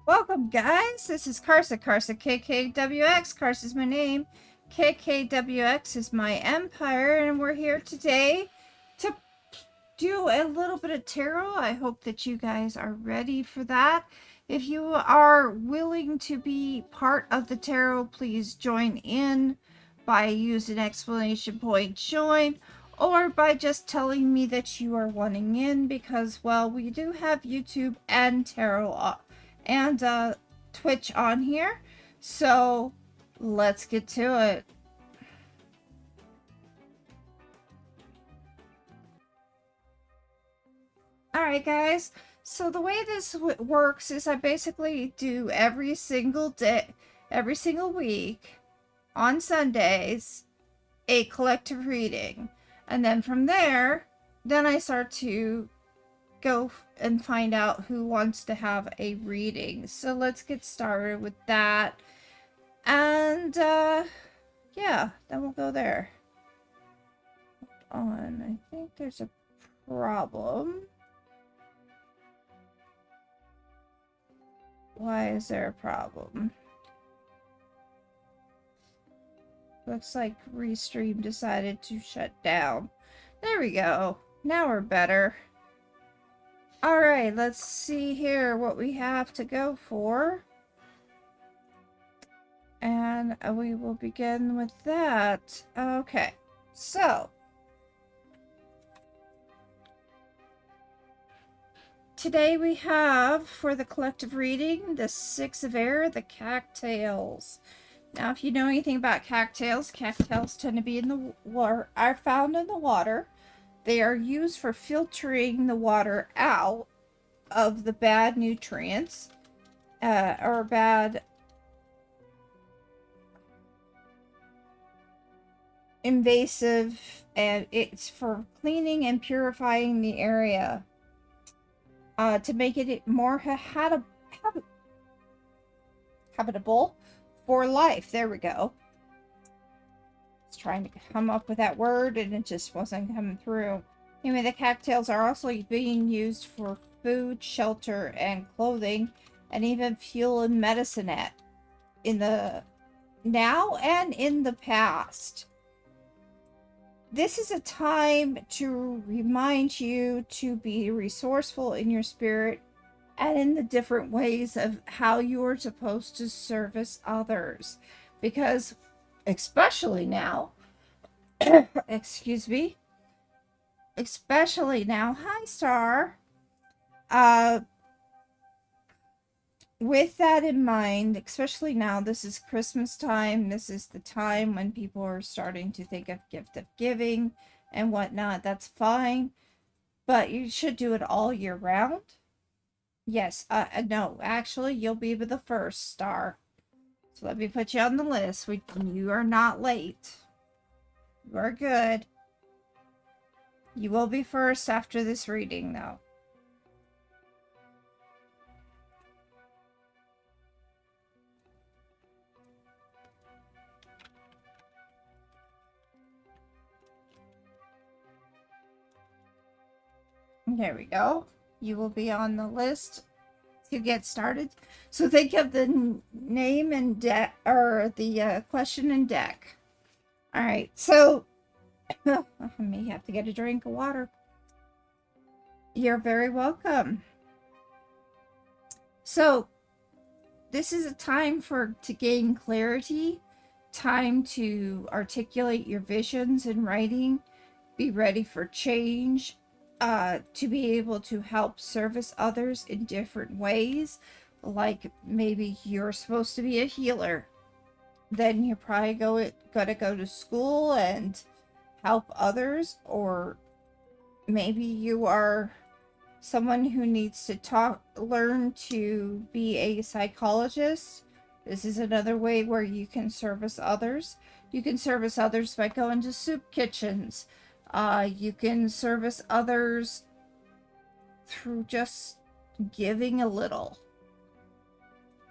Welcome, guys. This is Karsa. Karsa KKWX. Karsa is my name. KKWX is my empire, and we're here today to do a little bit of tarot. I hope that you guys are ready for that. If you are willing to be part of the tarot, please join in by using exclamation point join, or by just telling me that you are wanting in, because, well, we do have YouTube and tarot and Twitch on here. So let's get to it. Alright, guys. So the way this works is I basically do every single day, every single week on Sundays, a collective reading. And then from there, then I start to go and find out who wants to have a reading. So let's get started with that. And yeah, then we'll go there. Hold on, I think there's a problem. Why is there a problem? Looks like Restream decided to shut down. There we go. Now we're better. Alright, let's see here what we have to go for. And we will begin with that. Okay, so today we have, for the collective reading, the Six of Air, the Cattails. Now, if you know anything about cattails tend to be in the water, are found in the water. They are used for filtering the water out of the bad nutrients, or bad invasive, and it's for cleaning and purifying the area, to make it more habitable for life. There we go. I was trying to come up with that word and it just wasn't coming through. Anyway, the cattails are also being used for food, shelter, and clothing, and even fuel and medicine in the now and in the past. This is a time to remind you to be resourceful in your spirit and in the different ways of how you are supposed to service others. Because, especially now, excuse me, especially now, hi, Star. With that in mind, especially now, this is Christmas time. This is the time when people are starting to think of gift of giving and whatnot. That's fine, but you should do it all year round. Yes, no, actually, you'll be the first, Star. So let me put you on the list. You are not late. You are good. You will be first after this reading, though. There we go. You will be on the list to get started. So think of the name and deck, or the question and deck. All right, so I may have to get a drink of water. You're very welcome. So this is a time to gain clarity, time to articulate your visions in writing, be ready for change, to be able to help service others in different ways. Like, maybe you're supposed to be a healer, then you're probably gonna go to school and help others. Or maybe you are someone who needs to learn to be a psychologist. This is another way where you can service others. You can service others by going to soup kitchens. You can service others through just giving a little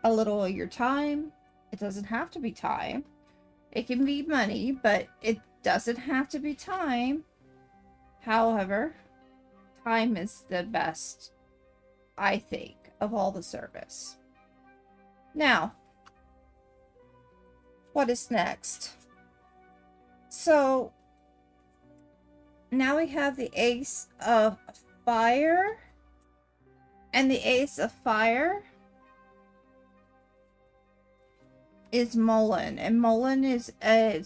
of your time. It doesn't have to be time. It can be money, but it doesn't have to be time. However, time is the best, I think, of all the service. Now, what is next? So, now we have the Ace of Fire. And the Ace of Fire is Mullein. And Mullein is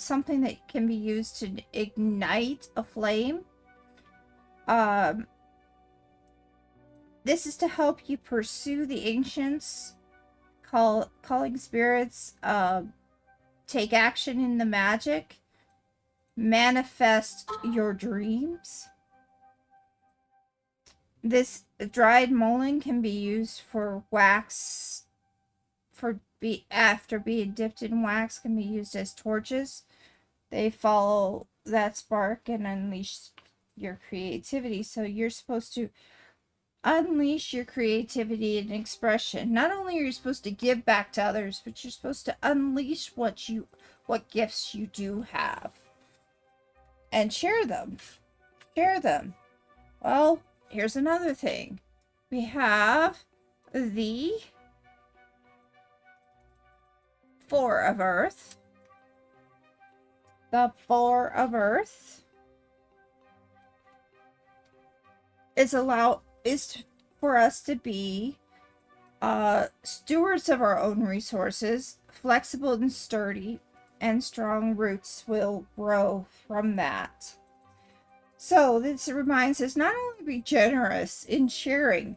something that can be used to ignite a flame. This is to help you pursue the ancients, calling spirits, take action in the magic, manifest your dreams. This dried mullein can be used for wax, after being dipped in wax, can be used as torches. They follow that spark and unleash your creativity. So you're supposed to unleash your creativity and expression. Not only are you supposed to give back to others, but you're supposed to unleash what gifts you do have and share them. Share them. Well, here's another thing. We have the Four of Earth. The Four of Earth is for us to be stewards of our own resources, flexible and sturdy, and strong roots will grow from that. So this reminds us not only to be generous in sharing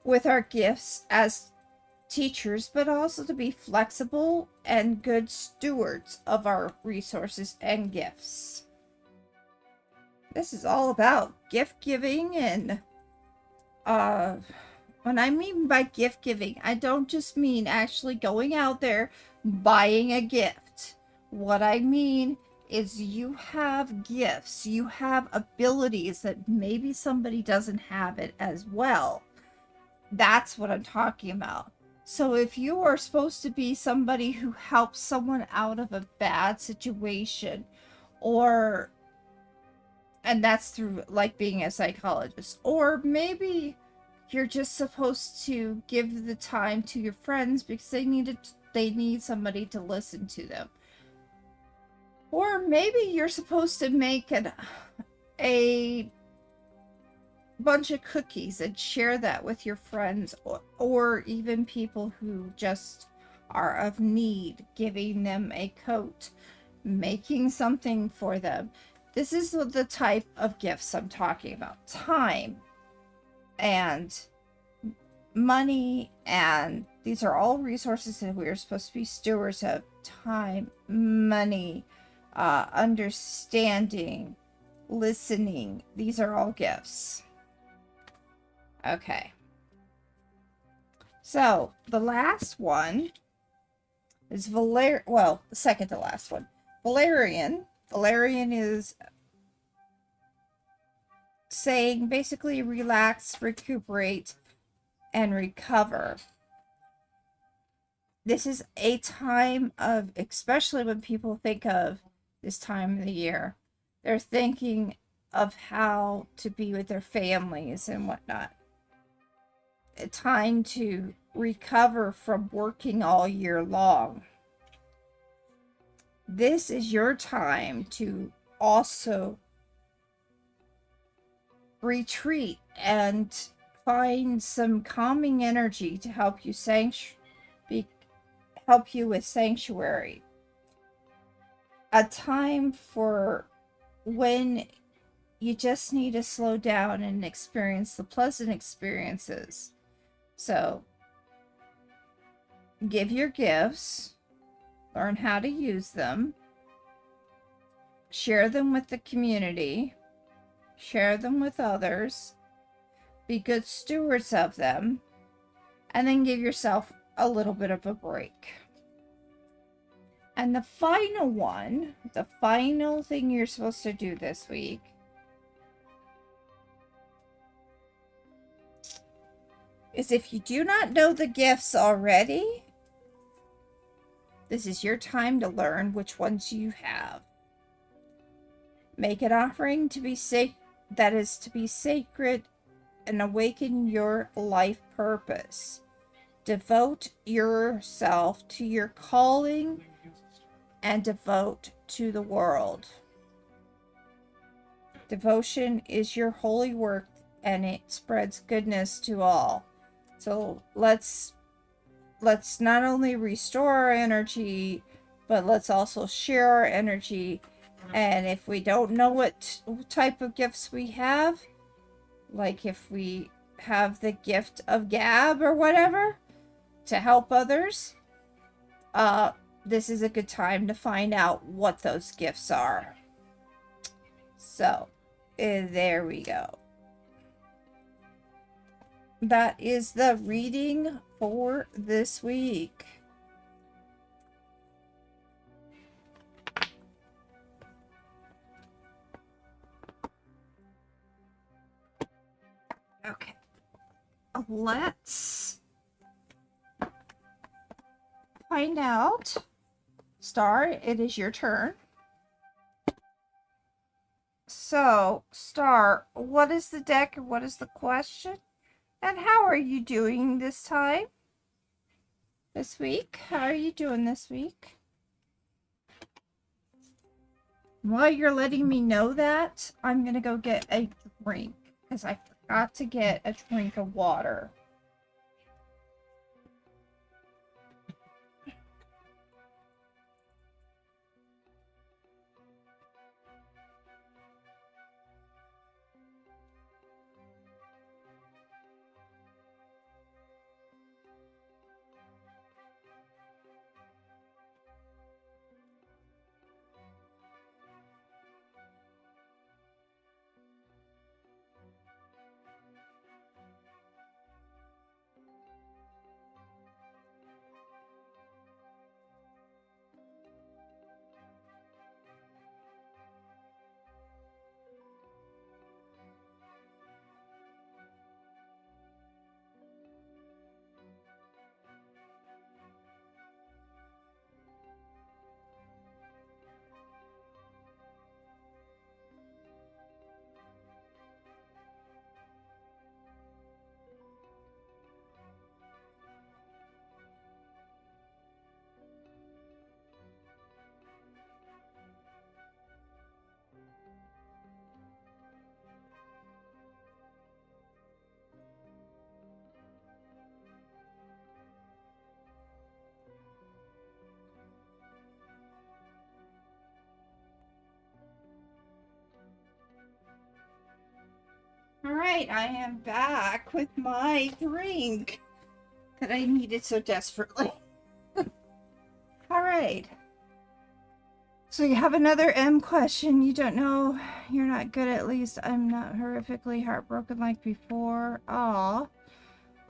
with our gifts as teachers, but also to be flexible and good stewards of our resources and gifts. This is all about gift giving, and when I mean by gift giving, I don't just mean actually going out there buying a gift. What I mean is you have gifts, you have abilities that maybe somebody doesn't have it as well. That's what I'm talking about. So if you are supposed to be somebody who helps someone out of a bad situation, and that's through like being a psychologist, or maybe you're just supposed to give the time to your friends because they need somebody to listen to them. Or maybe you're supposed to make a bunch of cookies and share that with your friends, or even people who just are of need, giving them a coat, making something for them. This is the type of gifts I'm talking about. Time and money, and these are all resources that we are supposed to be stewards of. Time, money, understanding, listening. These are all gifts. Okay. So the last one is the second to last one. Valerian. Valerian is saying basically relax, recuperate, and recover. This is a time of, especially when people think of this time of the year, they're thinking of how to be with their families and whatnot. A time to recover from working all year long. This is your time to also retreat and find some calming energy to help you with sanctuary. A time for when you just need to slow down and experience the pleasant experiences. So, give your gifts, learn how to use them, share them with the community, share them with others, be good stewards of them, and then give yourself a little bit of a break. And the final one, the final thing you're supposed to do this week is, if you do not know the gifts already, this is your time to learn which ones you have. Make an offering to be that is to be sacred and awaken your life purpose. Devote yourself to your calling and devote to the world. Devotion is your holy work and it spreads goodness to all. So let's not only restore our energy, but let's also share our energy. And if we don't know what type of gifts we have, like if we have the gift of gab or whatever to help others, this is a good time to find out what those gifts are. So there we go. That is the reading for this week. Okay. Let's find out. Star, it is your turn. So, Star, what is the deck and what is the question? And how are you doing this time? This week? How are you doing this week? While you're letting me know that, I'm going to go get a drink because I forgot to get a drink of water. All right, I am back with my drink that I needed so desperately. All right. So you have another M question. You don't know. You're not good, at least. I'm not horrifically heartbroken like before. Aw.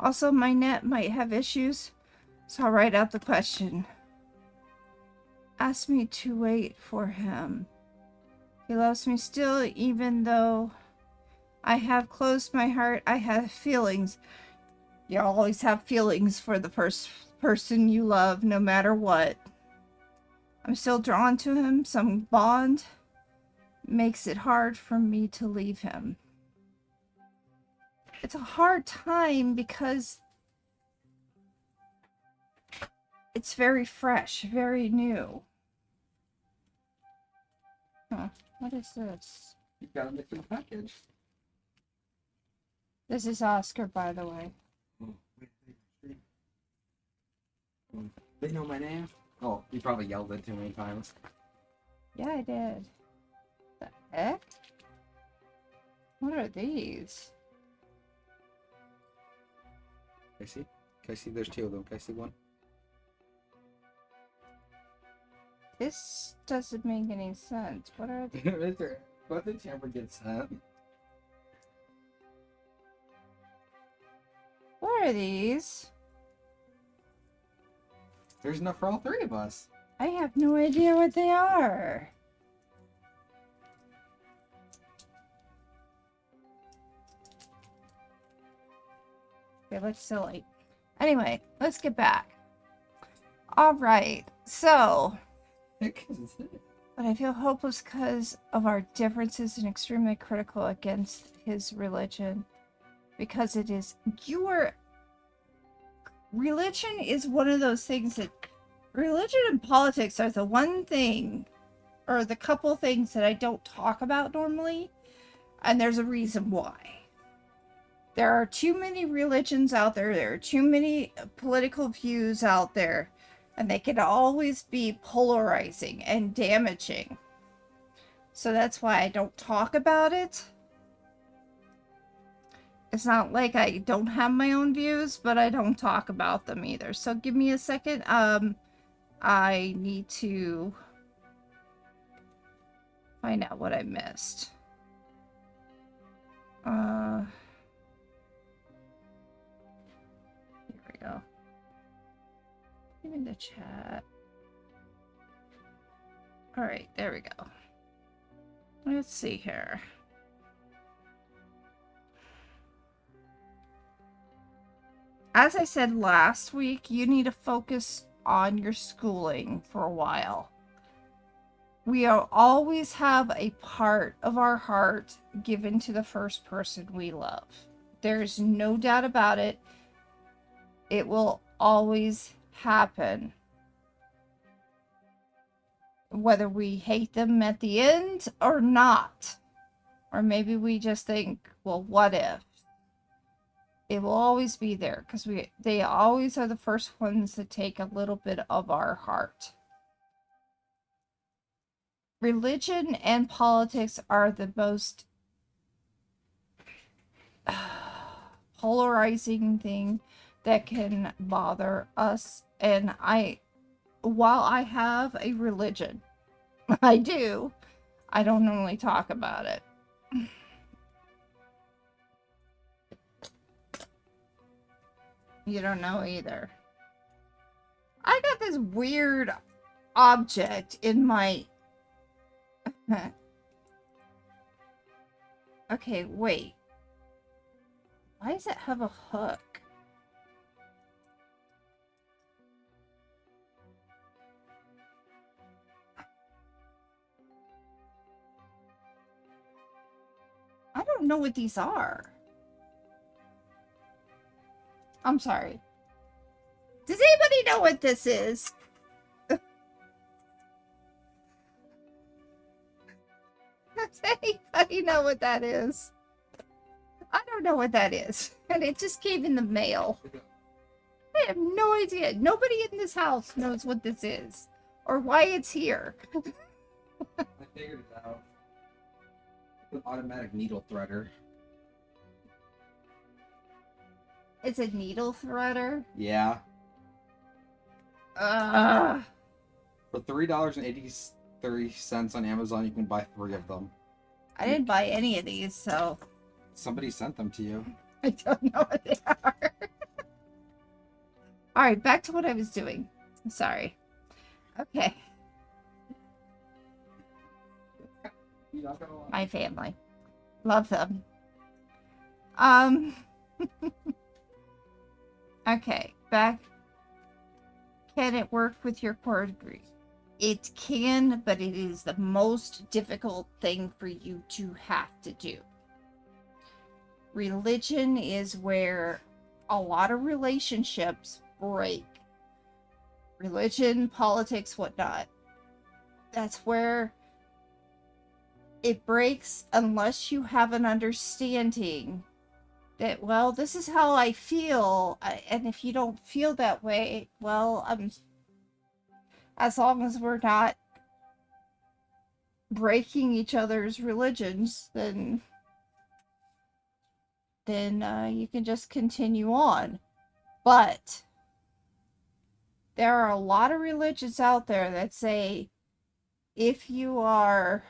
Also, my net might have issues, so I'll write out the question. Ask me to wait for him. He loves me still, even though I have closed my heart. I have feelings. You always have feelings for the first person you love, no matter what. I'm still drawn to him. Some bond makes it hard for me to leave him. It's a hard time because it's very fresh, very new. Huh, what is this? You got a missing package. This is Oscar, by the way. Oh, wait. They know my name? Oh, you probably yelled it too many times. Yeah, I did. The heck? What are these? Can I see? There's two of them. Can I see one? This doesn't make any sense. What are these? Mr. What did you ever get sent? What are these? There's enough for all three of us. I have no idea what they are. They look silly. Anyway, let's get back. All right, so... But I feel hopeless because of our differences and extremely critical against his religion. Because it is... You are religion is one of those things that religion and politics are the one thing or the couple things that I don't talk about normally, and there's a reason why. There are too many religions out there, there are too many political views out there, and they can always be polarizing and damaging. So that's why I don't talk about it. It's not like I don't have my own views, but I don't talk about them either. So give me a second. I need to find out what I missed. Here we go. Give me the chat. All right, there we go. Let's see here. As I said last week, you need to focus on your schooling for a while. We always have a part of our heart given to the first person we love. There's no doubt about it. It will always happen. Whether we hate them at the end or not. Or maybe we just think, well, what if? It will always be there because they always are the first ones that take a little bit of our heart. Religion and politics are the most polarizing thing that can bother us. And while I have a religion, I don't normally talk about it. You don't know either. I got this weird object in my... Okay, wait. Why does it have a hook? I don't know what these are. I'm sorry. Does anybody know what this is? Does anybody know what that is? I don't know what that is. And it just came in the mail. I have no idea. Nobody in this house knows what this is. Or why it's here. I figured it out. It's an automatic needle threader. It's a needle threader? Yeah. Ugh. For $3.83 on Amazon, you can buy 3 of them. I didn't buy any of these, so... Somebody sent them to you. I don't know what they are. Alright, back to what I was doing. I'm sorry. Okay. My family. Love them. Okay, back. Can it work with your core degree? It can, but it is the most difficult thing for you to have to do. Religion is where a lot of relationships break. Religion, politics, whatnot. That's where it breaks unless you have an understanding that, well, this is how I feel, and if you don't feel that way, well, as long as we're not breaking each other's religions, then you can just continue on. But there are a lot of religions out there that say if you are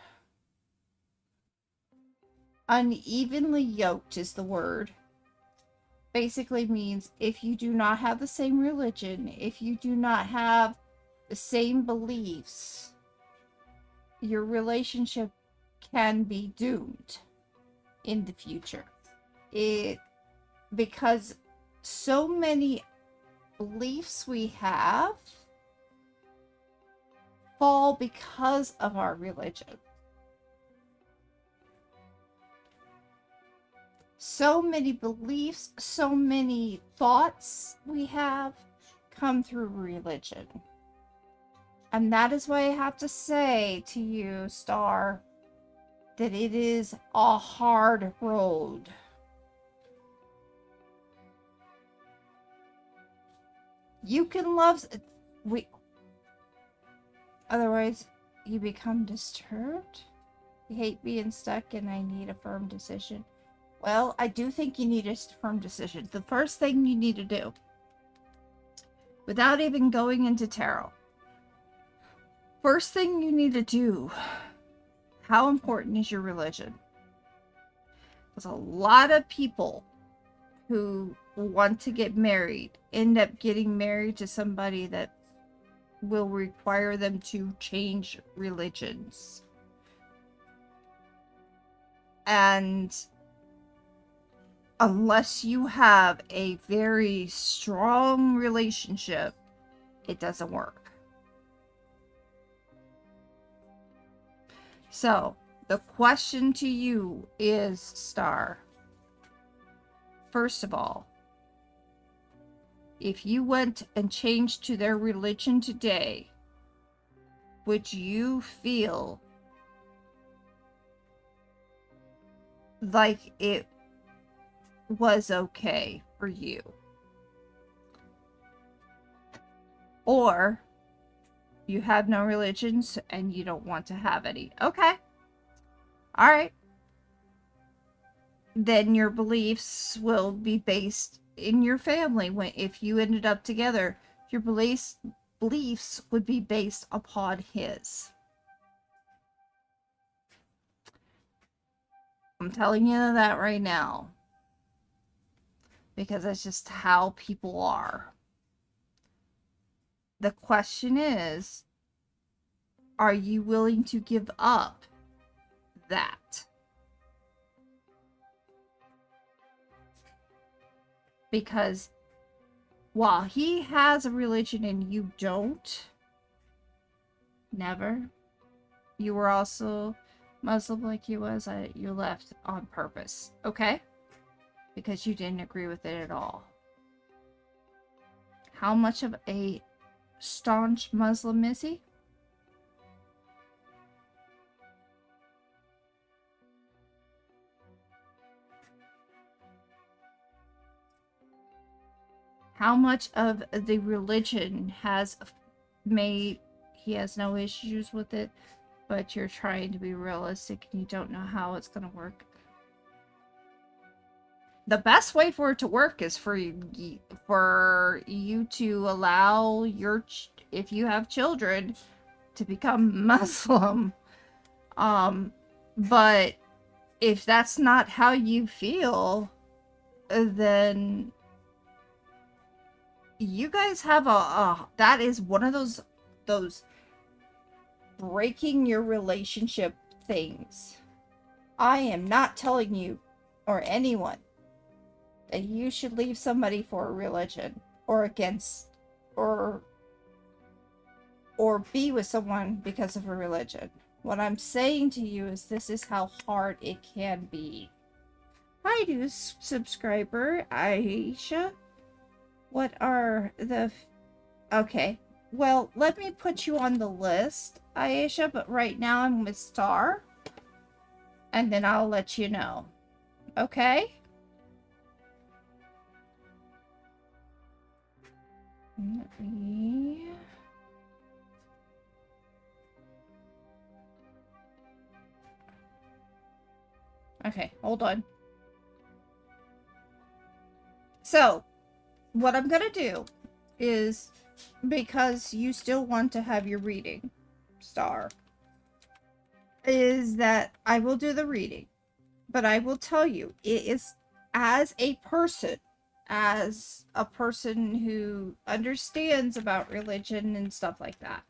unevenly yoked is the word. Basically means if you do not have the same religion, if you do not have the same beliefs, your relationship can be doomed in the future. Because so many beliefs we have fall because of our religion. So many beliefs, so many thoughts we have come through religion. And that is why I have to say to you, Star, that it is a hard road. You can love otherwise you become disturbed. You hate being stuck and I need a firm decision. Well, I do think you need a firm decision. The first thing you need to do, without even going into tarot, first thing you need to do, how important is your religion? There's a lot of people who want to get married end up getting married to somebody that will require them to change religions. And unless you have a very strong relationship, it doesn't work. So, the question to you is, Star, first of all, if you went and changed to their religion today, would you feel like it was okay for you? Or you have no religions and you don't want to have any. Okay. All right. Then your beliefs will be based in your family. If you ended up together, your beliefs would be based upon his. I'm telling you that right now, because that's just how people are. The question is, are you willing to give up that? Because while he has a religion and you don't, never, you were also Muslim like he was, you left on purpose, okay? Because you didn't agree with it at all. How much of a staunch Muslim is he? How much of the religion has made, he has no issues with it, but you're trying to be realistic and you don't know how it's going to work? The best way for it to work is for you to allow if you have children, to become Muslim. But if that's not how you feel, then you guys have that is one of those breaking your relationship things. I am not telling you or anyone that you should leave somebody for a religion or against or be with someone because of a religion. What I'm saying to you is this is how hard it can be. Hi, new subscriber, Aisha. What are the... Okay. Well, let me put you on the list, Aisha, but right now I'm with Star. And then I'll let you know. Okay? Let me... Okay, hold on. So, what I'm gonna do is, because you still want to have your reading, Star, is that I will do the reading, but I will tell you, it is as a person who understands about religion and stuff like that.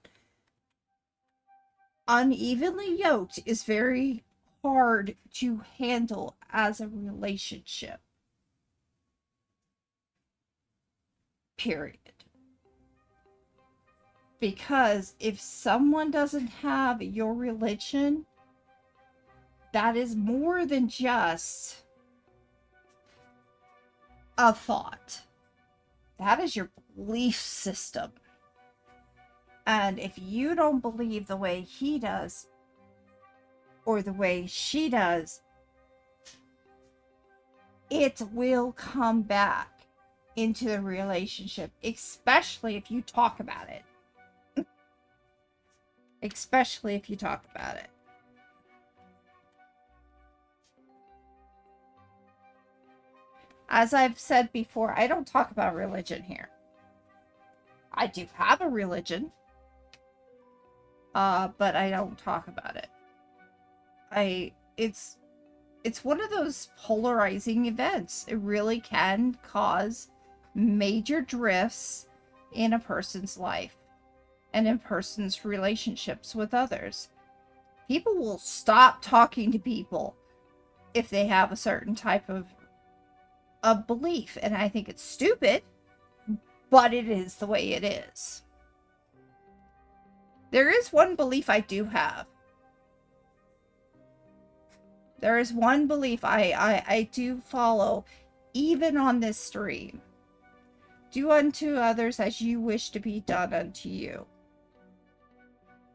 Unevenly yoked is very hard to handle as a relationship. Period. Because if someone doesn't have your religion, that is more than just a thought. That is your belief system. And if you don't believe the way he does, or the way she does, it will come back into the relationship, especially if you talk about it. Especially if you talk about it. As I've said before, I don't talk about religion here. I do have a religion, but I don't talk about it. It's one of those polarizing events. It really can cause major drifts in a person's life and in person's relationships with others. People will stop talking to people if they have a certain type of belief, and I think it's stupid, but it is the way it is. There is one belief I do have. There is one belief I do follow, even on this stream. Do unto others as you wish to be done unto you.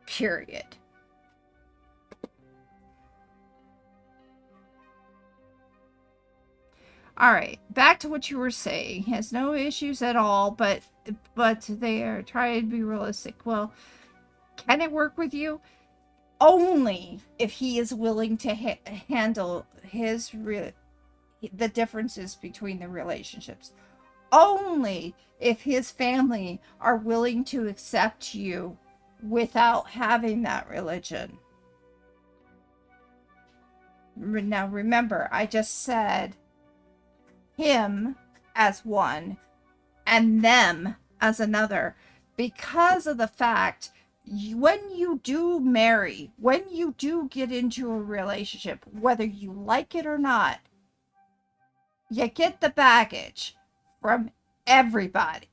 Period. All right, back to what you were saying. He has no issues at all, but they are trying to be realistic. Well, can it work with you? Only if he is willing to handle the differences between the relationships. Only if his family are willing to accept you without having that religion. Now remember, I just said him as one and them as another, because of the fact when you do marry, when you do get into a relationship, whether you like it or not, you get the baggage from everybody.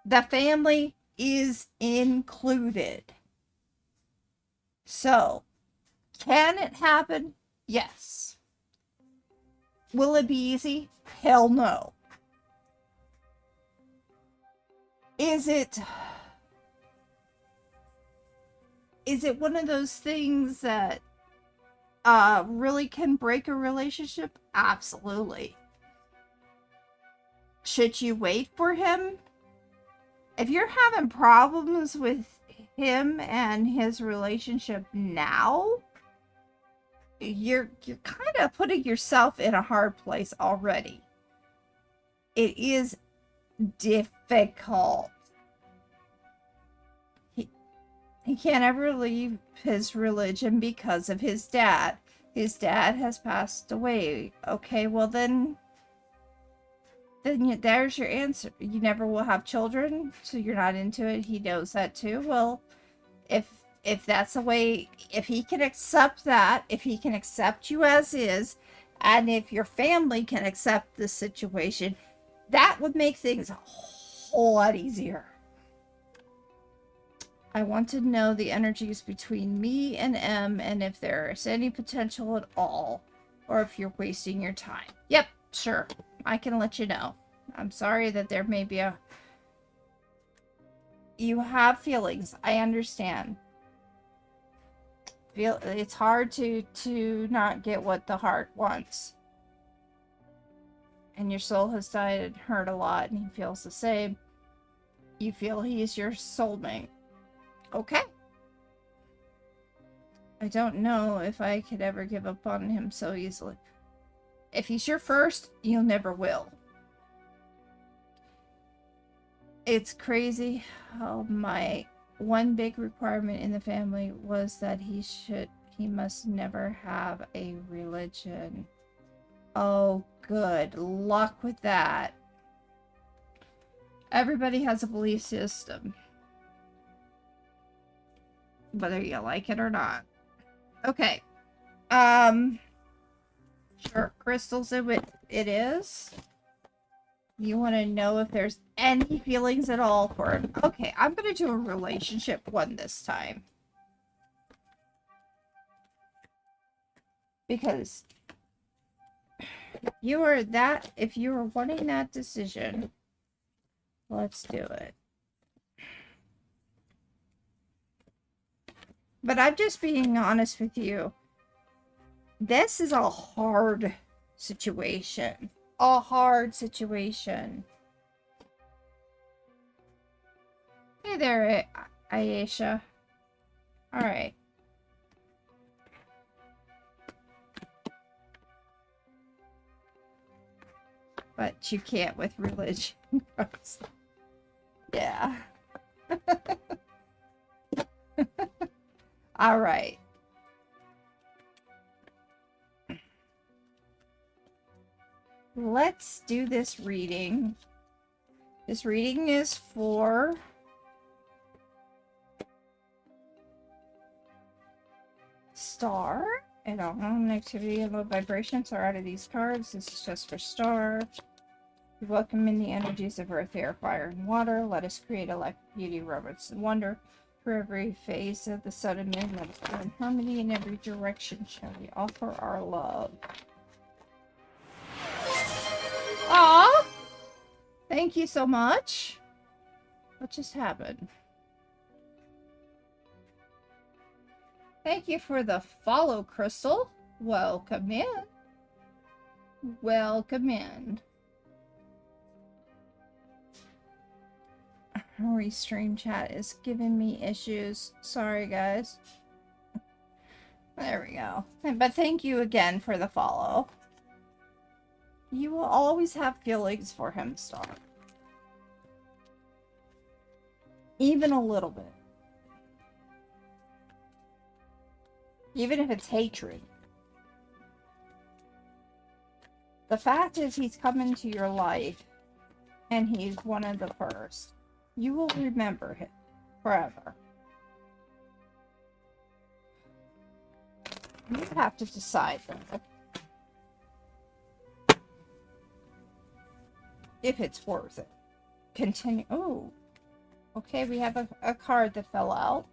The family is included. So, can it happen? Yes. Will it be easy? Hell no. Is it one of those things that really can break a relationship? Absolutely. Should you wait for him? If you're having problems with him and his relationship now, you're kind of putting yourself in a hard place already. It is difficult. He can't ever leave his religion because of his dad. His dad has passed away. Okay, well then there's your answer. You never will have children, so you're not into it. He knows that too. Well, if that's the way, if he can accept that, if he can accept you as is, and if your family can accept the situation, that would make things a whole lot easier. I want to know the energies between me and M, and if there's any potential at all, or if you're wasting your time. Yep, sure. I can let you know. I'm sorry that there may be you have feelings. I understand. It's hard to not get what the heart wants. And your soul has died and hurt a lot, and he feels the same. You feel he's your soulmate. Okay. I don't know if I could ever give up on him so easily. If he's your first, you never will. It's crazy how my one big requirement in the family was that he must never have a religion. Oh, good luck with that. Everybody has a belief system, whether you like it or not. Okay. Sure, crystals it is. You want to know if there's any feelings at all for it. Okay, I'm going to do a relationship one this time. Because If you are wanting that decision, let's do it. But I'm just being honest with you. This is a hard situation. A hard situation. Hey there, Ayesha. Alright. But you can't with religion. Yeah. Alright. Let's do this reading. This reading is for Star. And all activity and low vibrations are out of these cards. This is just for Star. We welcome in the energies of earth, air, fire, and water. Let us create electric beauty, reverence, and wonder. For every phase of the sun and moon, let us go in harmony in every direction. Shall we offer our love? Aw! Thank you so much. What just happened? Thank you for the follow, Crystal. Welcome in. Welcome in. Restream chat is giving me issues. Sorry, guys. There we go. But thank you again for the follow. You will always have feelings for him, Star. Even a little bit. Even if it's hatred. The fact is he's come into your life and he's one of the first. You will remember him forever. You have to decide though, if it's worth it. Continue. Oh, okay. We have a card that fell out.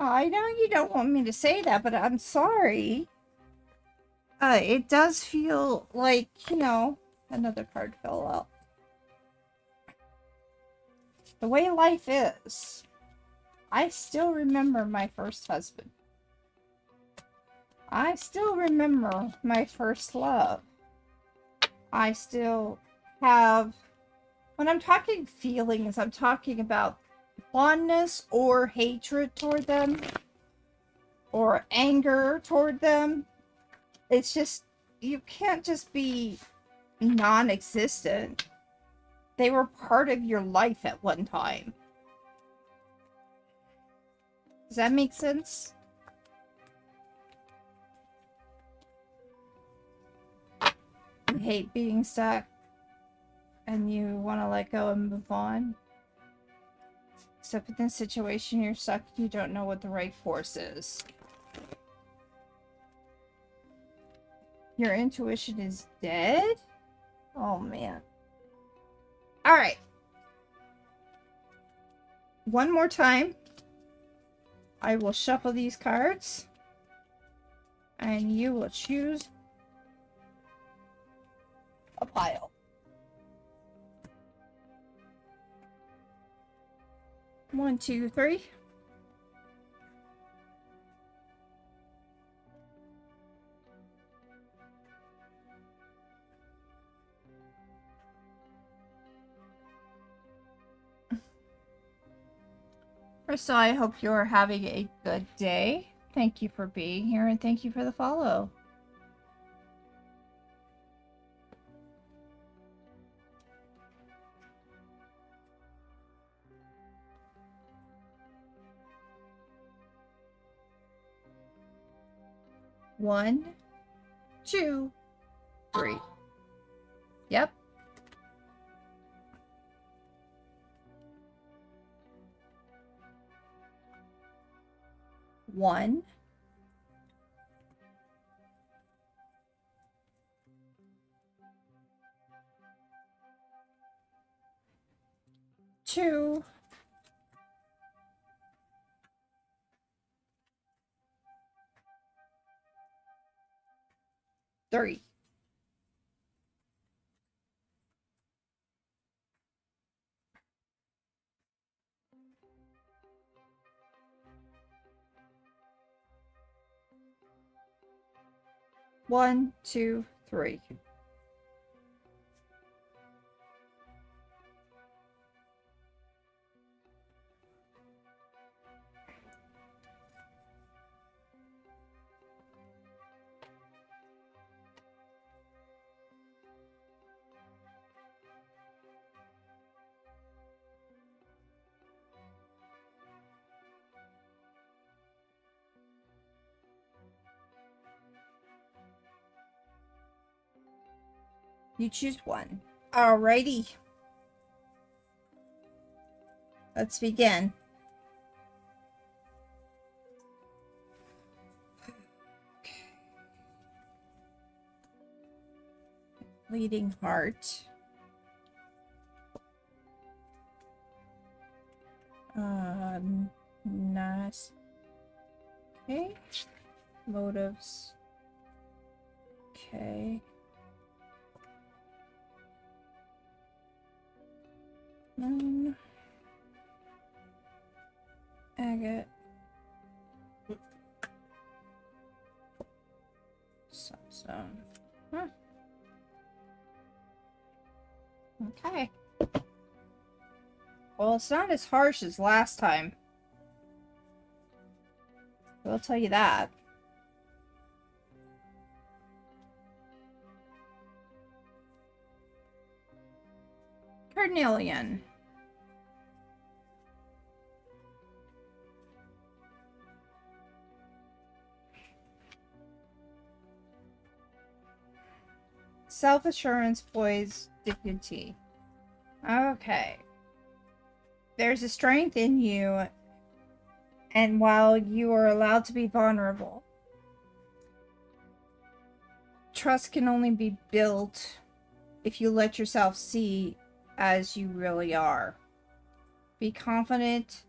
I know you don't want me to say that, but I'm sorry. It does feel like, you know, another card fell out. The way life is. I still remember my first husband. I still remember my first love. I still have... When I'm talking feelings, I'm talking about fondness or hatred toward them. Or anger toward them. It's just... You can't just be non-existent. They were part of your life at one time. Does that make sense? You hate being stuck and you want to let go and move on. Except in this situation, you're stuck. You don't know what the right course is. Your intuition is dead? Oh, man. All right. One more time. I will shuffle these cards. And you will choose a pile. One, two, three. So I hope you're having a good day. Thank you for being here and thank you for the follow. One, two, three. Yep. 1, 2, 3. One, two, three. You choose one. Alrighty. Let's begin. Bleeding heart. Nice. Okay. Motives. Okay. Agate. Sunstone. Huh. Okay. Well, it's not as harsh as last time. I'll tell you that. Carnelian. Self-assurance, poise, dignity. Okay. There's a strength in you, and while you are allowed to be vulnerable, trust can only be built if you let yourself see as you really are. Be confident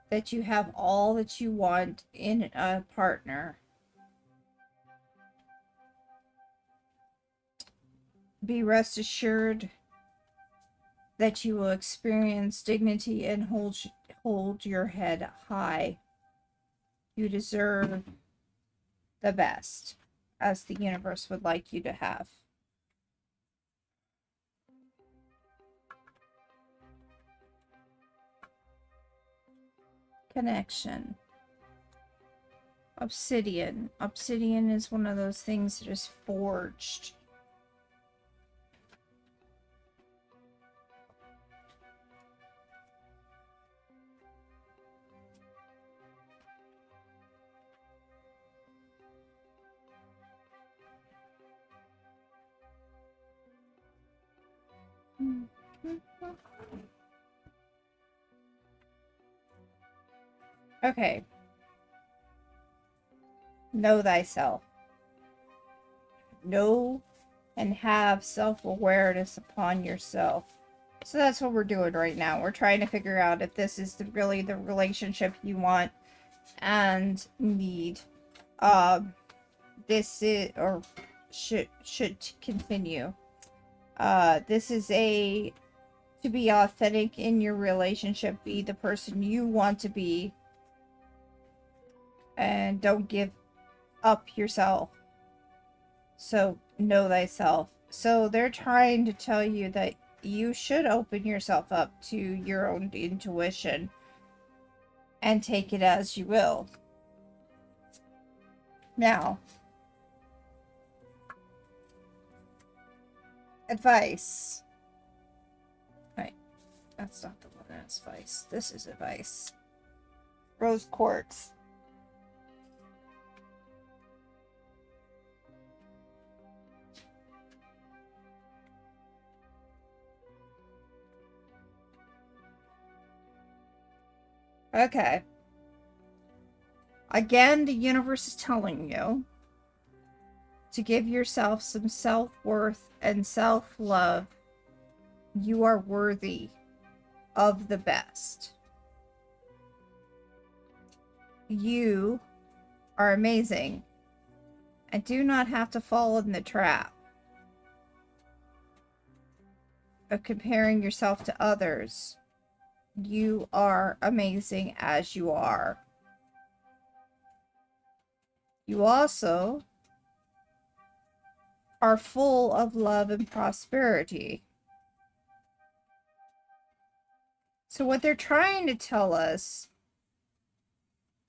that you have all that you want in a partner. Be rest assured that you will experience dignity and hold your head high. You deserve the best, as the universe would like you to have. Connection. Obsidian. Obsidian is one of those things that is forged. Okay. Know thyself. Know and have self-awareness upon yourself. So that's what we're doing right now. We're trying to figure out if this is really the relationship you want and need. This is, or should continue. This is to be authentic in your relationship, be the person you want to be, and don't give up yourself. So know thyself. So they're trying to tell you that you should open yourself up to your own intuition and take it as you will. Now, advice. Right, that's not the one that's advice. This is advice. Rose quartz. Okay. Again, the universe is telling you to give yourself some self-worth and self-love. You are worthy of the best. You are amazing and do not have to fall in the trap of comparing yourself to others. You are amazing as you are. You also are full of love and prosperity. So what they're trying to tell us,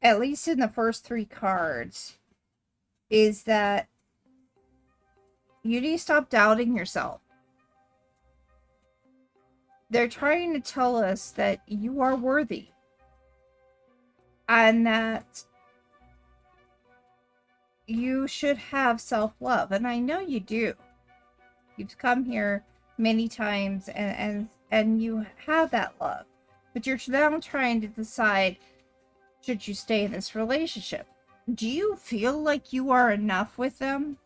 at least in the first 3 cards, is that you need to stop doubting yourself. They're trying to tell us that you are worthy and that you should have self-love. And I know you do. You've come here many times and you have that love. But you're now trying to decide, should you stay in this relationship? Do you feel like you are enough with them?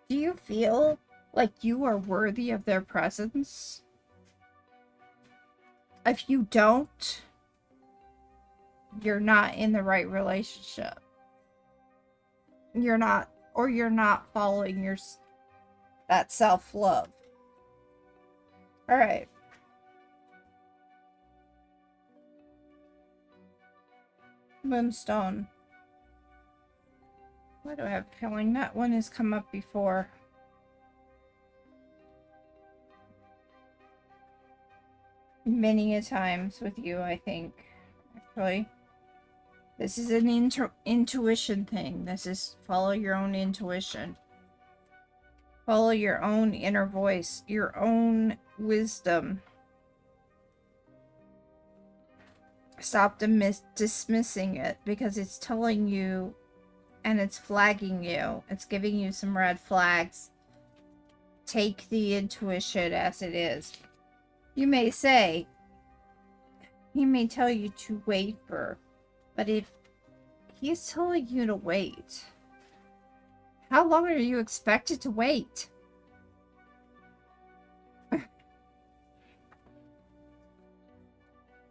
Do you feel like you are worthy of their presence? If you don't, you're not in the right relationship. You're not following that self-love. All right. Moonstone. Why do I have a feeling that one has come up before? Many a times with you, I think. Actually. This is an intuition thing. This is follow your own intuition. Follow your own inner voice. Your own wisdom. Stop dismissing it because it's telling you and it's flagging you. It's giving you some red flags. Take the intuition as it is. You may say, he may tell you to wait for, but if he's telling you to wait, how long are you expected to wait?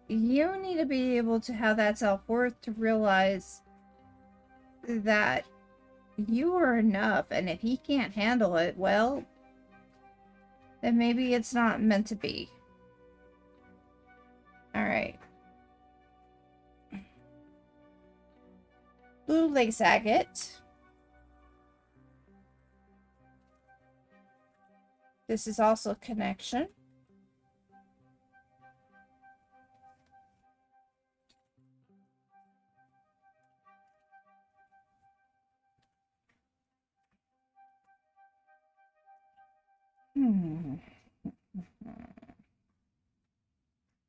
You need to be able to have that self-worth to realize that you are enough, and if he can't handle it, well, then maybe it's not meant to be. Alright. Blue Lace Agate. This is also connection.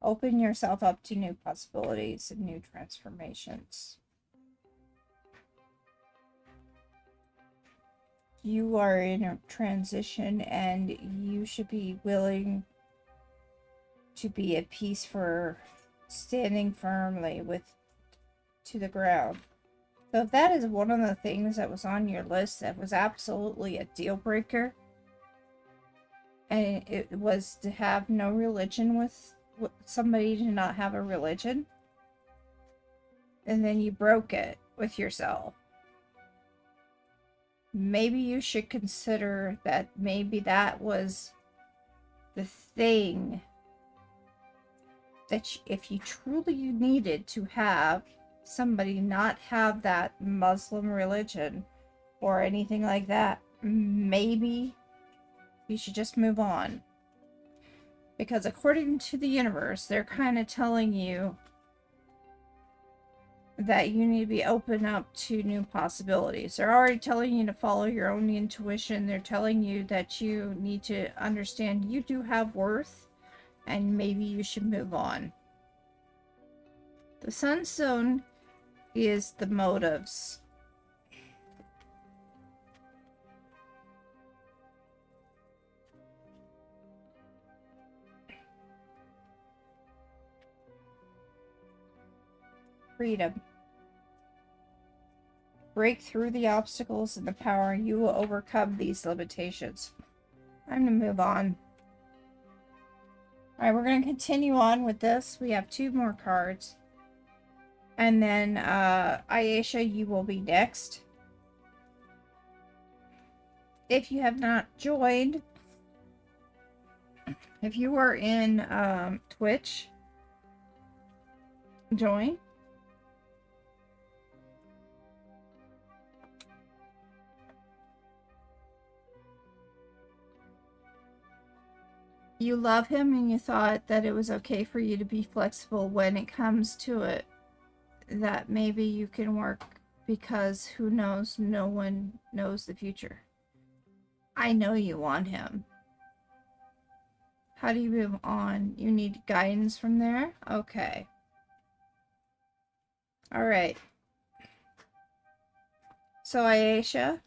Open yourself up to new possibilities and new transformations. You are in a transition and you should be willing to be at peace for standing firmly to the ground. So if that is one of the things that was on your list that was absolutely a deal breaker, and it was to have no religion with somebody, to not have a religion, and then you broke it with yourself, maybe you should consider that maybe that was the thing that if you truly needed to have somebody not have that Muslim religion or anything like that, maybe you should just move on. Because according to the universe, they're kind of telling you that you need to be open up to new possibilities. They're already telling you to follow your own intuition. They're telling you that you need to understand you do have worth and maybe you should move on. The Sunstone is the motives. Freedom. break through the obstacles in the power. You will overcome these limitations. Time to move on. Alright, we're going to continue on with this. We have 2 more cards. And then, Ayesha, you will be next. If you have not joined, if you are in Twitch, join. You love him and you thought that it was okay for you to be flexible when it comes to it. That maybe you can work because who knows, no one knows the future. I know you want him. How do you move on? You need guidance from there? Okay. Alright. So Ayesha,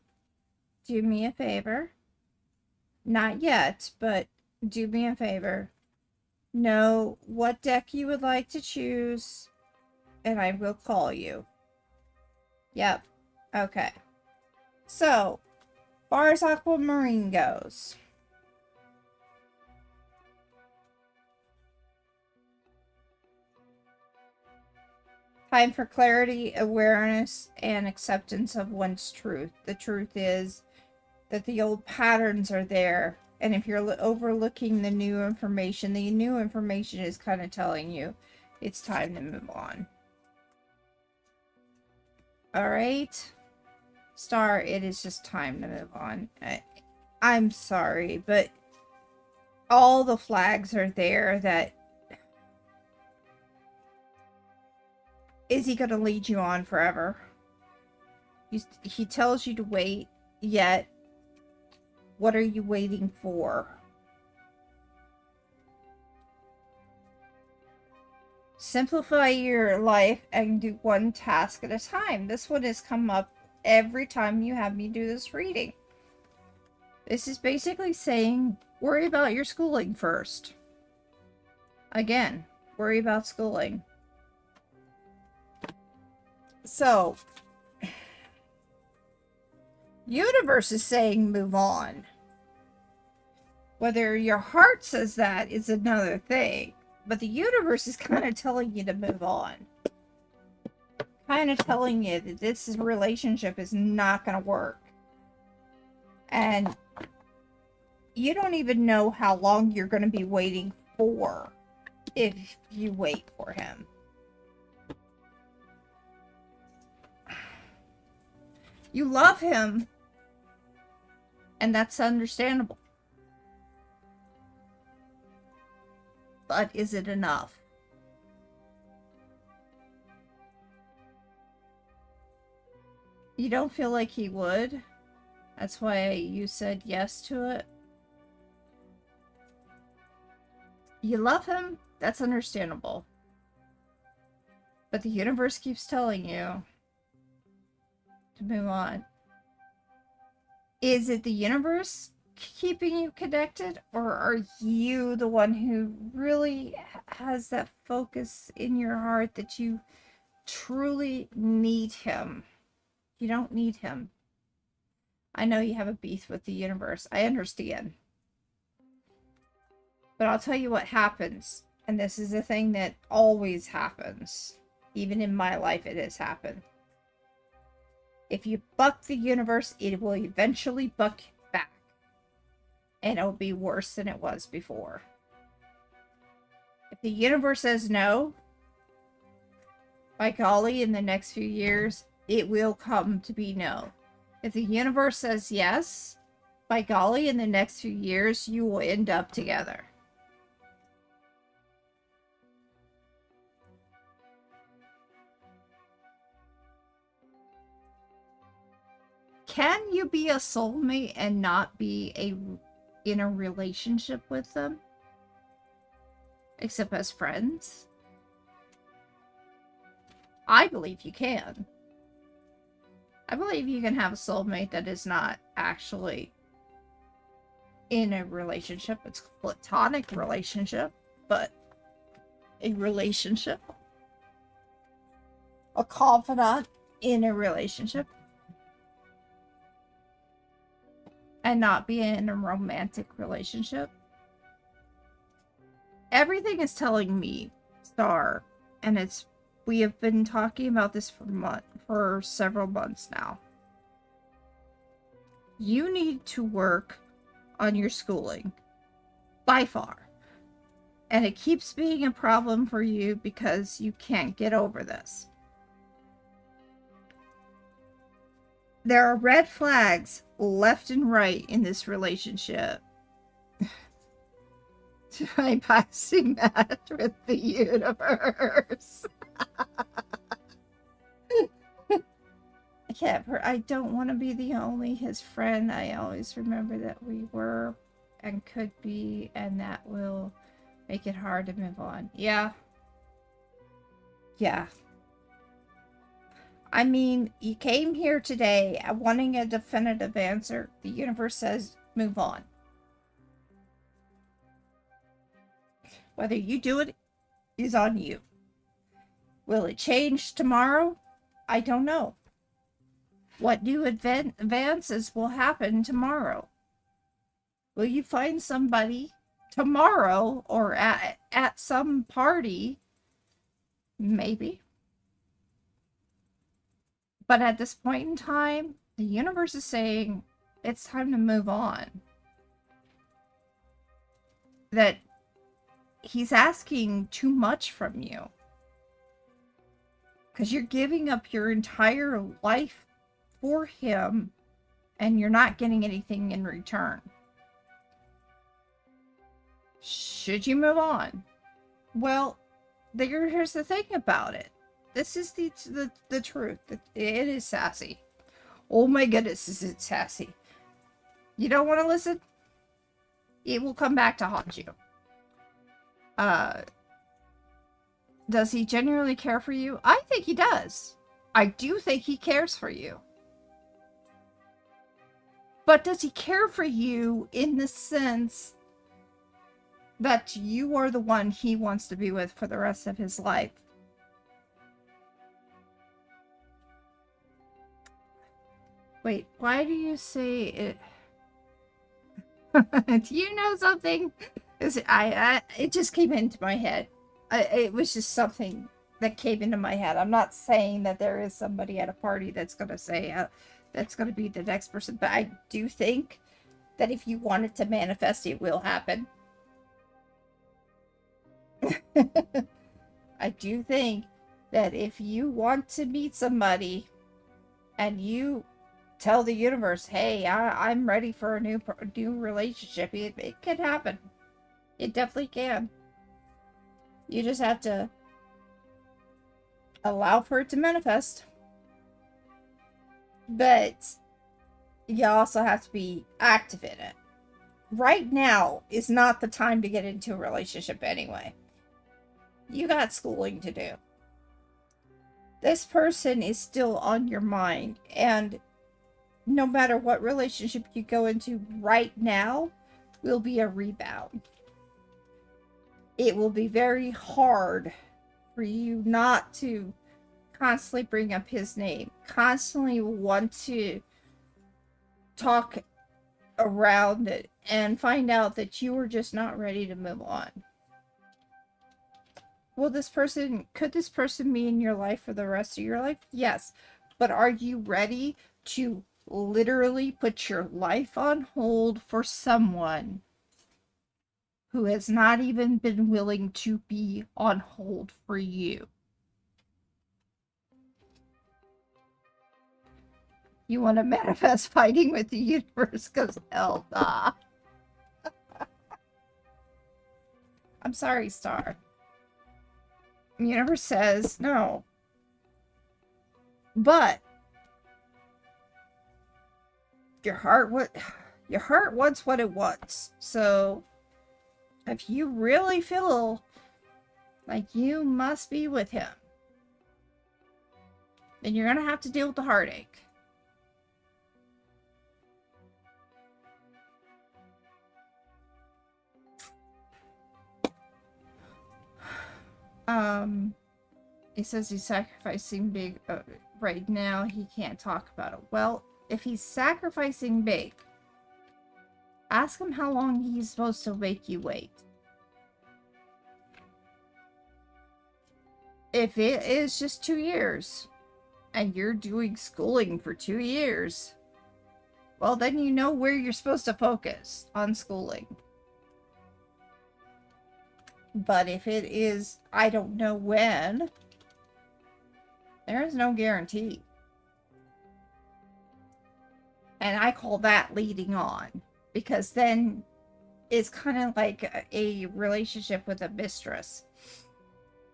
do me a favor. Not yet, but do me a favor. Know what deck you would like to choose, and I will call you. Yep. Okay. So, far as Aquamarine goes. Time for clarity, awareness, and acceptance of one's truth. The truth is that the old patterns are there. And if you're overlooking the new information is kind of telling you it's time to move on. Alright? Star, it is just time to move on. I'm sorry, but all the flags are there that... Is he going to lead you on forever? He tells you to wait, yet what are you waiting for? Simplify your life and do one task at a time. This one has come up every time you have me do this reading. This is basically saying, worry about your schooling first. Again, worry about schooling. So, universe is saying move on. Whether your heart says that is another thing. But the universe is kind of telling you to move on. Kind of telling you that this relationship is not going to work. And you don't even know how long you're going to be waiting for if you wait for him. You love him, and that's understandable. But is it enough? You don't feel like he would? That's why you said yes to it? You love him? That's understandable. But the universe keeps telling you to move on. Is it the universe keeping you connected, or are you the one who really has that focus in your heart that you truly need him? You don't need him. I know you have a beef with the universe. I understand. But I'll tell you what happens, and this is a thing that always happens. Even in my life it has happened. If you buck the universe, it will eventually buck back. And it'll be worse than it was before. If the universe says no, by golly, in the next few years, it will come to be no. If the universe says yes, by golly, in the next few years, you will end up together. Can you be a soulmate and not be in a relationship with them? Except as friends? I believe you can. I believe you can have a soulmate that is not actually in a relationship. It's a platonic relationship, but a relationship. A confidant in a relationship. and not be in a romantic relationship. Everything is telling me, Star, and we have been talking about this for several months now. You need to work on your schooling, by far. And it keeps being a problem for you because you can't get over this. There are red flags left and right in this relationship. I'm passing that with the universe. I don't want to be the only his friend. I always remember that we were and could be, and that will make it hard to move on. Yeah. Yeah. I mean, you came here today wanting a definitive answer. The universe says move on. Whether you do it is on you. Will it change tomorrow? I don't know. What new advances will happen tomorrow? Will you find somebody tomorrow or at some party? Maybe. But at this point in time, the universe is saying it's time to move on. That he's asking too much from you. Because you're giving up your entire life for him and you're not getting anything in return. Should you move on? Well, here's the thing about it. This is the truth. It is sassy. Oh my goodness, is it sassy. You don't want to listen? It will come back to haunt you. Does he genuinely care for you? I think he does. I do think he cares for you. But does he care for you in the sense that you are the one he wants to be with for the rest of his life? Wait, why do you say it? Do you know something? It just came into my head. It was just something that came into my head. I'm not saying that there is somebody at a party that's going to say, that's going to be the next person. But I do think that if you want it to manifest, it will happen. I do think that if you want to meet somebody and you tell the universe, hey, I'm ready for a new relationship, it can happen. It definitely can. You just have to allow for it to manifest. But you also have to be active in it. Right now is not the time to get into a relationship anyway. You got schooling to do. This person is still on your mind, and no matter what relationship you go into right now will be a rebound. It will be very hard for you not to constantly bring up his name, constantly want to talk around it and find out that you are just not ready to move on. Could this person be in your life for the rest of your life? Yes. But are you ready to literally put your life on hold for someone who has not even been willing to be on hold for you? You want to manifest fighting with the universe? Because hell nah. I'm sorry, Star. The universe says no. But your heart wants what it wants. So if you really feel like you must be with him, then you're gonna have to deal with the heartache. He says he's sacrificing big right now. He can't talk about it. Well, if he's sacrificing big, Ask him how long he's supposed to make you wait. If it is just 2 years, and you're doing schooling for 2 years, well, then you know where you're supposed to focus on schooling. But if it is, I don't know when, there is no guarantee. And I call that leading on, because then it's kind of like a relationship with a mistress.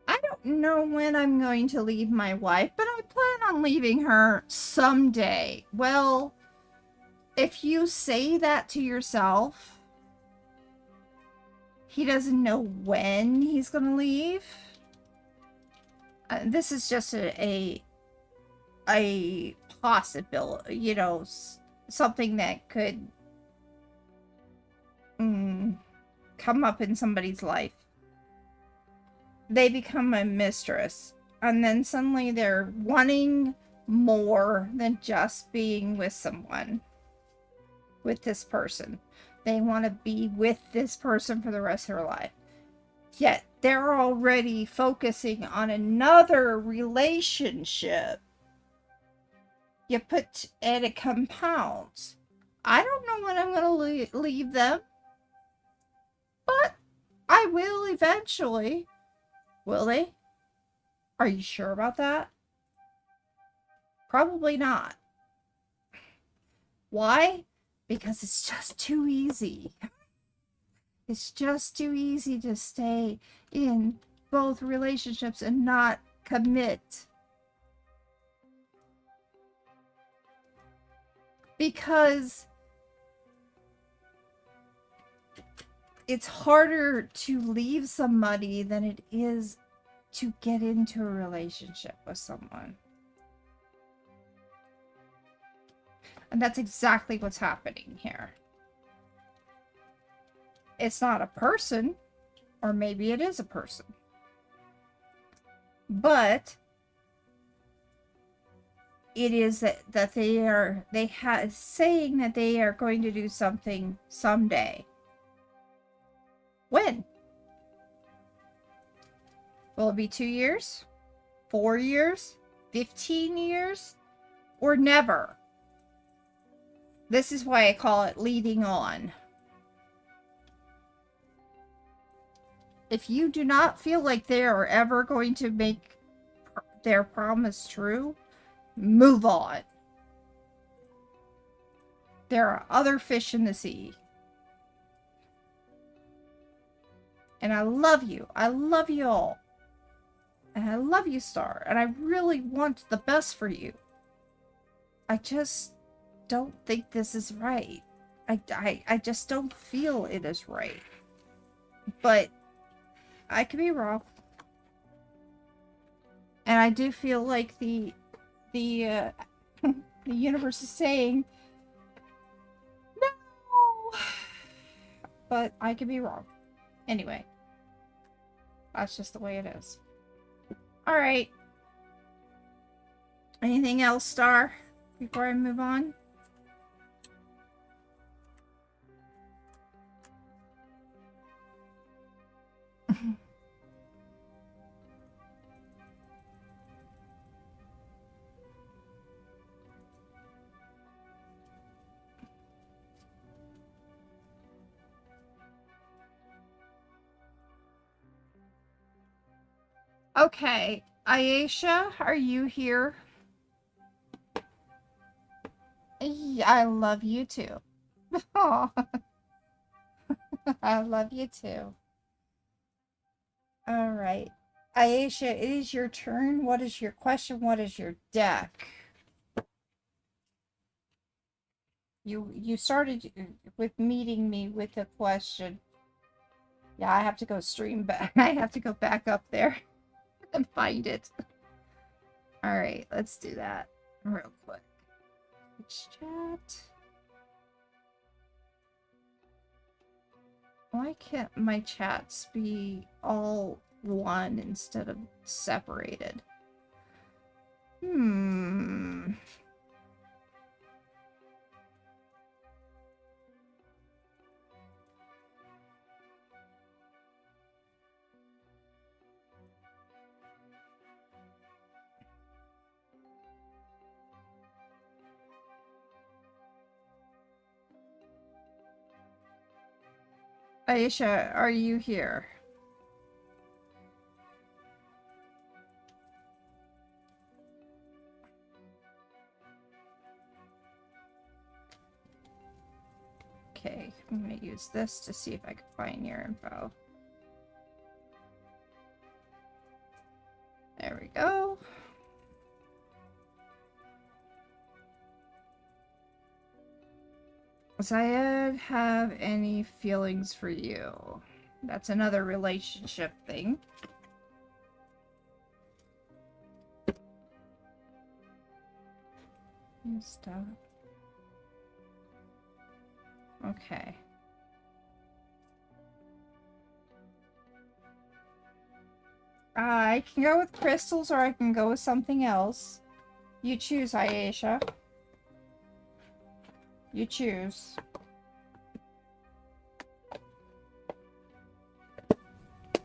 I don't know when I'm going to leave my wife, but I plan on leaving her someday. Well, if you say that to yourself, he doesn't know when he's going to leave. This is just a possibility, you know, something that could come up in somebody's life. They become a mistress, and then suddenly they're wanting more than just being with someone, with this person. They want to be with this person for the rest of their life. Yet they're already focusing on another relationship. You put, and it compounds. I don't know when I'm going to leave them, but I will eventually. Will they? Are you sure about that? Probably not. Why? Because it's just too easy. It's just too easy to stay in both relationships and not commit. Because it's harder to leave somebody than it is to get into a relationship with someone. And that's exactly what's happening here. It's not a person, or maybe it is a person. But it is that they have saying that they are going to do something someday. When? Will it be 2 years? 4 years? 15 years? Or never? This is why I call it leading on. If you do not feel like they are ever going to make their promise true, move on. There are other fish in the sea. And I love you. I love you all. And I love you, Star. And I really want the best for you. I just don't think this is right. I just don't feel it is right. But I could be wrong. And I do feel like the universe is saying no. But I could be wrong. Anyway. That's just the way it is. Alright. Anything else, Star? Before I move on? Okay, Ayesha, are you here? I love you too. Oh, I love you too. All right, Ayesha, it is your turn. What is your question? What is your deck? You started with meeting me with a question. Yeah, I have to go stream back. I have to go back up there and find it. All right, let's do that real quick. Which chat? Why can't my chats be all one instead of separated? Aisha, are you here? Okay, I'm gonna use this to see if I can find your info. There we go. Syed have any feelings for you? That's another relationship thing. Stop. Okay. I can go with crystals or I can go with something else. You choose, Aisha. You choose.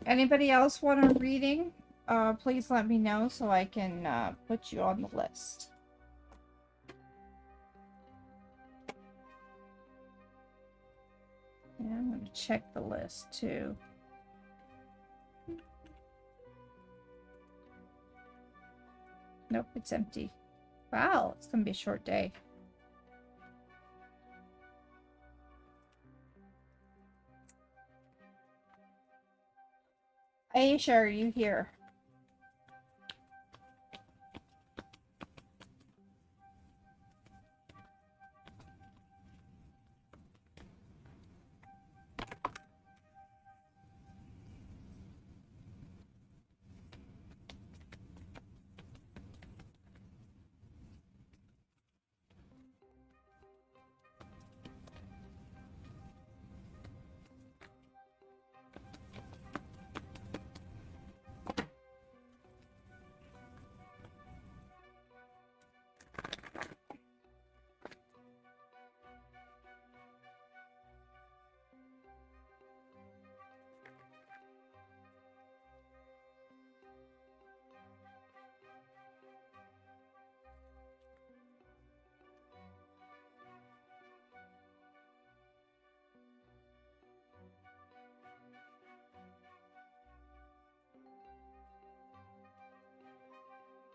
Anybody else want a reading? Please let me know so I can put you on the list. Yeah, I'm going to check the list too. Nope, it's empty. Wow, it's going to be a short day. Aisha, are you here?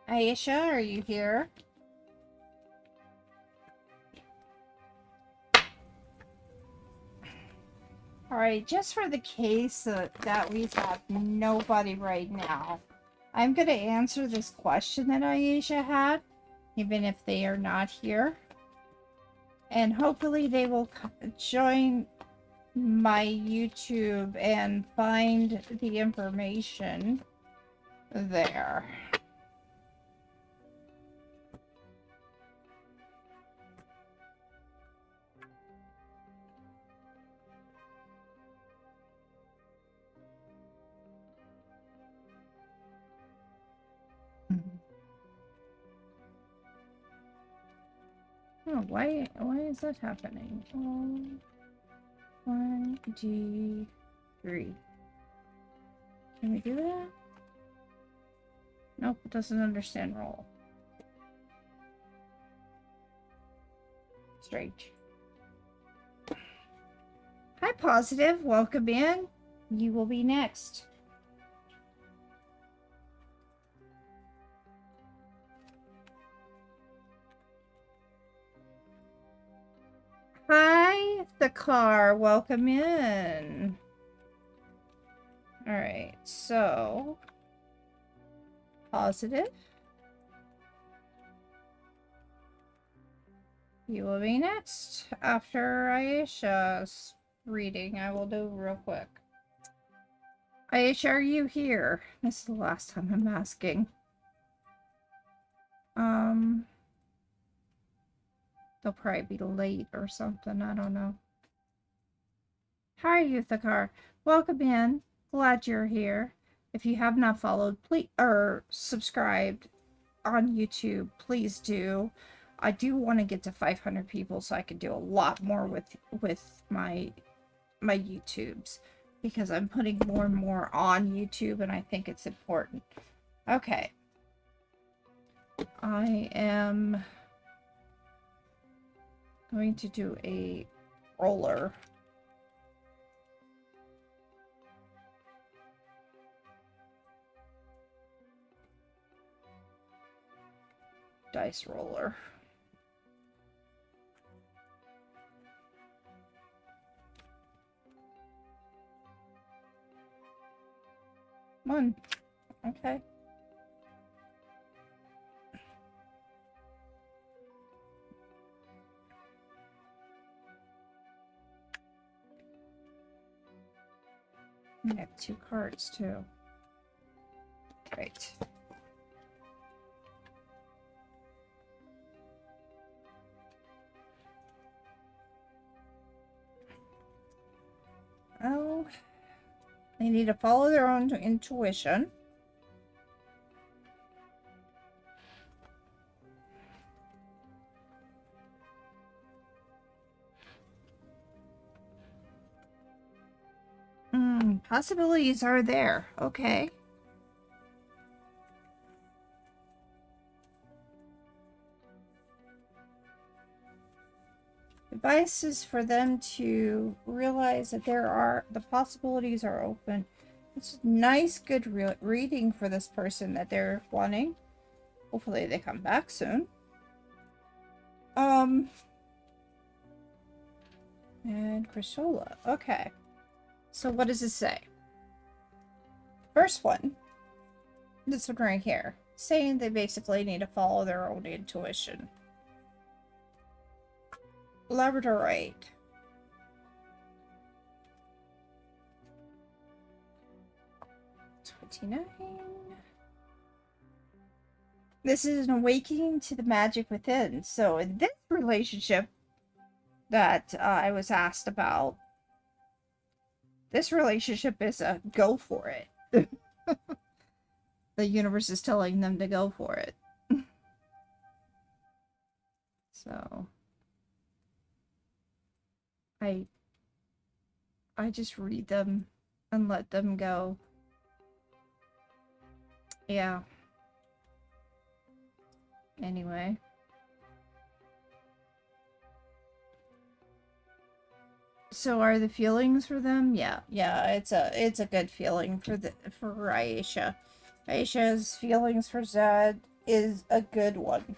Aisha, are you here? Alright, just for the case that we have nobody right now, I'm going to answer this question that Aisha had, even if they are not here. And hopefully they will join my YouTube and find the information there. Oh, why is that happening? 1D3. Can we do that? Nope, it doesn't understand roll. Strange. Hi, Positive. Welcome in. You will be next. Hi, the car. Welcome in. All right, so Positive. You will be next after Aisha's reading. I will do real quick. Aisha, are you here? This is the last time I'm asking. They'll probably be late or something. I don't know. Hi, Euthakar. Welcome in. Glad you're here. If you have not followed, please or subscribed on YouTube, please do. I do want to get to 500 people so I can do a lot more with my YouTubes, because I'm putting more and more on YouTube and I think it's important. Okay. I am going to do a roller. dice roller. One. Okay. I have 2 cards too. Great. Oh, they need to follow their own intuition. Possibilities are there. Okay. Advice is for them to realize that the possibilities are open. It's nice, good reading for this person that they're wanting. Hopefully they come back soon. And Crishola. Okay. So what does it say? First one. This one right here. Saying they basically need to follow their own intuition. Labradorite. $29. This is an awakening to the magic within. So in this relationship that I was asked about, this relationship is a go for it. The universe is telling them to go for it. So I just read them and let them go. Yeah. Anyway. So are the feelings for them? Yeah, it's a good feeling for Aisha. Aisha's feelings for Zed is a good one.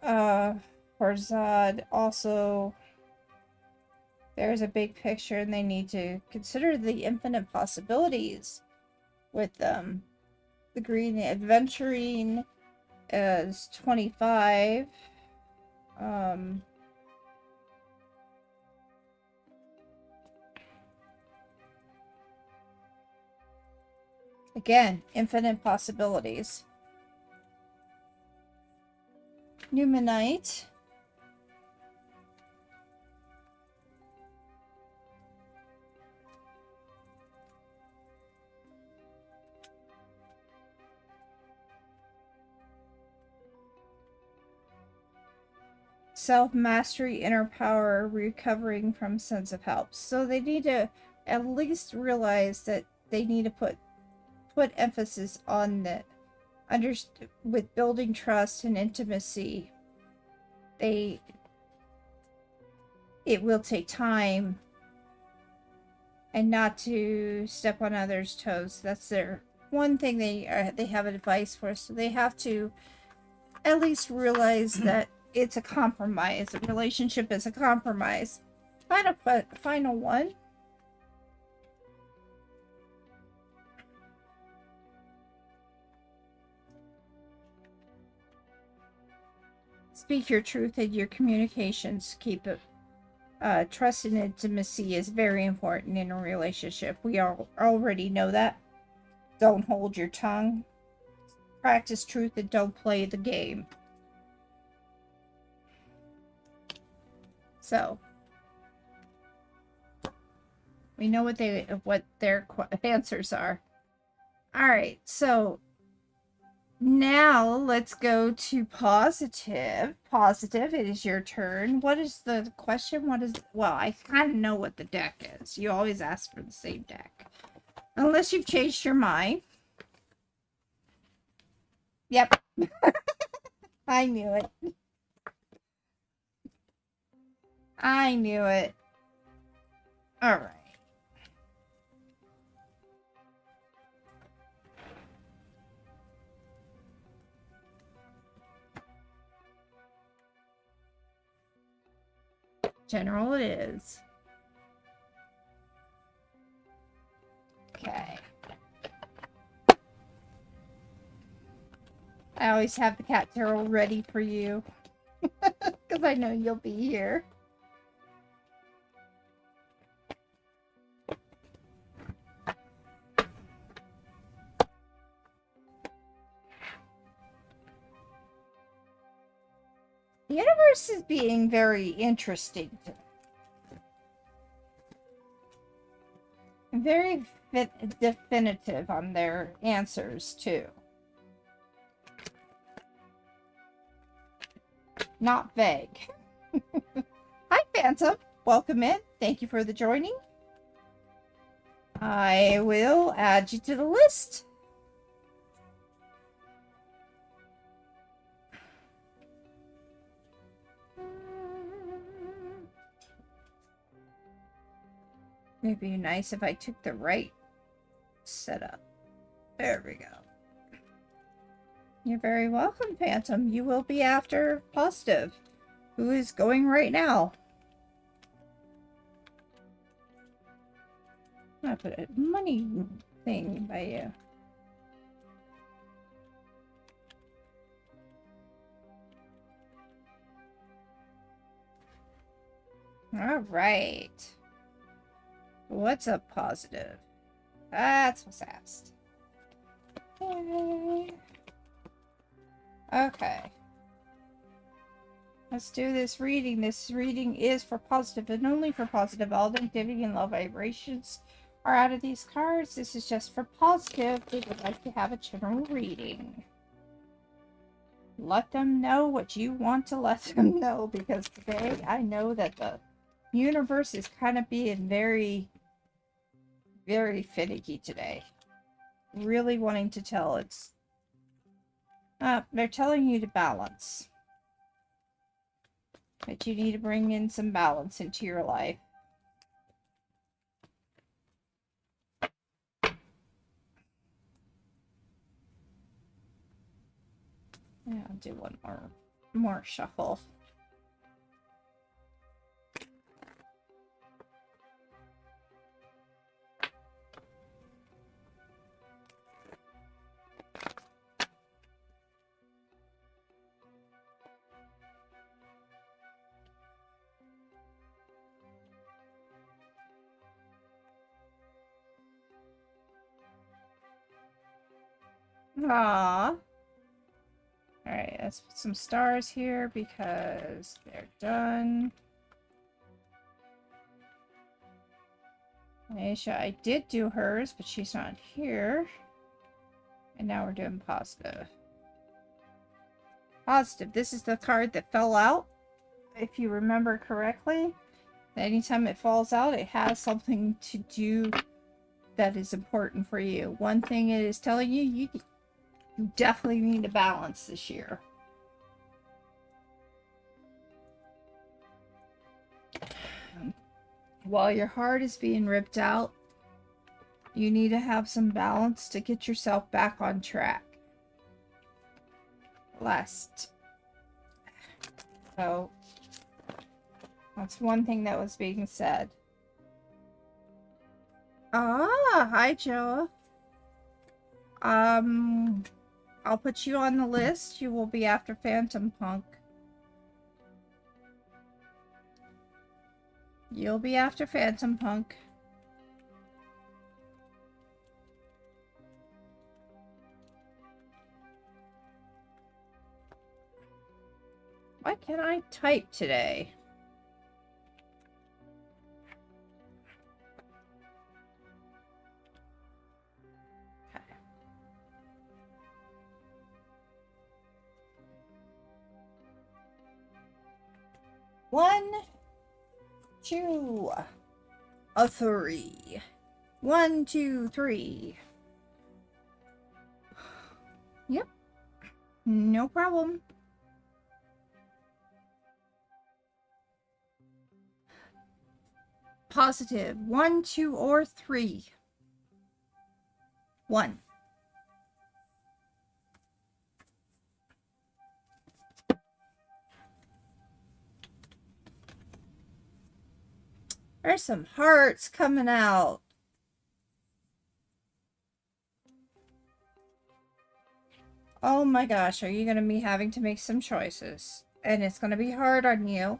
For Zed also, there's a big picture and they need to consider the infinite possibilities with them. The green adventuring is 25. Again, infinite possibilities. Numenite. Self-mastery, inner power, recovering from sense of help. So they need to at least realize that they need to put emphasis on the with building trust and intimacy. It will take time and not to step on others' toes. That's their one thing they have advice for. So they have to at least realize that it's a compromise. A relationship is a compromise. Final one. Speak your truth in your communications. Keep it. Trust and intimacy is very important in a relationship. We all already know that. Don't hold your tongue. Practice truth and don't play the game. So we know what their answers are. All right, so now let's go to positive. Positive, it is your turn. What is the question? Well, I kind of know what the deck is. You always ask for the same deck. Unless you've changed your mind. Yep. I knew it. I knew it. All right. General it is. Okay. I always have the cat tarot ready for you. Because I know you'll be here. The universe is being very interesting. Very definitive on their answers, too. Not vague. Hi, Phantom. Welcome in. Thank you for the joining. I will add you to the list. It'd be nice if I took the right setup. There we go. You're very welcome, Phantom. You will be after Positive, who is going right now. I put a money thing by you. All right. What's up, Positive? That's what's asked. Yay. Okay. Let's do this reading. This reading is for Positive and only for Positive. All negativity and low vibrations are out of these cards. This is just for Positive. They would like to have a general reading. Let them know what you want to let them know, because today I know that the universe is kind of being very, very finicky today. Really wanting to tell it's... they're telling you to balance. That you need to bring in some balance into your life. Yeah, I'll do one more shuffle. Aww. Alright, let's put some stars here because they're done. Aisha, I did do hers, but she's not here. And now we're doing Positive. Positive, this is the card that fell out. If you remember correctly, anytime it falls out, it has something to do that is important for you. One thing it is telling you, you definitely need a balance this year. While your heart is being ripped out, you need to have some balance to get yourself back on track. So, that's one thing that was being said. Ah, hi, Joa. I'll put you on the list. You will be after Phantom Punk. You'll be after Phantom Punk. Why can't I type today? Okay. 1, 2, a 3. 1, 2, 3. Yep. No problem. Positive. 1, 2, or 3. 1. There's some hearts coming out. Oh my gosh, are you going to be having to make some choices? And it's going to be hard on you.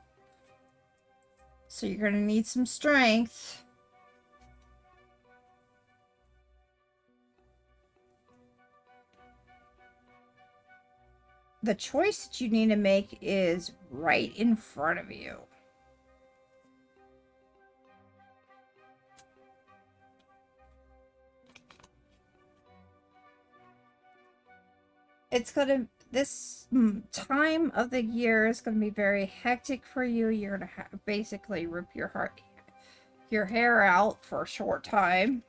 So you're going to need some strength. The choice that you need to make is right in front of you. It's gonna, this time of the year is gonna be very hectic for you. You're gonna basically rip your hair out for a short time,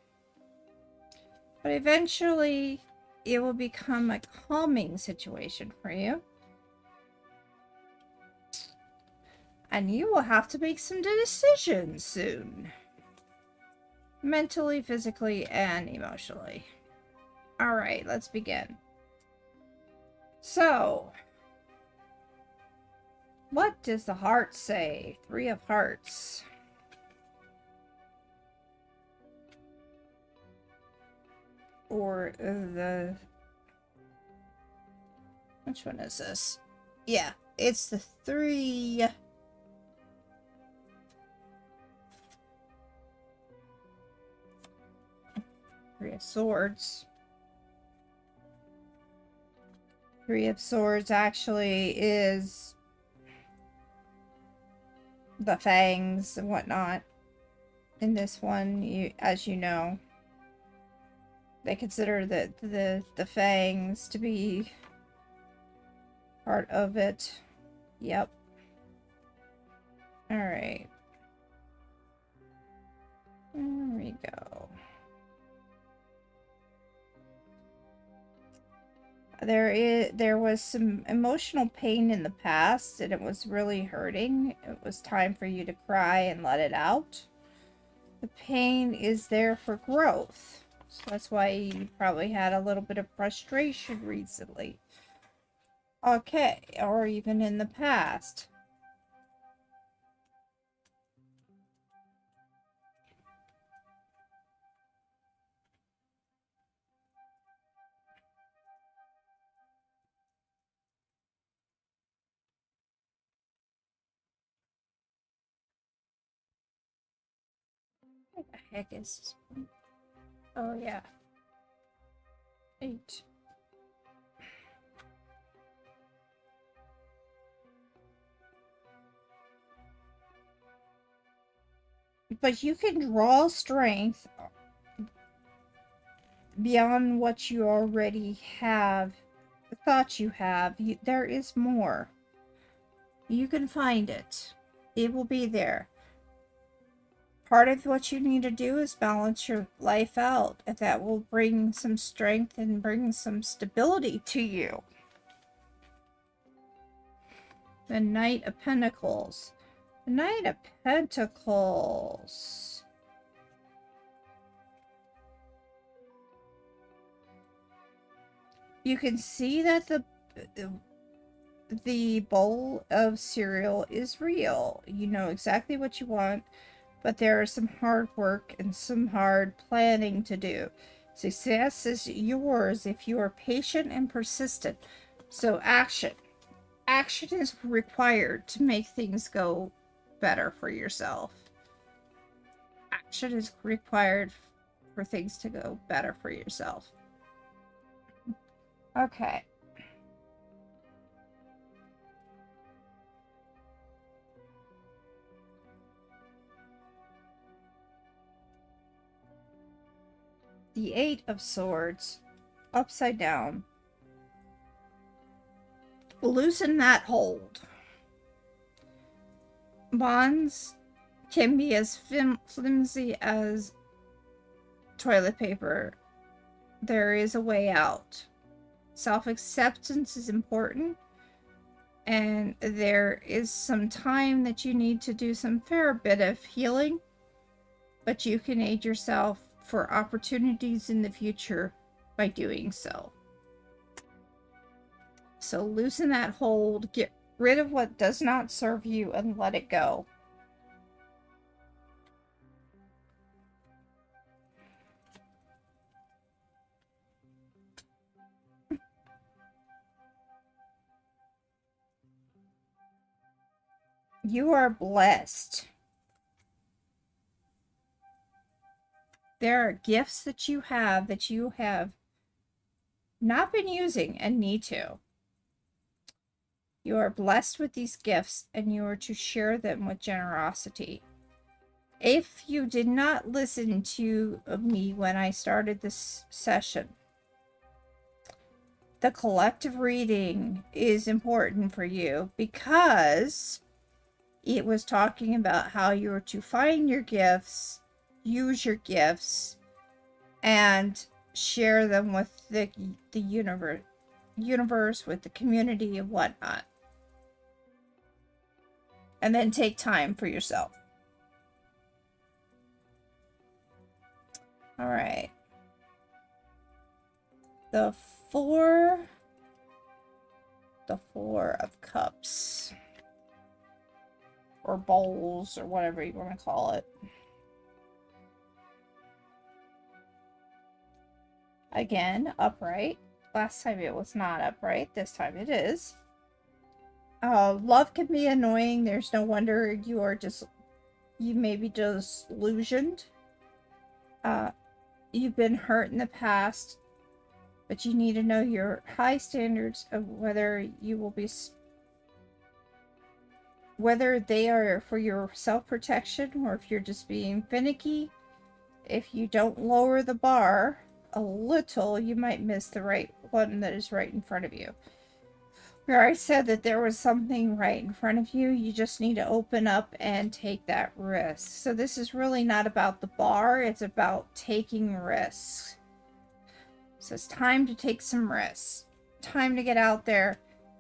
but eventually it will become a calming situation for you, and you will have to make some decisions soon, mentally, physically, and emotionally. All right, let's begin. So, what does the heart say? 3 of Hearts. Or the... Which one is this? Yeah, it's the 3... 3 of Swords. 3 of Swords actually is the fangs and whatnot. In this one, as you know, they consider the fangs to be part of it. Yep. Alright. There we go. There was some emotional pain in the past, and it was really hurting. It was time for you to cry and let it out. The pain is there for growth. So that's why you probably had a little bit of frustration recently. Okay, or even in the past. What the heck is this one? Oh, yeah. 8. But you can draw strength beyond what you already have, thought you have. There is more. You can find it. It will be there. Part of what you need to do is balance your life out, and that will bring some strength and bring some stability to you. The Knight of Pentacles. The Knight of Pentacles. You can see that the bowl of cereal is real. You know exactly what you want, but there is some hard work and some hard planning to do. Success is yours if you are patient and persistent. So action. Action is required to make things go better for yourself. Action is required for things to go better for yourself. Okay. The 8 of Swords, upside down. Loosen that hold. Bonds can be as flimsy as toilet paper. There is a way out. Self-acceptance is important, and there is some time that you need to do some fair bit of healing, but you can aid yourself for opportunities in the future by doing so. So loosen that hold, get rid of what does not serve you, and let it go. You are blessed. There are gifts that you have not been using and need to. You are blessed with these gifts and you are to share them with generosity. If you did not listen to me when I started this session, the collective reading is important for you because it was talking about how you are to find your gifts, use your gifts, and share them with the universe, with the community and whatnot. And then take time for yourself. All right. The Four of Cups. Or bowls, or whatever you want to call it. Again, upright. Last time it was not upright. This time it is. Love can be annoying. There's no wonder you may be disillusioned. You've been hurt in the past, but you need to know your high standards of whether they are for your self-protection or if you're just being finicky. If you don't lower the bar a little, you might miss the right one that is right in front of you. Where I said that there was something right in front of you, you just need to open up and take that risk. So this is really not about the bar, it's about taking risks. So it's time to take some risks. Time to get out there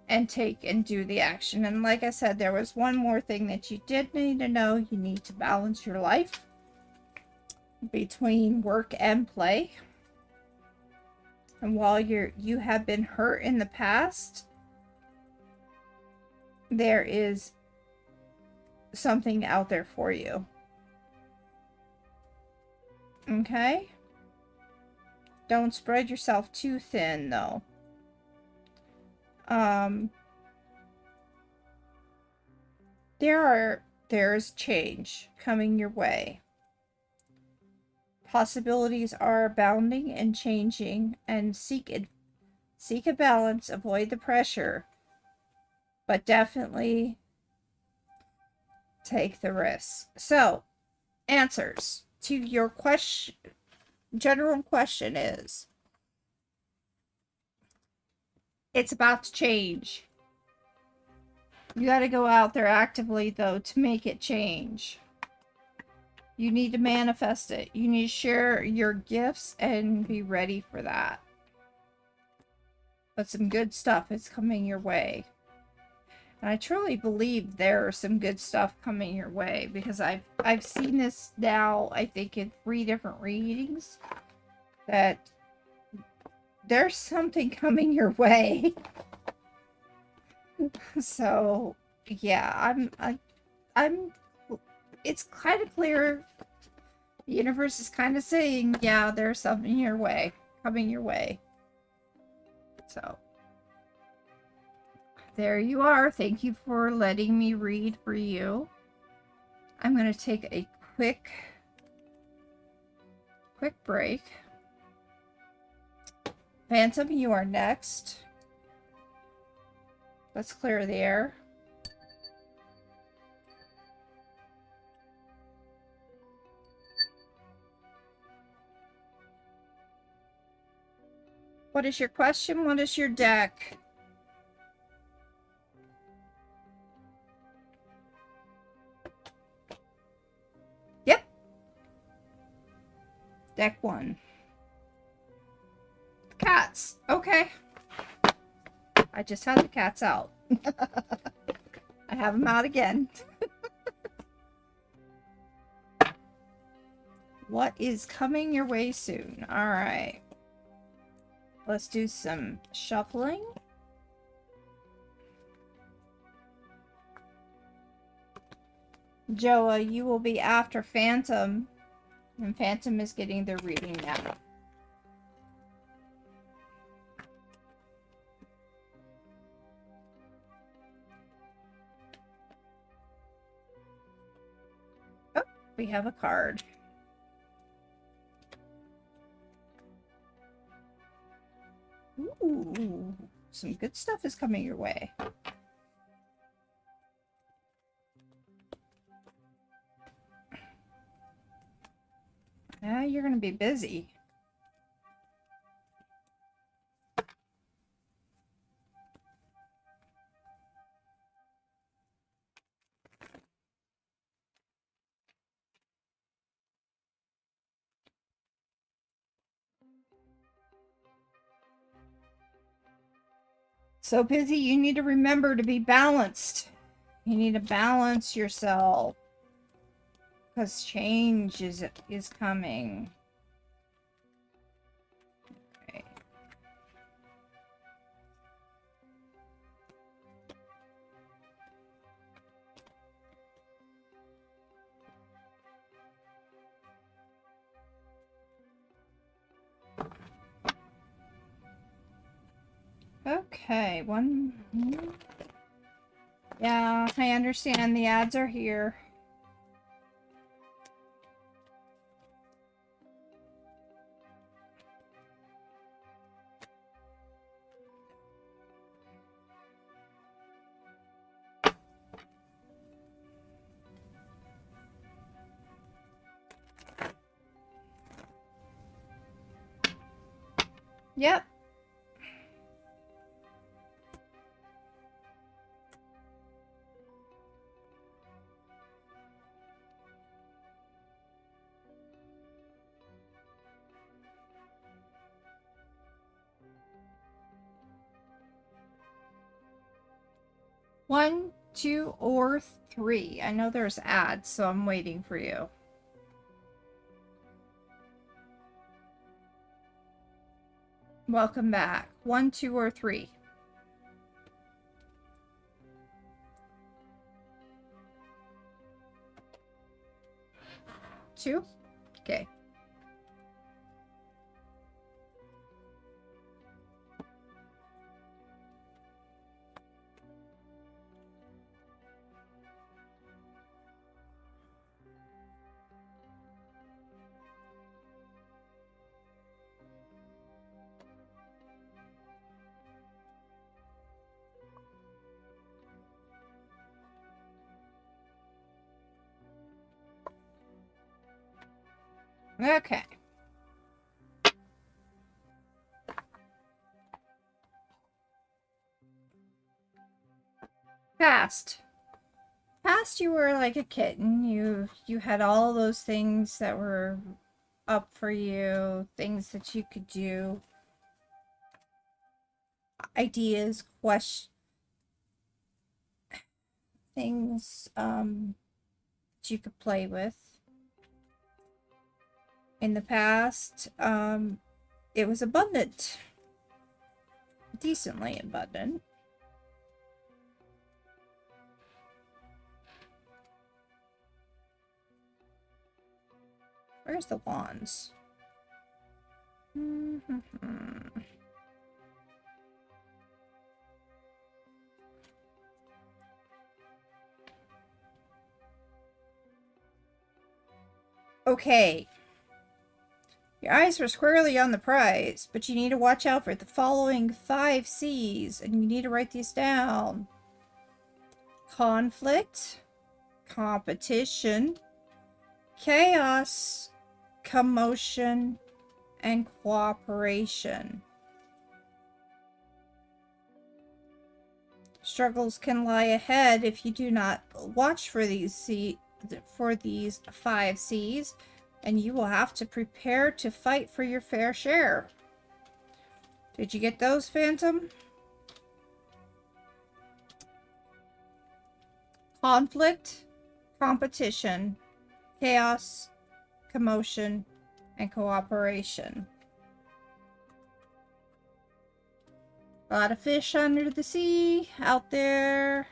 and do the action. And like I said, there was one more thing that you did need to know. You need to balance your life between work and play. And while you have been hurt in the past, there is something out there for you. Okay? Don't spread yourself too thin, though. There's change coming your way. Possibilities are abounding and changing, and seek a balance, avoid the pressure, but definitely take the risk. So, answers to your question, general question is, it's about to change. You got to go out there actively, though, to make it change. You need to manifest it. You need to share your gifts and be ready for that. But some good stuff is coming your way. And I truly believe there are some good stuff coming your way, because I've seen this now, I think, in 3 different readings, that there's something coming your way. So, yeah, I'm it's kind of clear. The universe is kind of saying, yeah, there's something coming your way. So, there you are. Thank you for letting me read for you. I'm going to take a quick break. Phantom, you are next. Let's clear the air. What is your question? What is your deck? Yep. Deck 1. Cats. Okay. I just had the cats out. I have them out again. What is coming your way soon? All right. Let's do some shuffling. Joa, you will be after Phantom. And Phantom is getting the reading now. we have a card. Ooh, some good stuff is coming your way. Yeah, you're going to be busy. So busy, you need to remember to be balanced. You need to balance yourself. Because change is coming. Okay. Okay, one. Yeah, I understand the ads are here. Yep. One, two, or three. I know there's ads, so I'm waiting for you. Welcome back. One, two, or three. Two? Okay. Okay. Past. Past, you were like a kitten. You had all those things that were up for you, things that you could do, ideas, questions, things that you could play with. In the past, it was abundant. Decently abundant. Where's the wands? Okay. Your eyes are squarely on the prize, but you need to watch out for the following 5 C's, and you need to write these down. Conflict, competition, chaos, commotion, and cooperation. Struggles can lie ahead if you do not watch for these 5 C's, and you will have to prepare to fight for your fair share. Did you get those, Phantom? Conflict, competition, chaos, commotion, and cooperation. A lot of fish under the sea out there.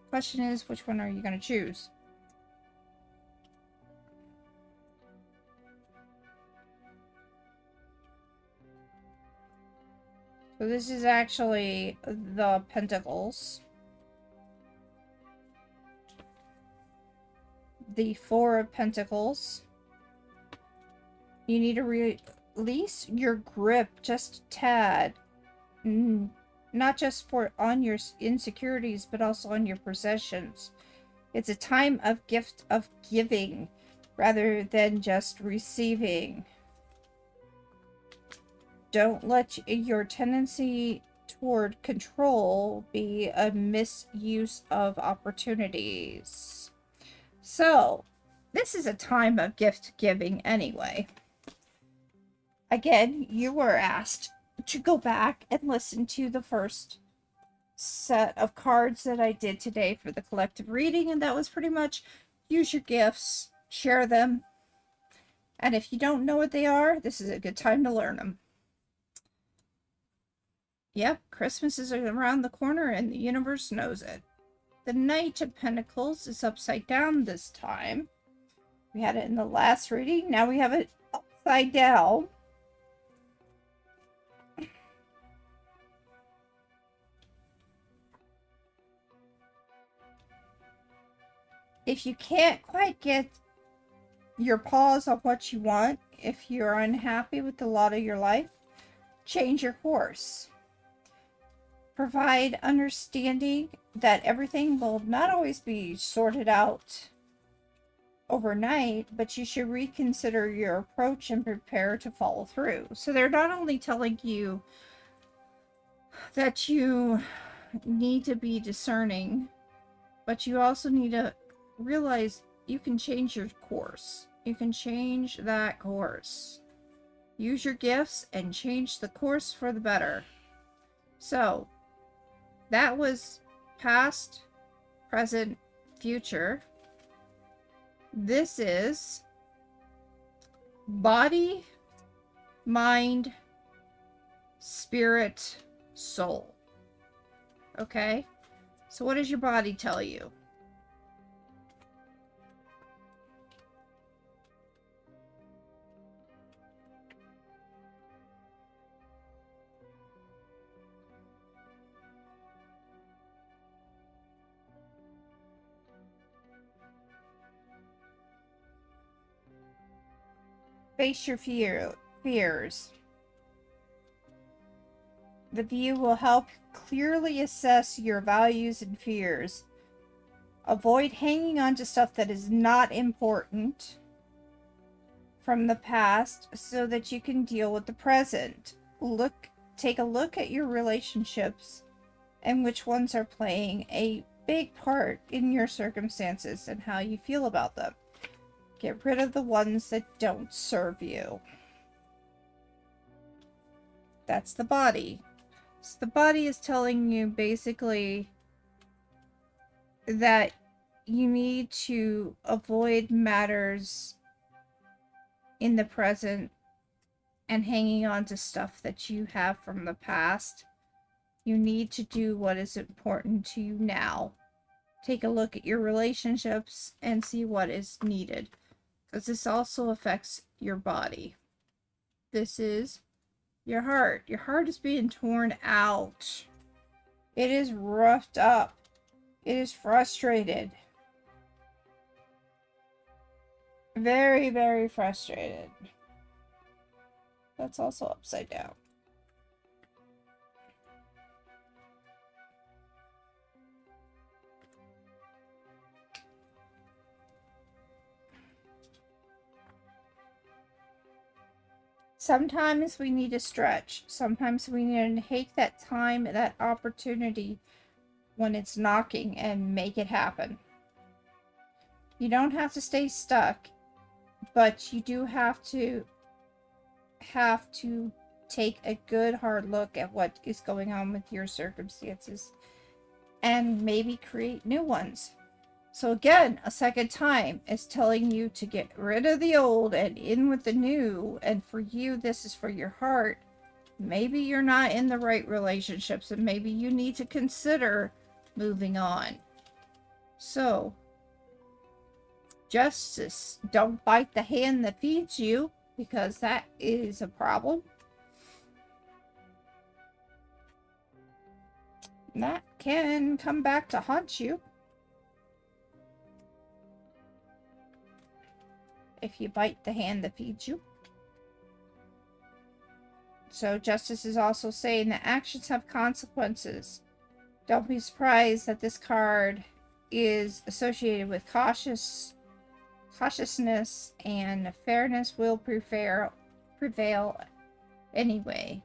Question is, which one are you going to choose? So this is actually the Pentacles. the Four of Pentacles. You need to release your grip just a tad. Not just on your insecurities, but also on your possessions. It's a time of gift of giving rather than just receiving. Don't let your tendency toward control be a misuse of opportunities. So, this is a time of gift giving anyway. Again, you were asked to go back and listen to the first set of cards that I did today for the collective reading, and that was pretty much use your gifts, share them, and if you don't know what they are, this is a good time to learn them. Yep, Christmas is around the corner and the universe knows it. The Knight of Pentacles is upside down this time. We had it in the last reading, now we have it upside down. If you can't quite get your paws on what you want, if you're unhappy with the lot of your life, change your course. Provide understanding that everything will not always be sorted out overnight, but you should reconsider your approach and prepare to follow through. So they're not only telling you that you need to be discerning, but you also need to realize you can change your course. You can change that course. Use your gifts and change the course for the better. So, that was past, present, future. This is body, mind, spirit, soul. Okay? So what does your body tell you? Face your fears. The view will help clearly assess your values and fears. Avoid hanging on to stuff that is not important from the past so that you can deal with the present. Take a look at your relationships and which ones are playing a big part in your circumstances and how you feel about them. Get rid of the ones that don't serve you. That's the body. So the body is telling you basically that you need to avoid matters in the present and hanging on to stuff that you have from the past. You need to do what is important to you now. Take a look at your relationships and see what is needed. Because this also affects your body. This is your heart. Your heart is being torn out. It is roughed up. It is frustrated. Very, very frustrated. That's also upside down. Sometimes we need to stretch. Sometimes we need to take that time, that opportunity when it's knocking and make it happen. You don't have to stay stuck, but you do have to take a good hard look at what is going on with your circumstances and maybe create new ones. So again, a second time is telling you to get rid of the old and in with the new. And for you, this is for your heart. Maybe you're not in the right relationships and maybe you need to consider moving on. So, justice. Don't bite the hand that feeds you, because that is a problem. That can come back to haunt you. if you bite the hand that feeds you. So Justice is also saying that actions have consequences. Don't be surprised that this card is associated with cautiousness, and fairness will prevail anyway.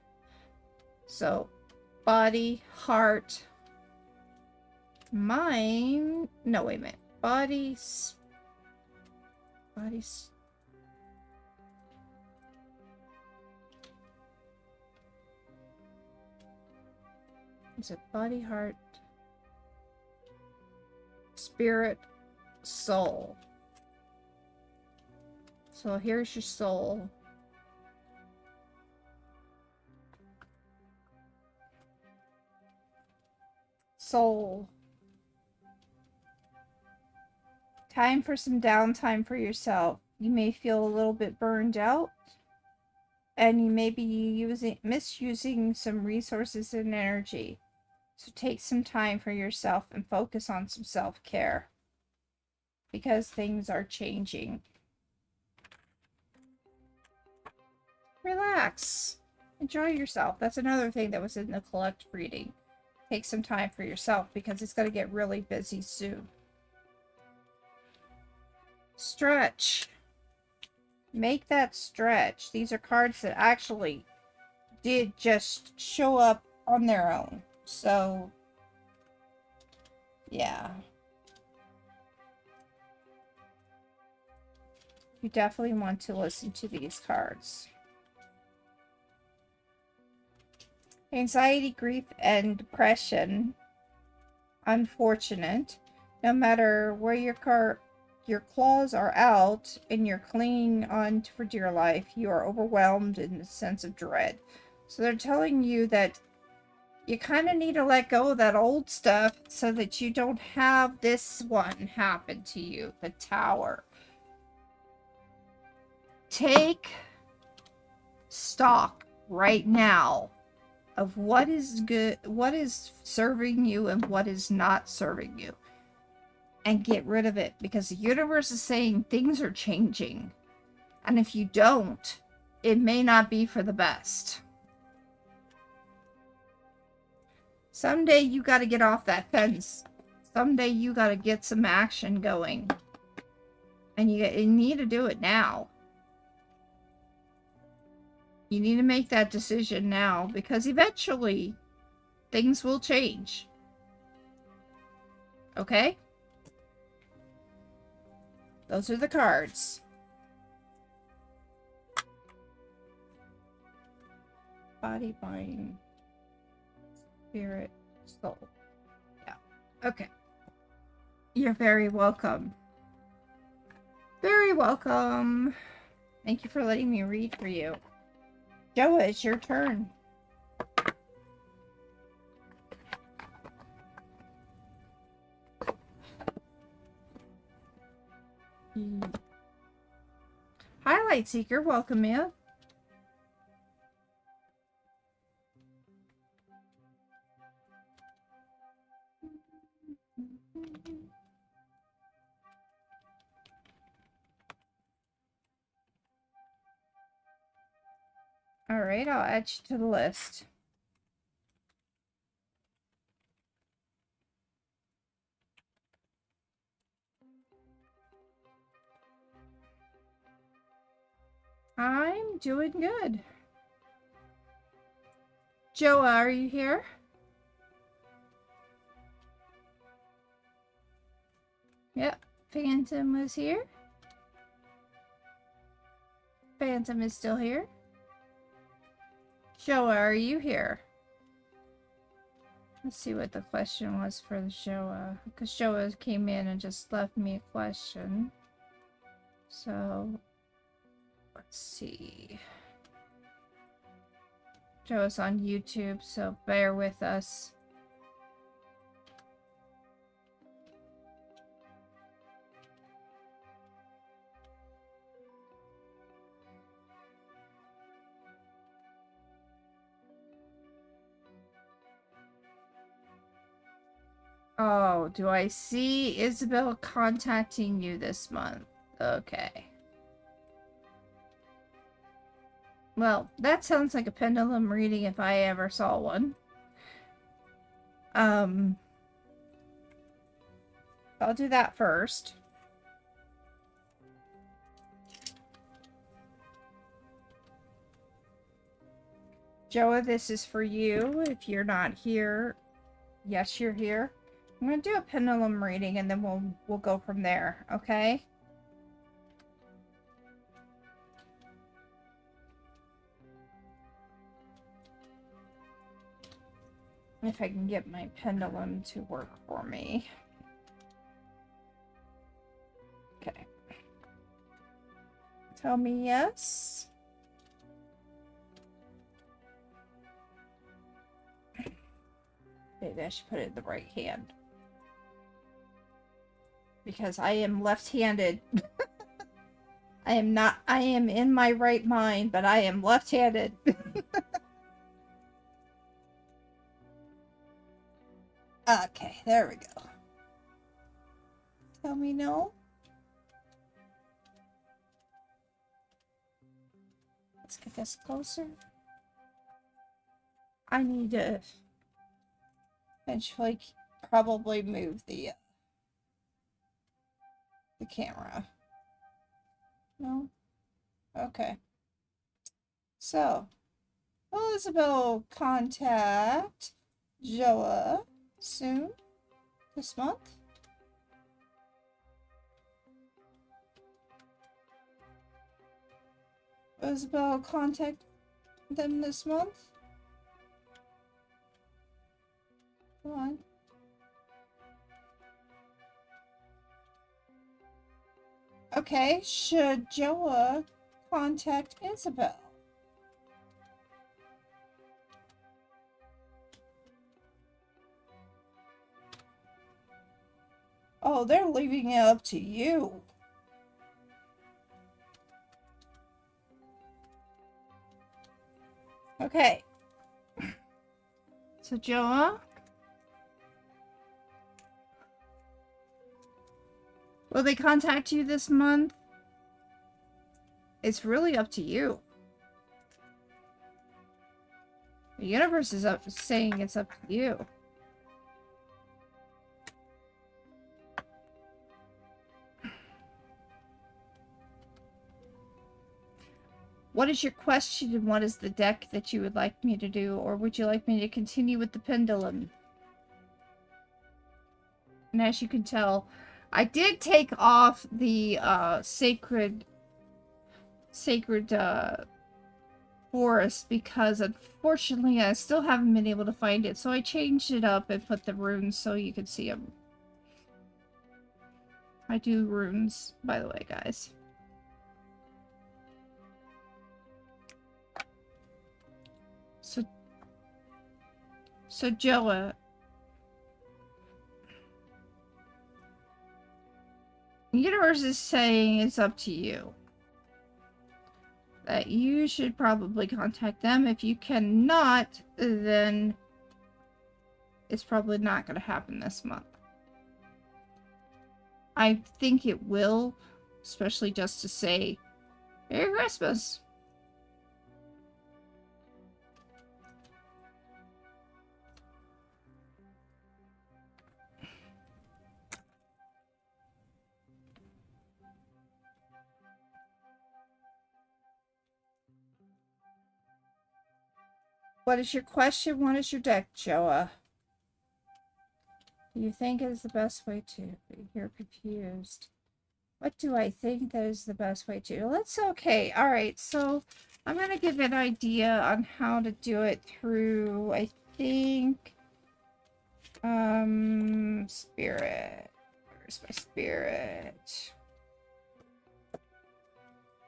So body, heart, mind. No, wait a minute. Bodies. Is it body, heart, spirit, soul? So here's your soul. Soul. Time for some downtime for yourself. You may feel a little bit burned out, and you may be misusing some resources and energy. So take some time for yourself and focus on some self-care, because things are changing. Relax. Enjoy yourself. That's another thing that was in the collect reading. Take some time for yourself because it's going to get really busy soon. Stretch. Make that stretch. These are cards that actually did just show up on their own. So, yeah. You definitely want to listen to these cards. Anxiety, grief, and depression. Unfortunate. No matter where your claws are out and you're clinging on for dear life, you are overwhelmed in a sense of dread. So they're telling you that you kind of need to let go of that old stuff so that you don't have this one happen to you. The Tower. Take stock right now of what is good, what is serving you, and what is not serving you. And get rid of it, because the universe is saying things are changing. And if you don't, it may not be for the best. Someday you got to get off that fence. Someday you got to get some action going. And you need to do it now. You need to make that decision now, because eventually things will change. Okay? Those are the cards. Body, mind, spirit, soul. Yeah. Okay. You're very welcome. Very welcome. Thank you for letting me read for you. Joa, it's your turn. Hi, Light Seeker. Welcome in. Alright, I'll add you to the list. I'm doing good. Joa, are you here? Yep, Phantom was here. Phantom is still here. Joa, are you here? Let's see what the question was for the Joa. Because Joa came in and just left me a question. So, let's see. Joa's on YouTube, so bear with us. Oh, do I see Isabel contacting you this month? Okay. Well, that sounds like a pendulum reading if I ever saw one. I'll do that first. Joa, this is for you. If you're not here, yes, you're here. I'm gonna do a pendulum reading and then we'll go from there, okay? If I can get my pendulum to work for me. Okay. Tell me yes. Maybe I should put it in the right hand. Because I am left-handed. I am in my right mind, but I am left-handed. Okay, there we go. Tell me no. Let's get this closer. I need to eventually probably move the camera. No? Okay. So, Elizabeth will contact Joa soon this month. Elizabeth will contact them this month. Come on. Okay, should Joa contact Isabel? Oh, they're leaving it up to you. Okay. So, Joa? Will they contact you this month? It's really up to you. The universe is saying it's up to you. What is your question and what is the deck that you would like me to do? Or would you like me to continue with the pendulum? And as you can tell, I did take off the sacred forest because unfortunately I still haven't been able to find it. So I changed it up and put the runes so you could see them. I do runes, by the way, guys. So Joa, the universe is saying it's up to you. That you should probably contact them. If you cannot, then it's probably not going to happen this month. I think it will, especially just to say Merry Christmas. What is your question? What is your deck, Joa? Do you think it is the best way to? You're confused. What do I think that is the best way to? Let's, okay, alright, so I'm going to give an idea on how to do it through, I think, spirit. Where's my spirit?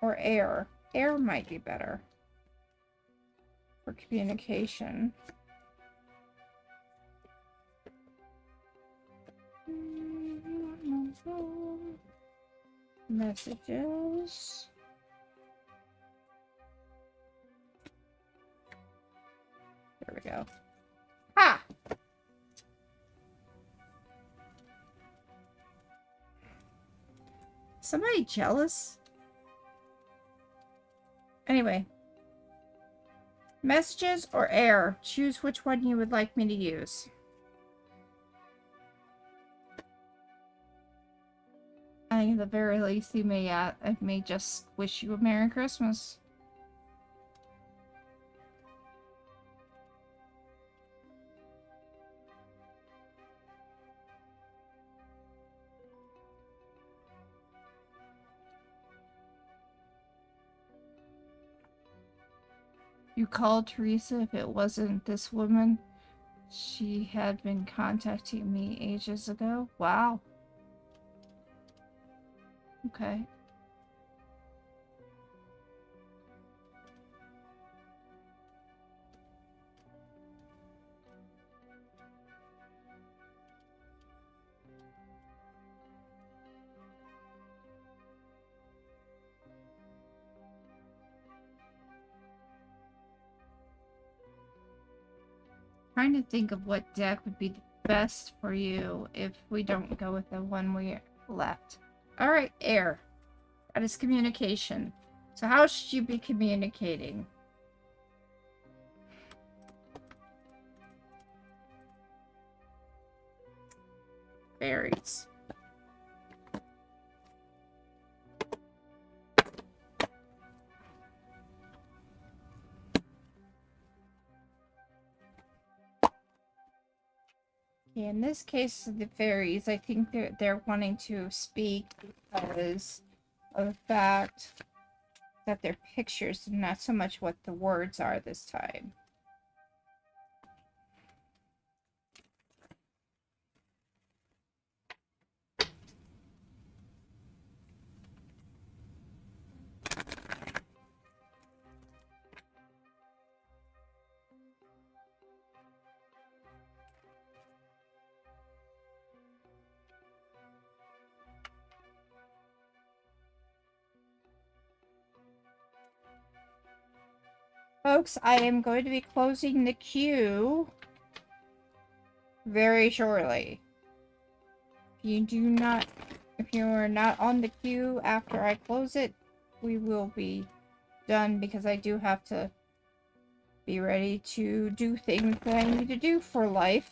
Or air. Air might be better for communication. Messages. There we go. Ha! Somebody jealous? Anyway. Messages or air? Choose which one you would like me to use. I think at the very least I may just wish you a Merry Christmas. You called Teresa if it wasn't this woman. She had been contacting me ages ago. Wow. Okay. Trying to think of what deck would be the best for you if we don't go with the one we left. Alright, air. That is communication. So how should you be communicating? Fairies. In this case, the fairies, I think they're wanting to speak because of the fact that they're pictures and not so much what the words are this time. Folks, I am going to be closing the queue very shortly. If you are not on the queue after I close it, we will be done because I do have to be ready to do things that I need to do for life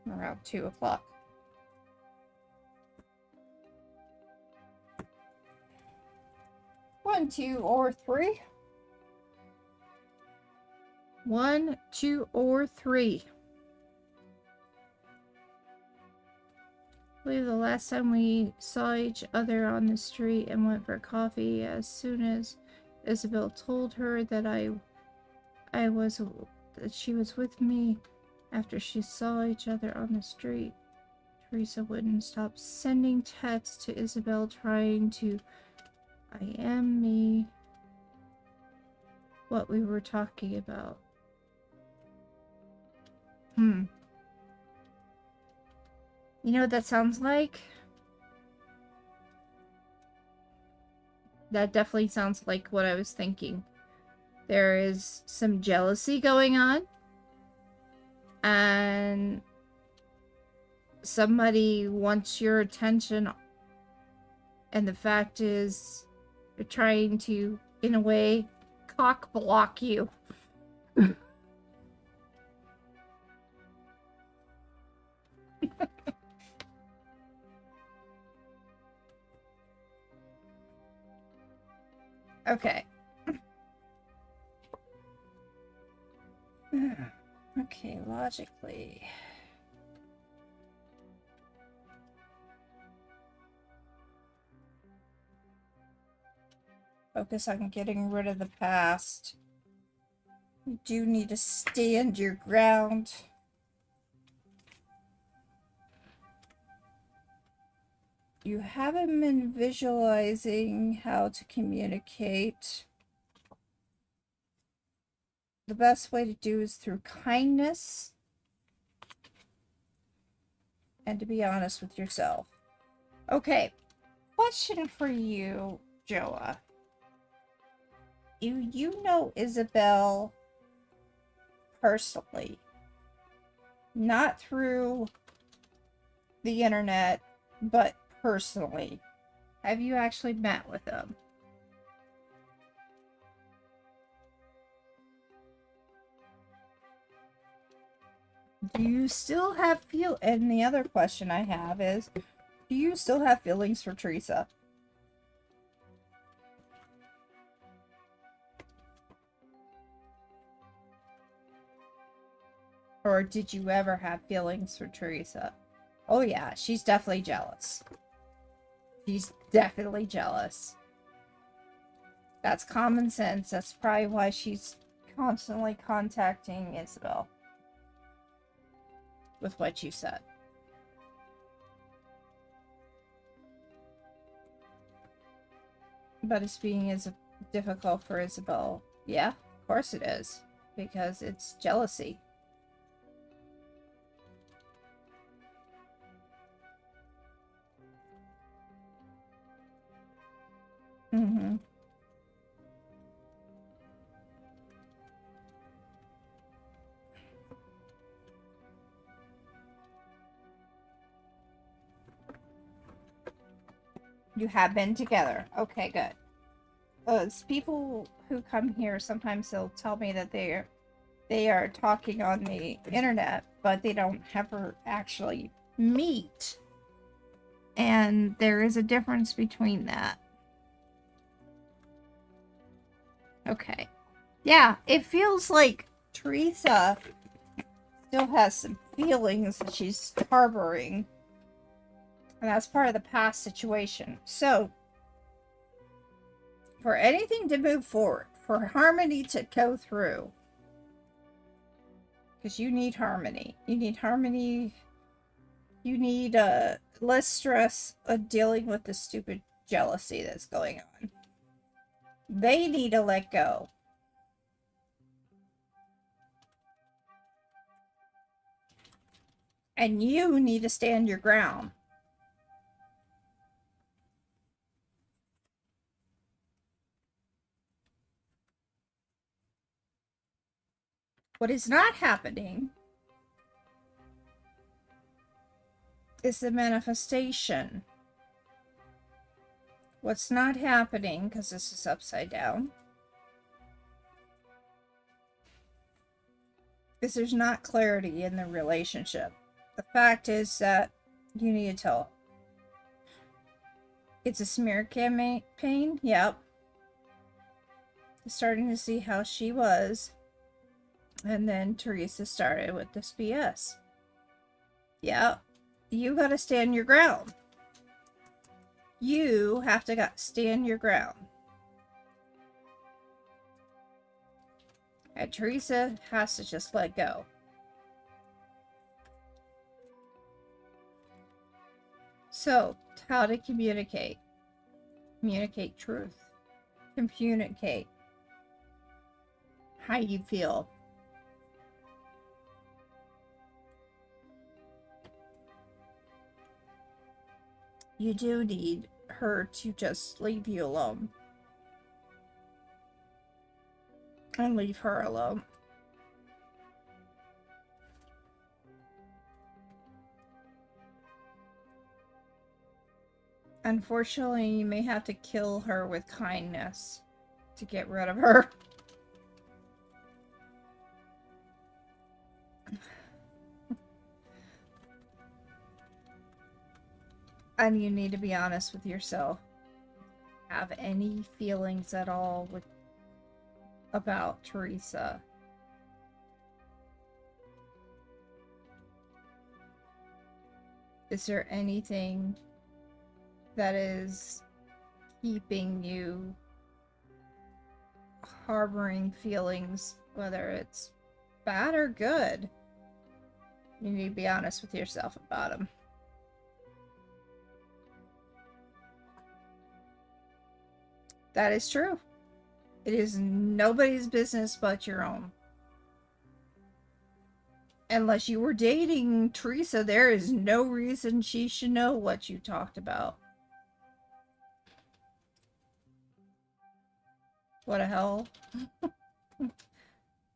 around 2 o'clock. One, two, or three. 1, 2, or 3. I believe the last time we saw each other on the street and went for coffee, as soon as Isabel told her that that she was with me after she saw each other on the street, Teresa wouldn't stop sending texts to Isabel trying to I am me what we were talking about. You know what that sounds like? That definitely sounds like what I was thinking. There is some jealousy going on. And somebody wants your attention. And the fact is, they're trying to, in a way, cock block you. Okay. Okay, logically. Focus on getting rid of the past. You do need to stand your ground. You haven't been visualizing how to communicate. The best way to do is through kindness and to be honest with yourself. Okay, question for you, Joa. You know Isabel personally, not through the internet, but personally. Have you actually met with them? Do you still have and the other question I have is, do you still have feelings for Teresa? Or did you ever have feelings for Teresa? Oh yeah, she's definitely jealous. She's definitely jealous. That's common sense. That's probably why she's constantly contacting Isabel. With what you said. But it's being as difficult for Isabel. Yeah, of course it is. Because it's jealousy. Mm-hmm. You have been together. Okay, good. It's people who come here, sometimes they'll tell me that they are talking on the internet, but they don't ever actually meet. And there is a difference between that. Okay. Yeah, it feels like Teresa still has some feelings that she's harboring. And that's part of the past situation. So, for anything to move forward, for harmony to go through, because you need harmony. You need harmony. You need less stress of dealing with the stupid jealousy that's going on. They need to let go. And you need to stand your ground. What is not happening is the manifestation. What's not happening, because this is upside down, is there's not clarity in the relationship. The fact is that you need to tell. It's a smear campaign. Yep. Starting to see how she was. And then Teresa started with this BS. Yep. You gotta stand your ground. You have to stand your ground. And Teresa has to just let go. So, how to communicate? Communicate truth. Communicate how you feel. You do need her to just leave you alone. And leave her alone. Unfortunately, you may have to kill her with kindness to get rid of her. And you need to be honest with yourself. Have any feelings at all about Teresa? Is there anything that is keeping you harboring feelings, whether it's bad or good? You need to be honest with yourself about them. That is true. It is nobody's business but your own. Unless you were dating Teresa, there is no reason she should know what you talked about. What the hell?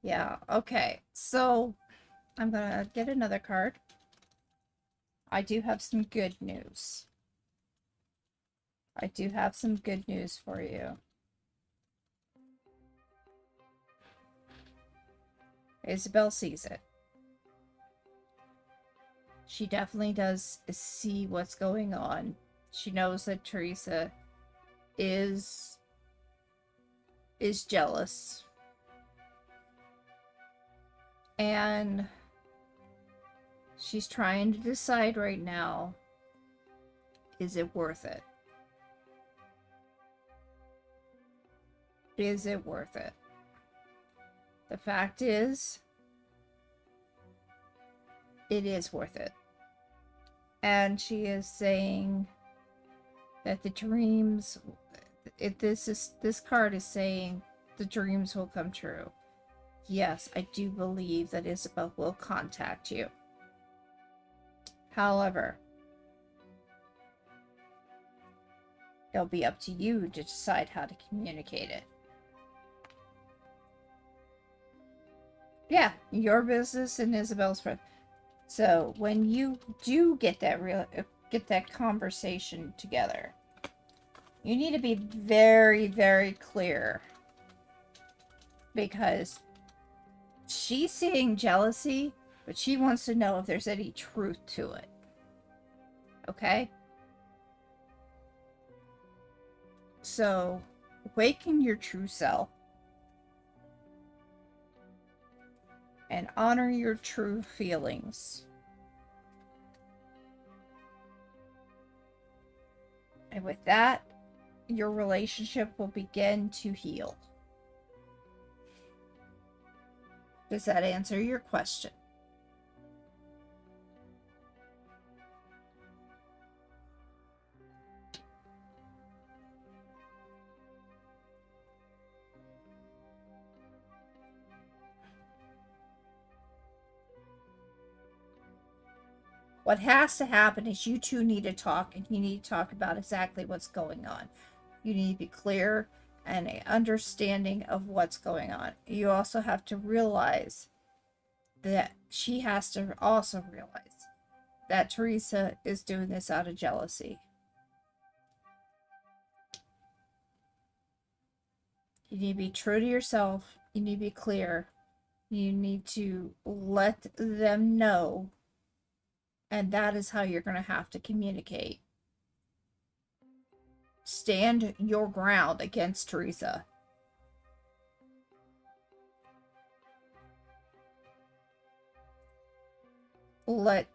Yeah, okay. So, I'm gonna get another card. I do have some good news. I do have some good news for you. Isabel sees it. She definitely does see what's going on. She knows that Teresa is jealous. And she's trying to decide right now, is it worth it? Is it worth it? The fact is, it is worth it. And she is saying that the dreams, this card is saying the dreams will come true. Yes, I do believe that Isabel will contact you. However, it'll be up to you to decide how to communicate it. Yeah, your business and Isabel's friend. So when you do get that conversation together, you need to be very, very clear, because she's seeing jealousy, but she wants to know if there's any truth to it. Okay? So, awaken your true self and honor your true feelings. And with that, your relationship will begin to heal. Does that answer your question? What has to happen is you two need to talk, and you need to talk about exactly what's going on. You need to be clear and an understanding of what's going on. You also have to realize that she has to also realize that Teresa is doing this out of jealousy. You need to be true to yourself. You need to be clear. You need to let them know. And that is how you're going to have to communicate. Stand your ground against Teresa.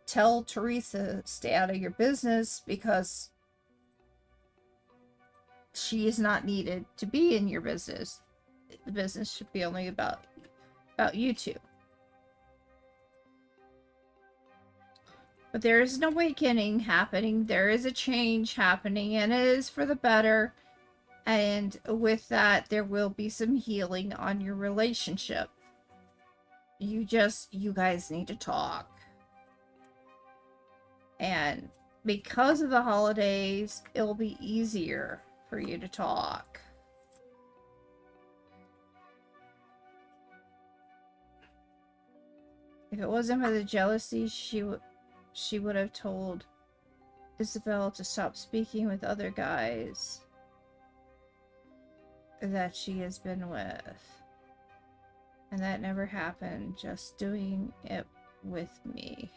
Tell Teresa, stay out of your business, because she is not needed to be in your business. The business should be only about you two. But there is an awakening happening. There is a change happening, and it is for the better. And with that, there will be some healing on your relationship. You guys need to talk. And because of the holidays, it'll be easier for you to talk. If it wasn't for the jealousy, she would have told Isabel to stop speaking with other guys that she has been with. And that never happened, just doing it with me.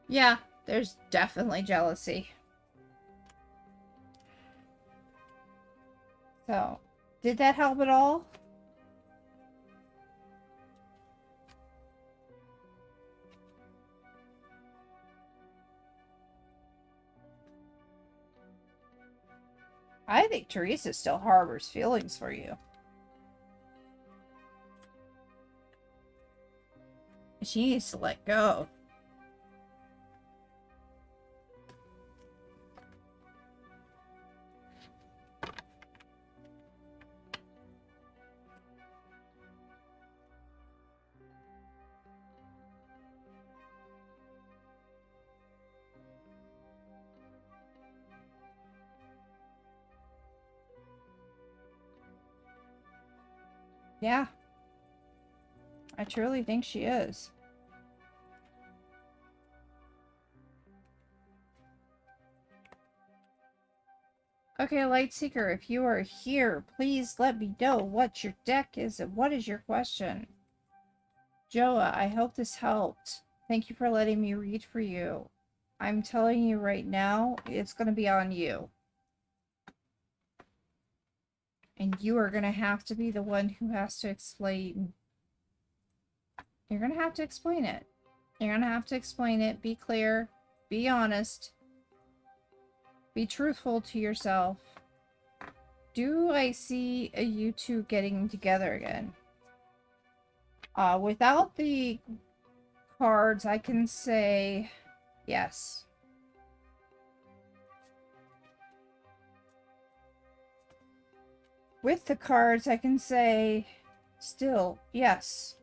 Yeah, there's definitely jealousy. So, did that help at all? I think Teresa still harbors feelings for you. She needs to let go. Yeah. I truly think she is. Okay, Lightseeker, if you are here, please let me know what your deck is and what is your question. Joa, I hope this helped. Thank you for letting me read for you. I'm telling you right now, it's going to be on you. And you are going to have to be the one who has to explain. You're going to have to explain it. You're going to have to explain it. Be clear. Be honest. Be truthful to yourself. Do I see you two getting together again? Without the cards, I can say yes. With the cards, I can say still yes.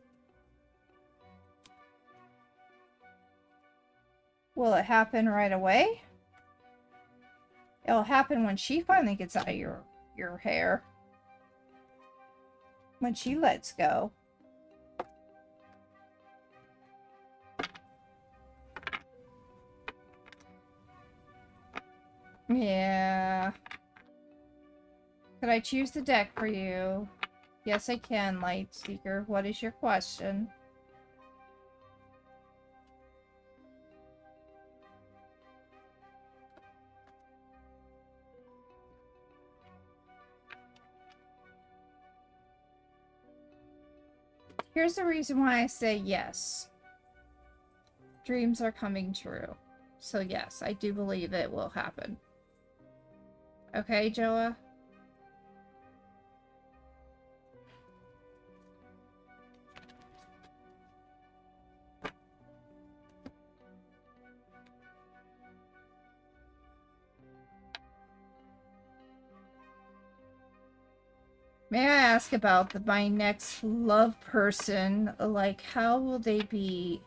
Will it happen right away? It'll happen when she finally gets out of your hair. When she lets go. Yeah. Could I choose the deck for you? Yes, I can, Light Seeker. What is your question? Here's the reason why I say yes. Dreams are coming true. So yes, I do believe it will happen. Okay, Joa? May I ask about my next love person? Like, how will they be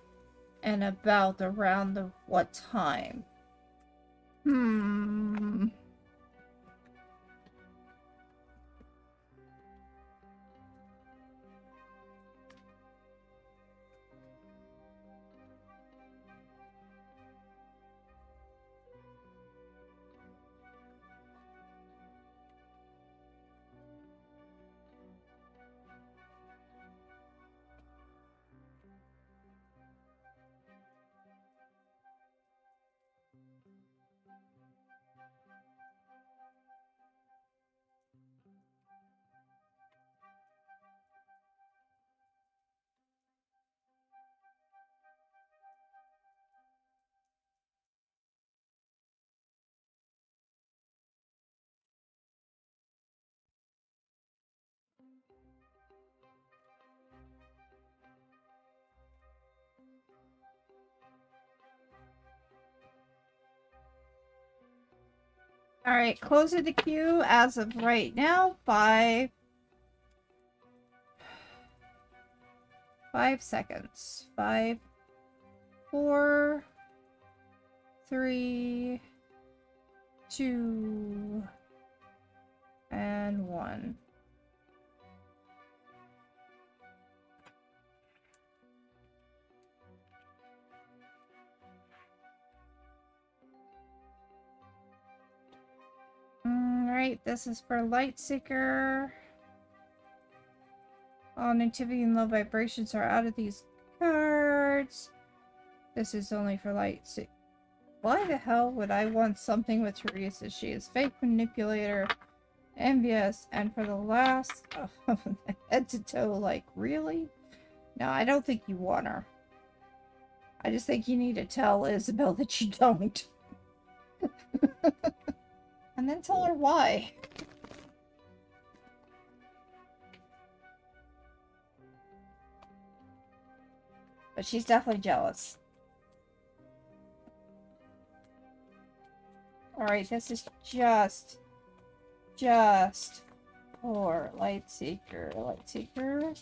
and about around the what time? Alright, closing the queue as of right now. 5 seconds. 5, 4, 3, 2, and 1. Alright, this is for Lightseeker. All nativity and low vibrations are out of these cards. This is only for Lightseeker. Why the hell would I want something with Teresa? She is fake manipulator, envious, and for the last head to toe, like, really? No, I don't think you want her. I just think you need to tell Isabel that you don't. And then tell her why. But she's definitely jealous. Alright, this is just for Lightseeker. Lightseeker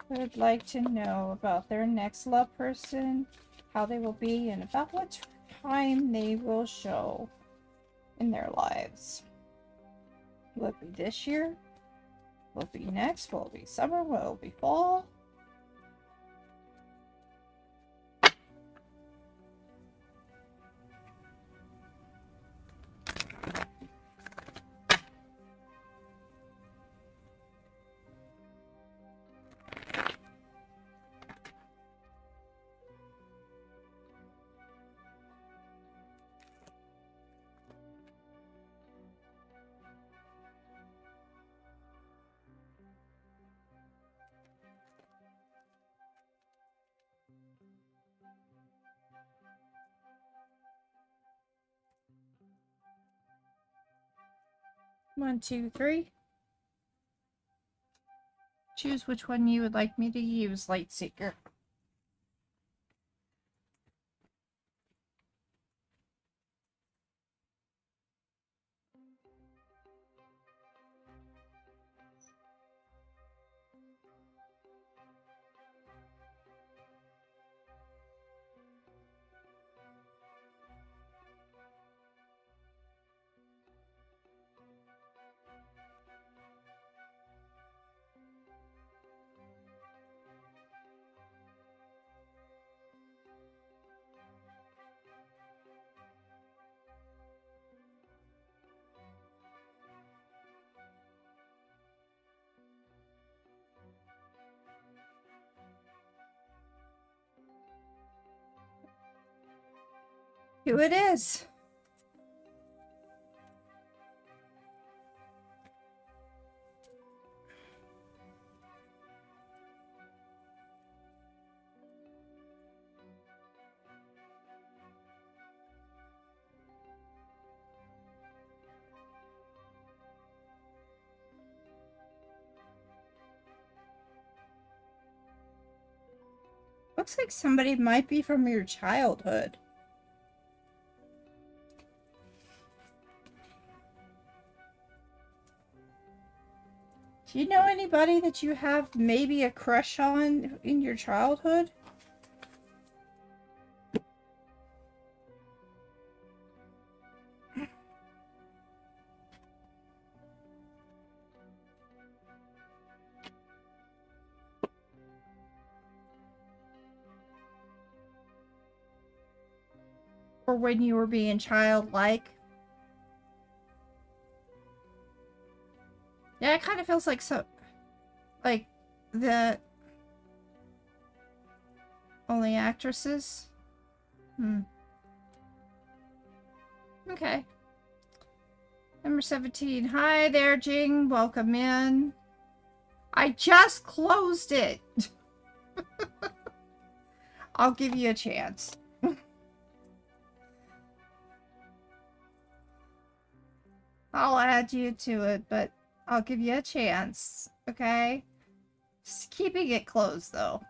would like to know about their next love person, how they will be, and about what time they will show in their lives. Will it be this year? Will it be next? Will it be summer? Will it be fall? 1, 2, 3. Choose which one you would like me to use, Lightseeker. Who it is? Looks like somebody might be from your childhood. Do you know anybody that you have maybe a crush on in your childhood? Or when you were being childlike? Yeah, it kind of feels like like the only actresses. Okay. Number 17. Hi there, Jing. Welcome in. I just closed it. I'll give you a chance. I'll add you to it, but I'll give you a chance, okay? Just keeping it closed, though.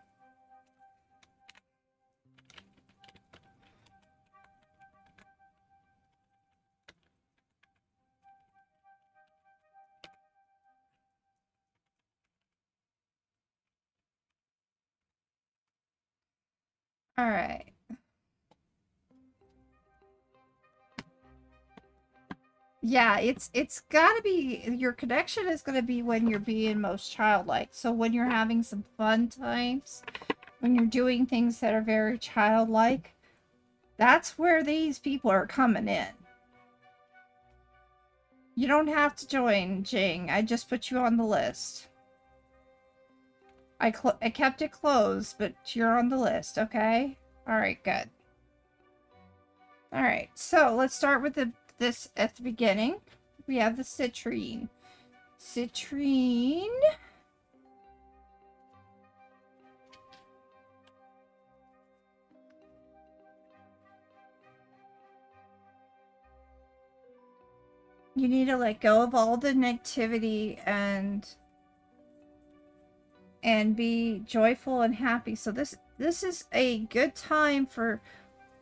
All right. Yeah, it's gotta be, your connection is gonna be when you're being most childlike. So when you're having some fun times, when you're doing things that are very childlike, that's where these people are coming in. You don't have to join, Jing. I just put you on the list. I kept it closed, but you're on the list, okay? Alright, good. Alright, so let's start with this at the beginning. We have the citrine. Citrine. You need to let go of all the negativity and be joyful and happy. So this is a good time for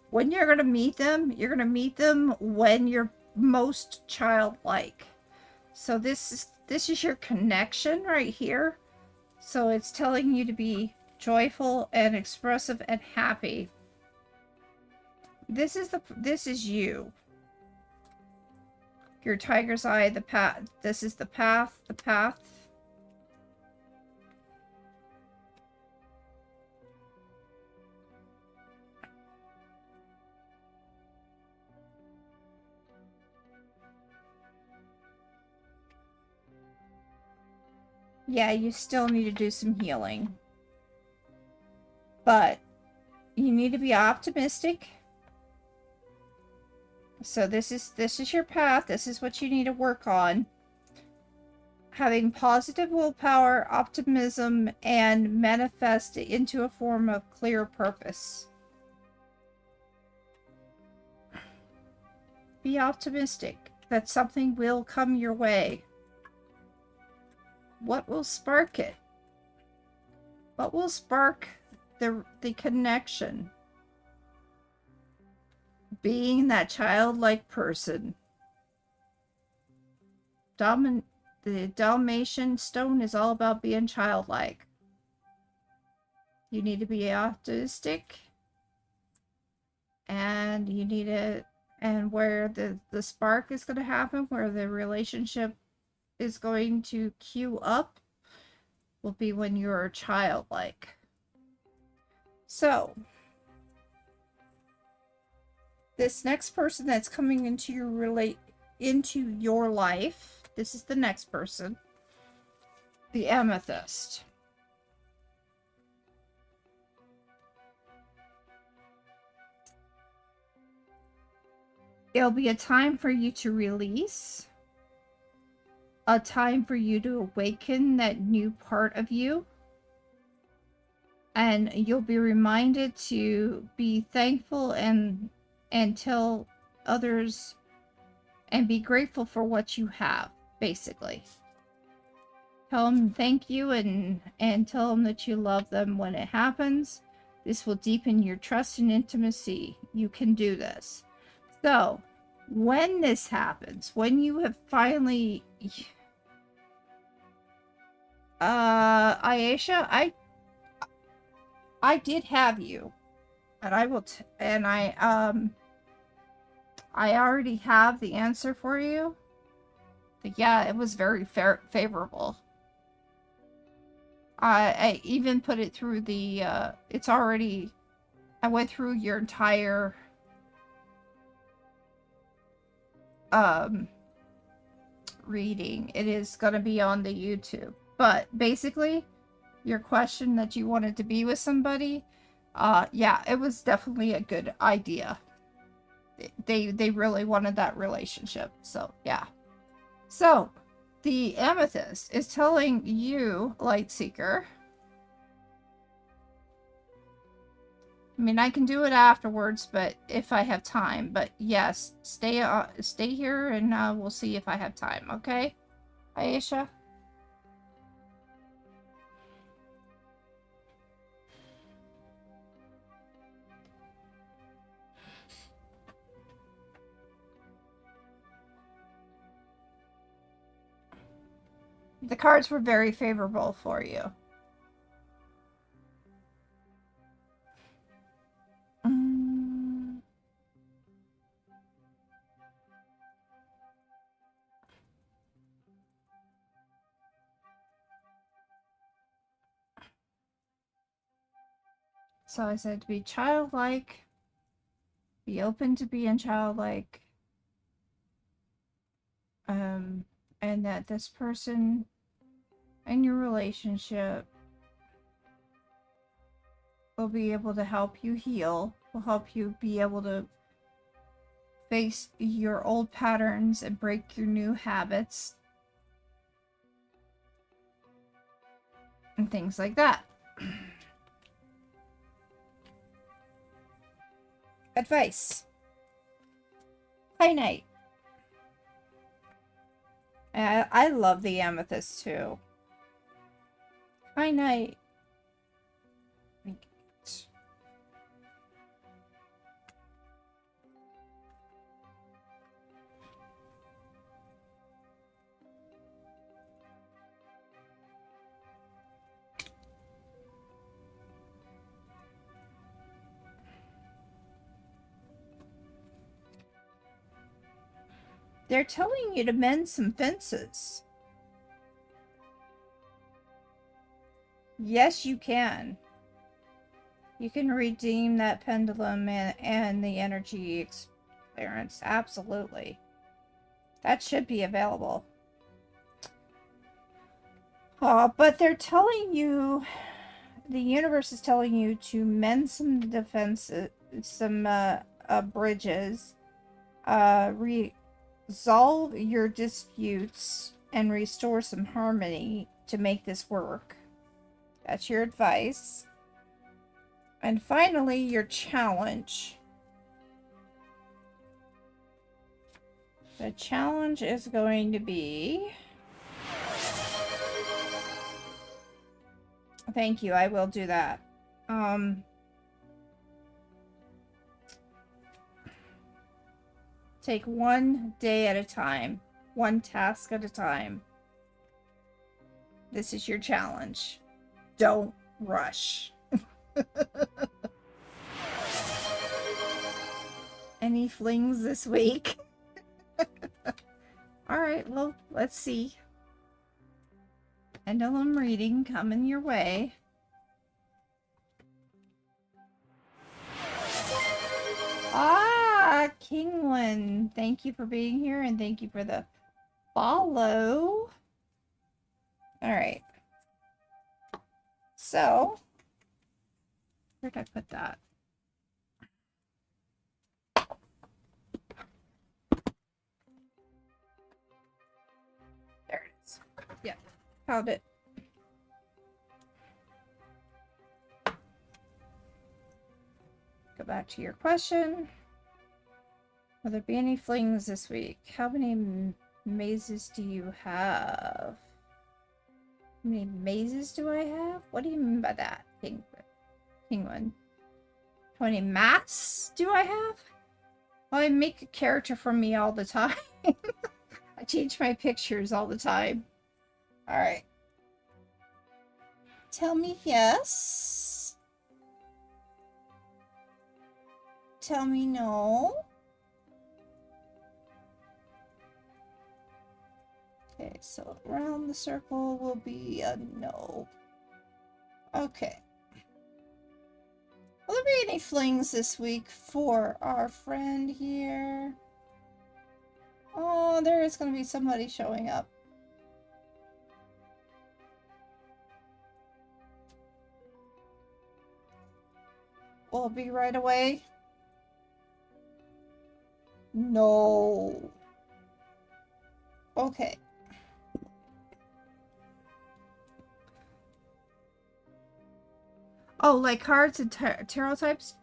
when you're going to meet them. You're going to meet them when you're most childlike. So this is your connection right here. So it's telling you to be joyful and expressive and happy. This is you. Your tiger's eye, the path. This is the path, the path. Yeah, you still need to do some healing. But you need to be optimistic. So this is your path. This is what you need to work on. Having positive willpower, optimism, and manifest it into a form of clear purpose. Be optimistic. that something will come your way. What will spark it? What will spark the connection? Being that childlike person. The Dalmatian stone is all about being childlike. You need to be optimistic, and you need to, and where the spark is going to happen, where the relationship is going to queue up, will be when you're childlike. So, this next person that's coming into your life, this is the next person, the Amethyst. It'll be a time for you to release, a time for you to awaken that new part of you, and you'll be reminded to be thankful and tell others and be grateful for what you have, basically. Tell them thank you and tell them that you love them when it happens. This will deepen your trust and intimacy. You can do this. So, when this happens, when you have finally... Ayesha, I did have you. And I will... I already have the answer for you. But yeah, it was very favorable. I even put it through the... it's already... I went through your entire... reading. It is going to be on the YouTube. But basically, your question that you wanted to be with somebody, yeah, it was definitely a good idea. They really wanted that relationship. So, yeah. So, the Amethyst is telling you, Lightseeker. I mean, I can do it afterwards, but if I have time. But yes, stay here, and we'll see if I have time. Okay, Ayesha? The cards were very favorable for you. So I said to be childlike, be open to being childlike, and that this person and your relationship will be able to help you heal, will help you be able to face your old patterns and break your new habits and things like that. Advice. Hi, Night. I love the Amethyst too. Hi, Night. They're telling you to mend some fences. Yes, you can. You can redeem that pendulum and the energy experience. Absolutely. That should be available. But they're telling you, the universe is telling you to mend some defenses, some bridges, resolve your disputes, and restore some harmony to make this work. That's your advice. And finally, your challenge. The challenge is going to be... Thank you, I will do that. Take one day at a time. One task at a time. This is your challenge. Don't rush. Any flings this week? Alright, well, let's see. Pendulum reading coming your way. Ah, Kingwin. Thank you for being here and thank you for the follow. Alright. So, where did I put that? There it is. Yeah, found it. Go back to your question. Will there be any flings this week? How many mazes do you have? How many mazes do I have? What do you mean by that, Penguin? How many masks do I have? Well, I make a character from me all the time. I change my pictures all the time. Alright. Tell me yes. Tell me no. Okay, so around the circle will be a no. Okay. Will there be any flings this week for our friend here? Oh, there is going to be somebody showing up. Will it be right away? No. Okay. Oh, like cards and tarot types?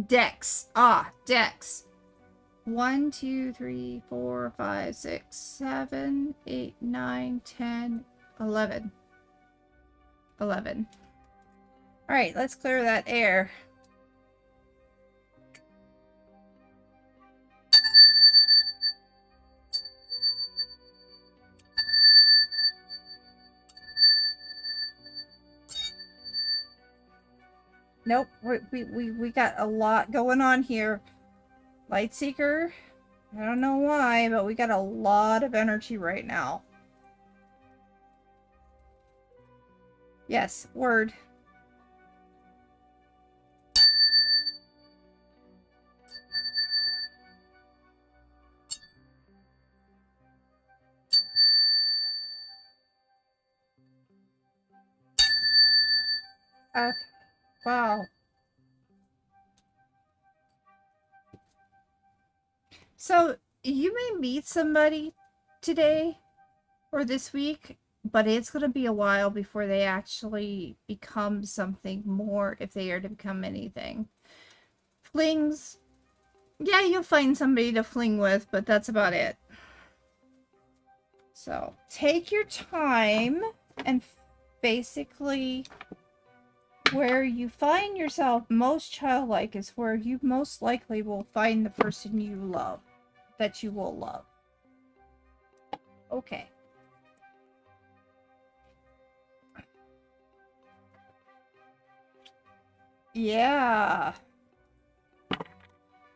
Decks. Ah, decks. 1, 2, 3, 4, 5, 6, 7, 8, 9, 10, 11. 11. Alright, let's clear that air. Nope, we got a lot going on here. Lightseeker, I don't know why, but we got a lot of energy right now. Yes, word. Wow. So, you may meet somebody today or this week, but it's going to be a while before they actually become something more, if they are to become anything. Flings, yeah, you'll find somebody to fling with, but that's about it. So, take your time and basically where you find yourself most childlike is where you most likely will find the person you love, that you will love. Okay. Yeah.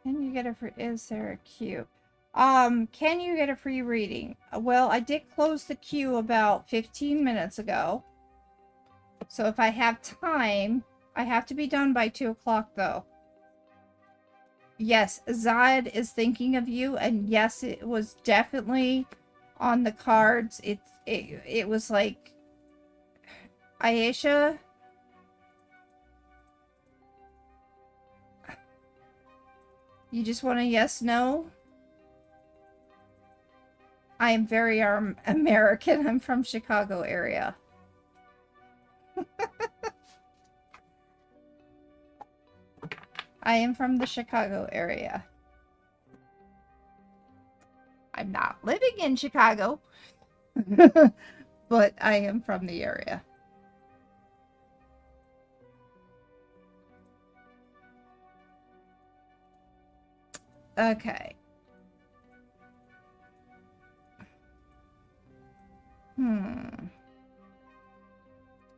Can you get a free, is there a queue? Can you get a free reading? Well, I did close the queue about 15 minutes ago. So if I have time, I have to be done by 2 o'clock though. Yes, Zad is thinking of you, and yes, it was definitely on the cards. It was like, Aisha, you just want a yes, no? I am very American. I'm from Chicago area. I am from the Chicago area. I'm not living in Chicago, but I am from the area. Okay.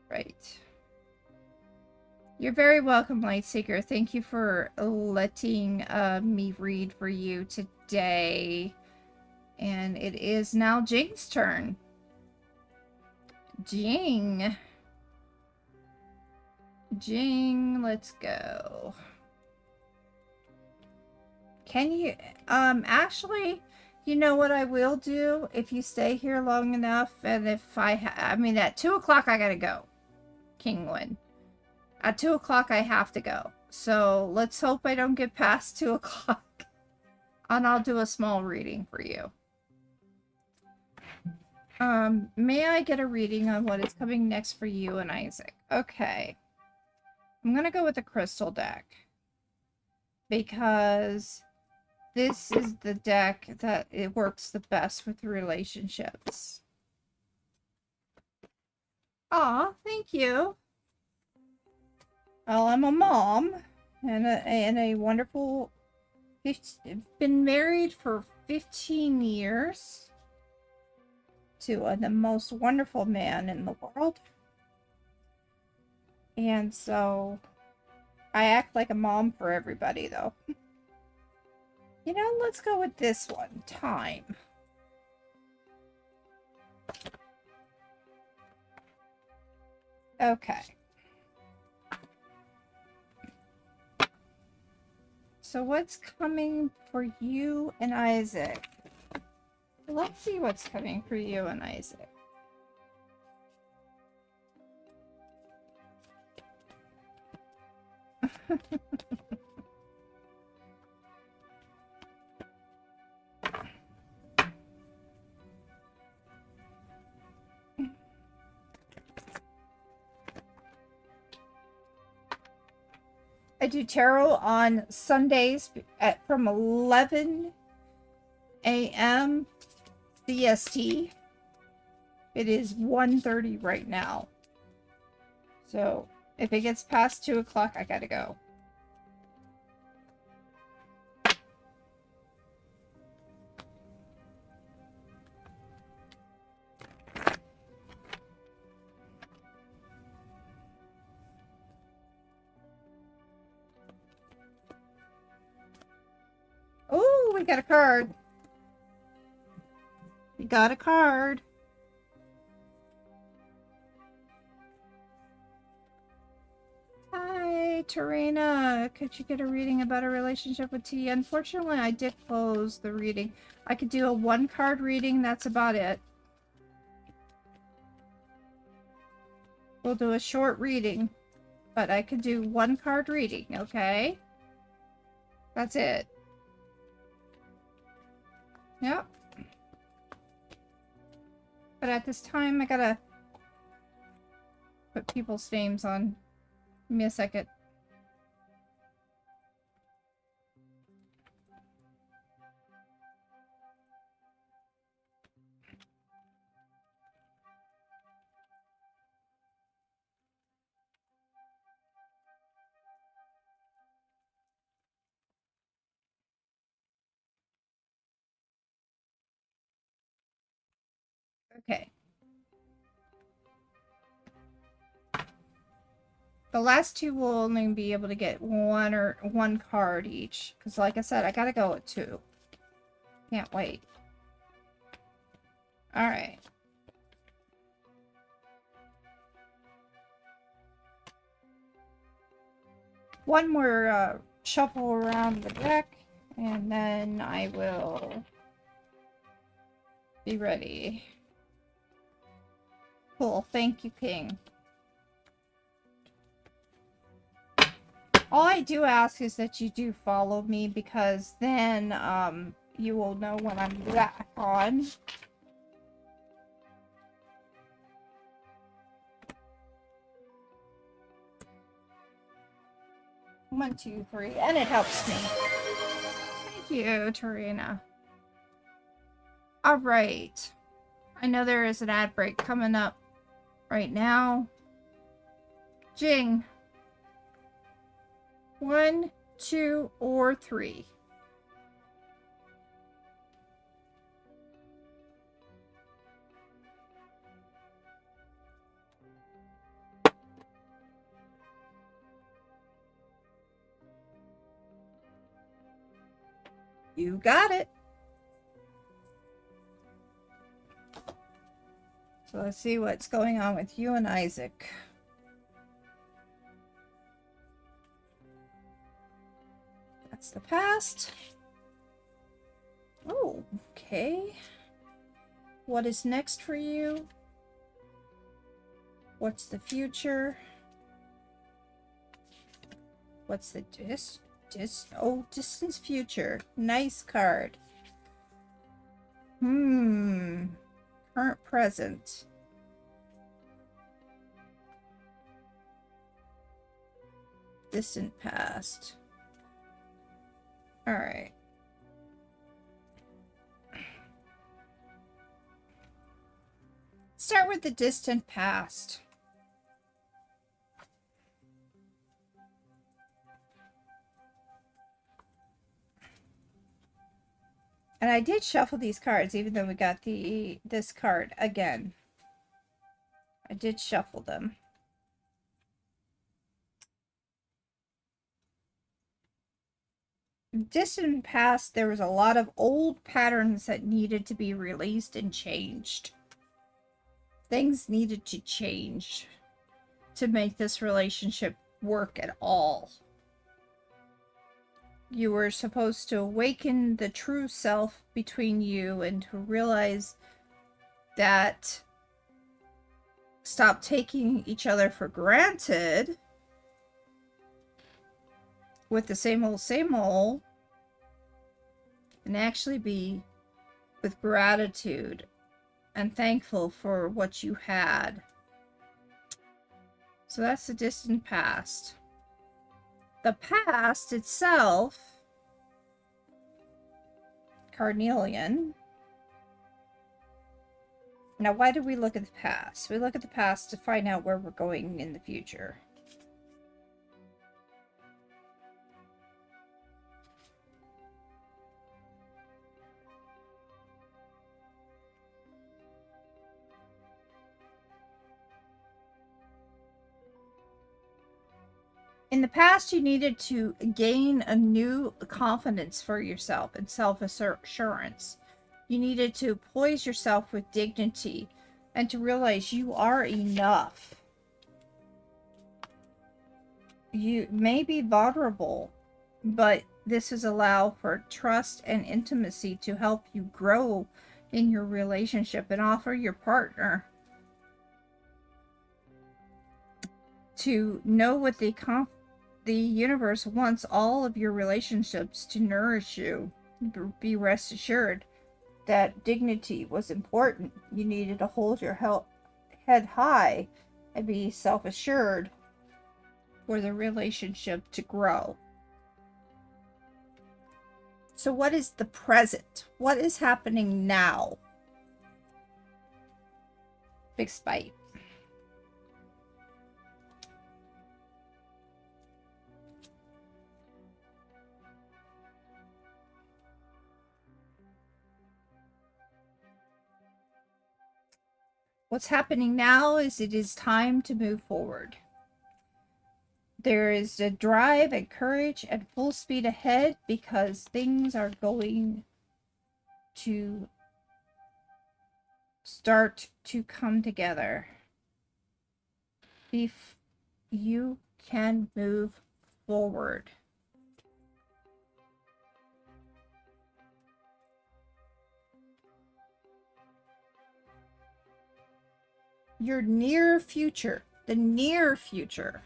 Right. You're very welcome, Lightseeker. Thank you for letting me read for you today. And it is now Jing's turn. Jing, let's go. Can you, actually, you know what I will do if you stay here long enough, and if I mean, at 2 o'clock I gotta go, Kingwin. At 2 o'clock I have to go. So let's hope I don't get past 2 o'clock. And I'll do a small reading for you. May I get a reading on what is coming next for you and Isaac? Okay. I'm gonna go with the crystal deck. Because this is the deck that it works the best with relationships. Aw, thank you. Well, I'm a mom and a wonderful, been married for 15 years to the most wonderful man in the world. And so I act like a mom for everybody, though. You know, let's go with this one. Time. Okay. So what's coming for you and Isaac? Let's see what's coming for you and Isaac. I do tarot on Sundays from 11 a.m. CST. It is 1:30 right now. So if it gets past 2 o'clock, I gotta go. Oh, we got a card. We got a card. Hi, Tarina. Could you get a reading about a relationship with T? Unfortunately, I did close the reading. I could do a one-card reading. That's about it. We'll do a short reading, but I could do one-card reading, okay? That's it. Yep. But at this time, I gotta put people's names on. Give me a second. Okay. The last two will only be able to get one card each. Because like I said, I gotta go at 2. Can't wait. Alright. One more shuffle around the deck. And then I will be ready. Cool. Thank you, King. All I do ask is that you do follow me, because then you will know when I'm back on. One, two, three, and it helps me. Thank you, Tarina. All right. I know there is an ad break coming up right now. Jing. 1, 2, or 3. You got it. So let's see what's going on with you and Isaac. That's the past. Oh, okay. What is next for you? What's the future? What's the distance future. Nice card. Current present. Distant past. All right. Start with the distant past. And I did shuffle these cards, even though we got this card again. I did shuffle them. Distant past, there was a lot of old patterns that needed to be released and changed. Things needed to change to make this relationship work at all. You were supposed to awaken the true self between you and to realize that stop taking each other for granted with the same old, and actually be with gratitude and thankful for what you had. So that's the distant past. The past itself, Carnelian. Now, why do we look at the past? We look at the past to find out where we're going in the future. In the past, you needed to gain a new confidence for yourself and self-assurance. You needed to poise yourself with dignity and to realize you are enough. You may be vulnerable, but this is allow for trust and intimacy to help you grow in your relationship and offer your partner to know what the universe wants all of your relationships to nourish you. Be rest assured that dignity was important. You needed to hold your head high and be self-assured for the relationship to grow. So what is the present? What is happening now? Big spite. What's happening now is it is time to move forward. There is a drive and courage and full speed ahead because things are going to start to come together. If you can move forward. Your near future, the near future.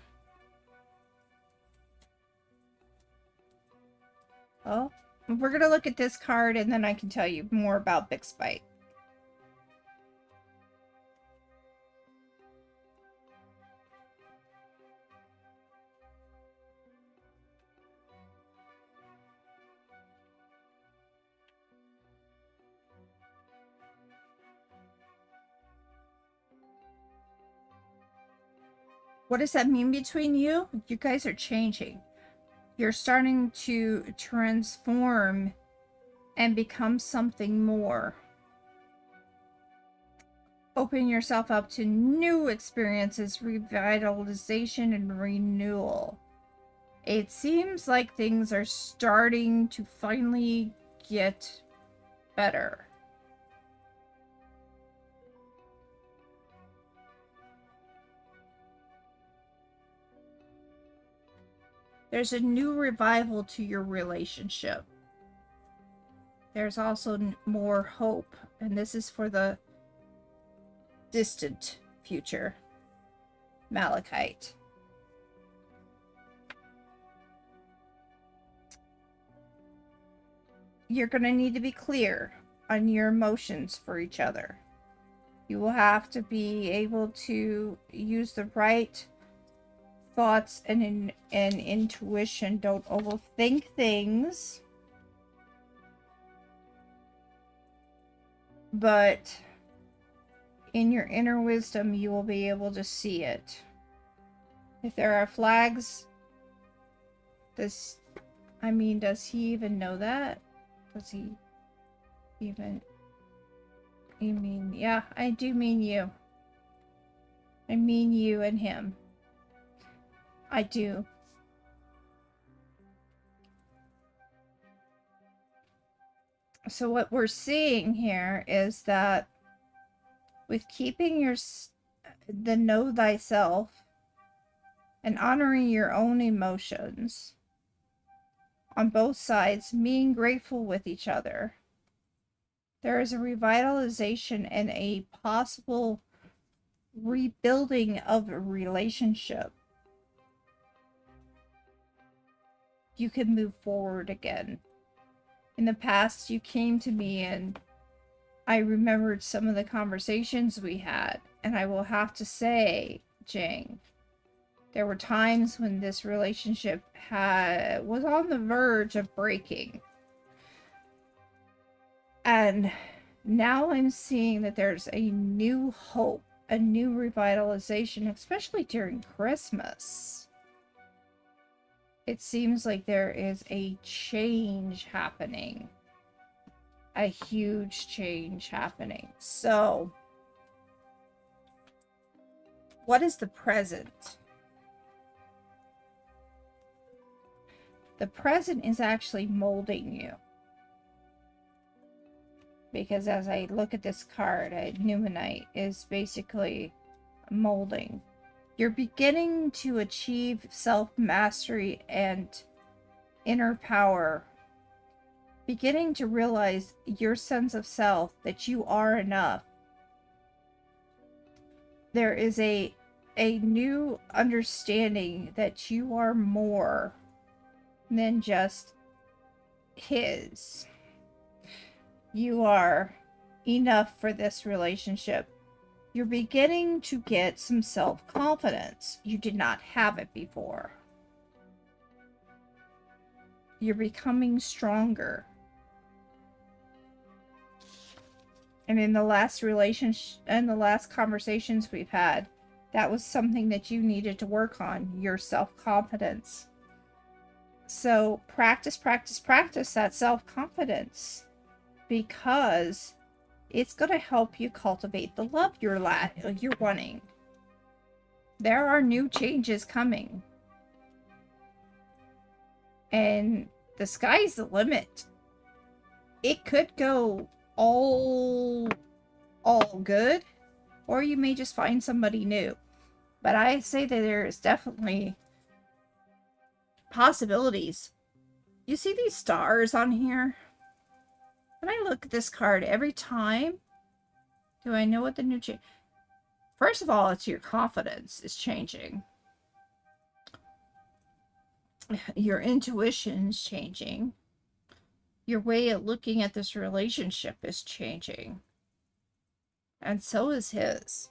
Oh, we're going to look at this card and then I can tell you more about Big Spite. What does that mean between you? You guys are changing. You're starting to transform and become something more. Open yourself up to new experiences, revitalization, and renewal. It seems like things are starting to finally get better. There's a new revival to your relationship. There's also more hope, and this is for the distant future. Malachite. You're going to need to be clear on your emotions for each other. You will have to be able to use the right thoughts and intuition. Don't overthink things. But in your inner wisdom, you will be able to see it. If there are flags, does he even know that? Does he even... yeah, I do mean you. I mean you and him. I do. So what we're seeing here is that with keeping the know thyself and honoring your own emotions on both sides, being grateful with each other, there is a revitalization and a possible rebuilding of a relationship. You can move forward again. In the past, you came to me and I remembered some of the conversations we had, and I will have to say, Jing, there were times when this relationship was on the verge of breaking. And now I'm seeing that there's a new hope, a new revitalization, especially during Christmas. It seems like there is a change happening. A huge change happening. So, what is the present? The present is actually molding you. Because as I look at this card, Numenite is basically molding. You're beginning to achieve self-mastery and inner power. Beginning to realize your sense of self, that you are enough. There is a new understanding that you are more than just his. You are enough for this relationship. You're beginning to get some self-confidence. You did not have it before. You're becoming stronger. And in the last relationship and the last conversations we've had, that was something that you needed to work on, your self-confidence. So practice that self-confidence, because it's going to help you cultivate the love you're wanting. There are new changes coming. And the sky's the limit. It could go all good, or you may just find somebody new. But I say that there is definitely possibilities. You see these stars on here? When I look at this card every time, do I know what the new change? First of all, it's your confidence is changing. Your intuition's changing. Your way of looking at this relationship is changing. And so is his.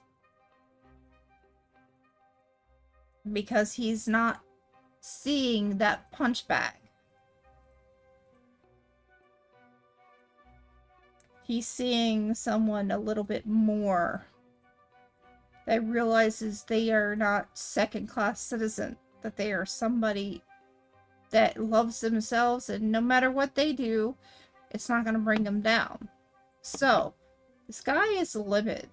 Because he's not seeing that punch bag. He's seeing someone a little bit more that realizes they are not second-class citizen, that they are somebody that loves themselves, and no matter what they do, it's not going to bring them down. So, the sky is the limit.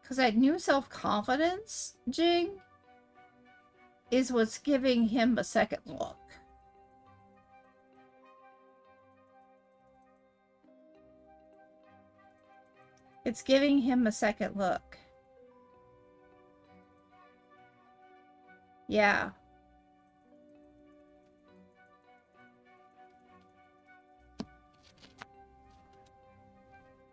Because that new self-confidence, Jing, is what's giving him a second look. It's giving him a second look. Yeah.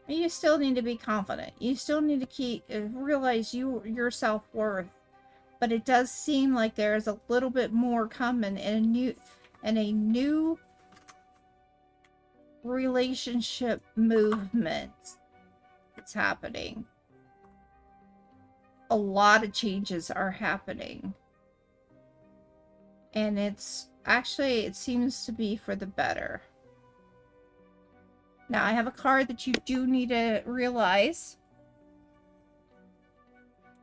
You still need to be confident. You still need to realize your self-worth. But it does seem like there's a little bit more coming in a new relationship movement. It's happening. A lot of changes are happening. And it seems to be for the better. Now, I have a card that you do need to realize.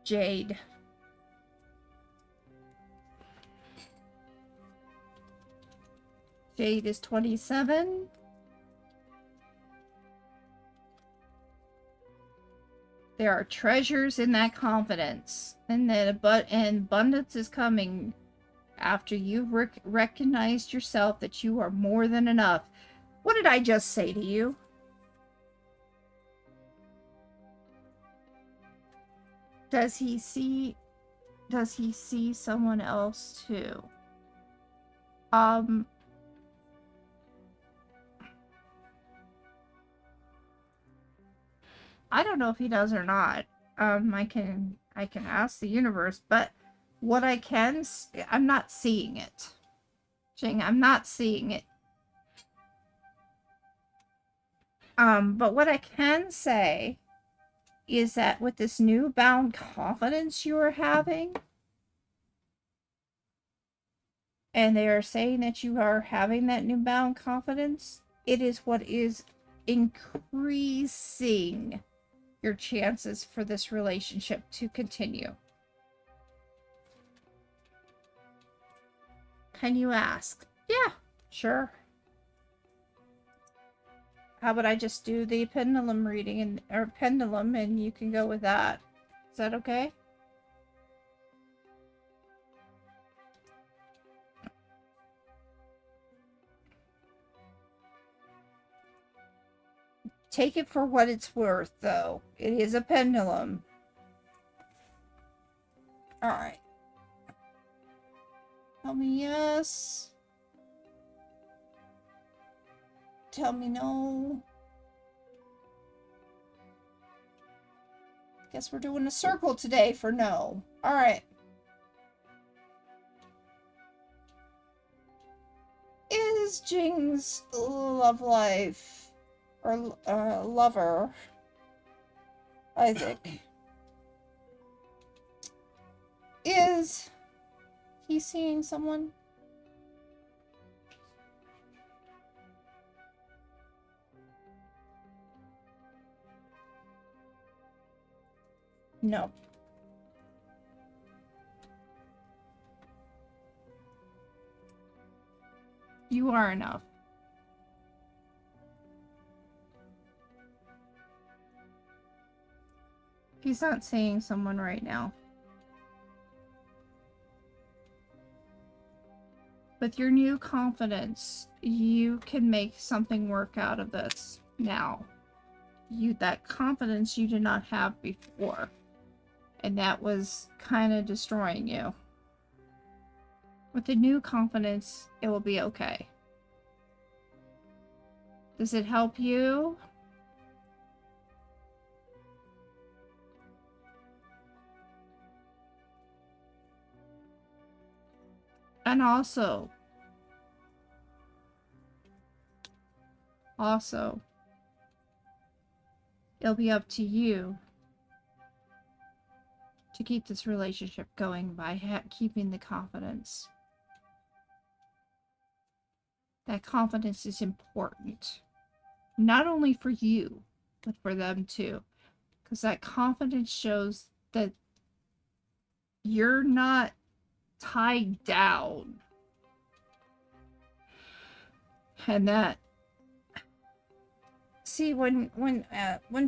Jade. Jade is 27. There are treasures in that confidence. And abundance is coming after you've recognized yourself that you are more than enough. What did I just say to you? Does he see someone else too? I don't know if he does or not. I can ask the universe, but what I'm not seeing it. Jing, I'm not seeing it. But what I can say is that with this newfound confidence you are having, and they are saying that you are having that newfound confidence, it is what is increasing your chances for this relationship to continue. Can you ask? Yeah, sure. How about I just do the pendulum reading or pendulum and you can go with that? Is that okay? Take it for what it's worth, though. It is a pendulum. Alright. Tell me yes. Tell me no. Guess we're doing a circle today for no. Alright. Is Jing's love life or lover, Isaac, is he seeing someone? No. You are enough. He's not seeing someone right now. With your new confidence, you can make something work out of this now. That confidence you did not have before. And that was kind of destroying you. With the new confidence, it will be okay. Does it help you? And also, it'll be up to you to keep this relationship going by keeping the confidence. That confidence is important. Not only for you, but for them too. Because that confidence shows that you're not tied down. And that, see, when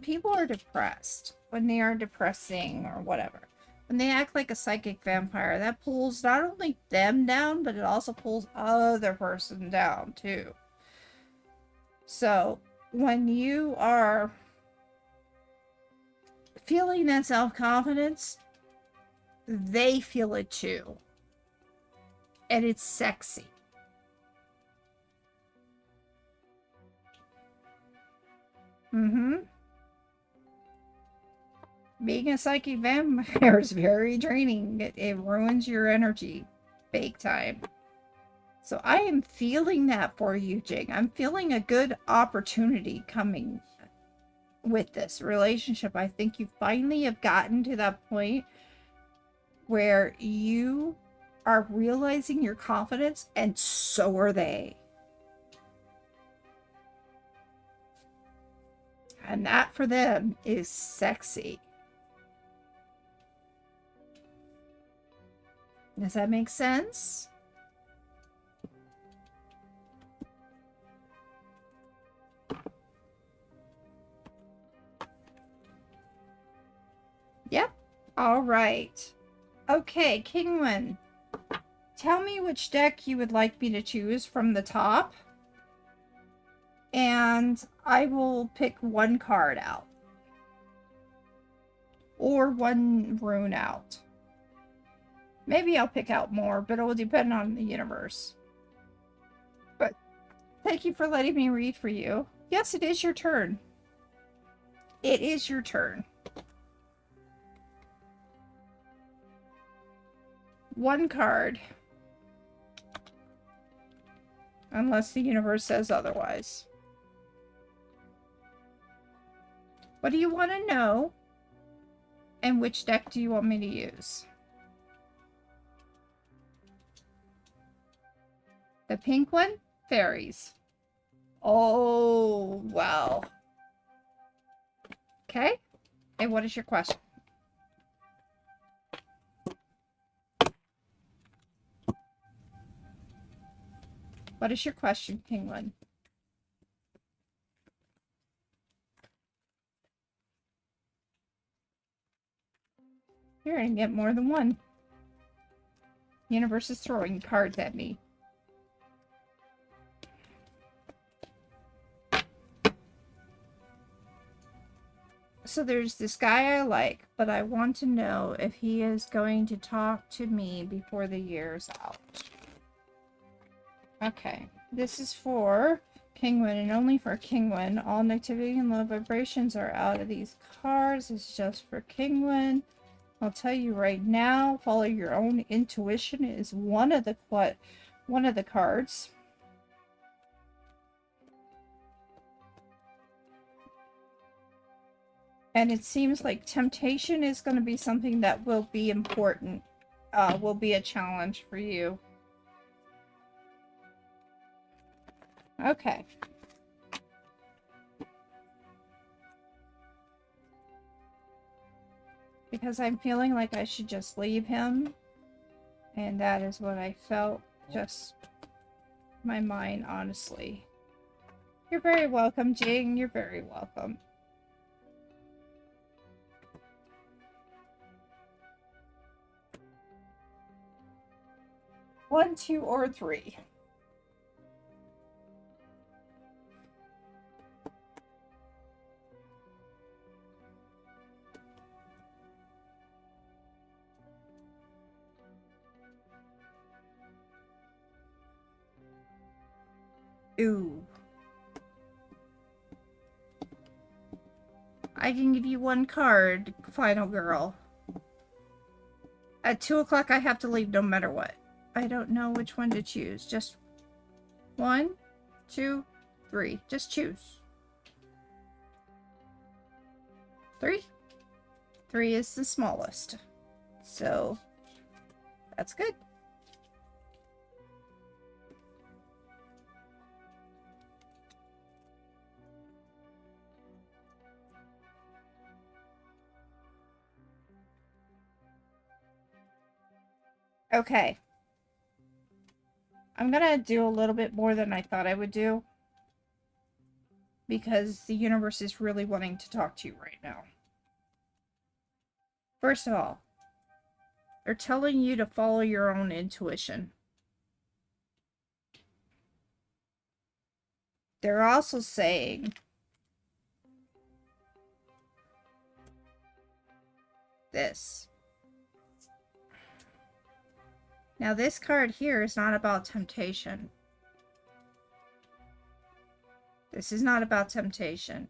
people are depressed, when they are depressing or whatever, when they act like a psychic vampire, that pulls not only them down, but it also pulls other person down too. So when you are feeling that self-confidence, they feel it too. And it's sexy. Mm-hmm. Being a psychic vampire is very draining. It ruins your energy big time. So I am feeling that for you, Jing. I'm feeling a good opportunity coming with this relationship. I think you finally have gotten to that point where you are realizing your confidence, and so are they. And that for them is sexy. Does that make sense? Yep. All right. Okay, Kingwin. Tell me which deck you would like me to choose from the top. And I will pick one card out. Or one rune out. Maybe I'll pick out more, but it will depend on the universe. But thank you for letting me read for you. Yes, it is your turn. It is your turn. One card. Unless the universe says otherwise. What do you want to know? And which deck do you want me to use? The pink one? Fairies. Oh, well. Okay. And what is your question? What is your question, Penguin? You're going to get more than one. The universe is throwing cards at me. So there's this guy I like, but I want to know if he is going to talk to me before the year's out. Okay, this is for Kingwin and only for Kingwin. All negativity and low vibrations are out of these cards. It's just for Kingwin. I'll tell you right now, follow your own intuition is one of the cards. And it seems like temptation is going to be something that will be important, will be a challenge for you. Okay. Because I'm feeling like I should just leave him. And that is what I felt. Just my mind, honestly. You're very welcome, Jing. You're very welcome. One, two, or three. Ooh. I can give you one card, final girl. At 2 o'clock, I have to leave no matter what. I don't know which one to choose. Just 1, 2, 3. Just choose. 3. 3 is the smallest. So, that's good. Okay. I'm gonna do a little bit more than I thought I would do. Because the universe is really wanting to talk to you right now. First of all, they're telling you to follow your own intuition. They're also saying this. Now, this card here is not about temptation. This is not about temptation.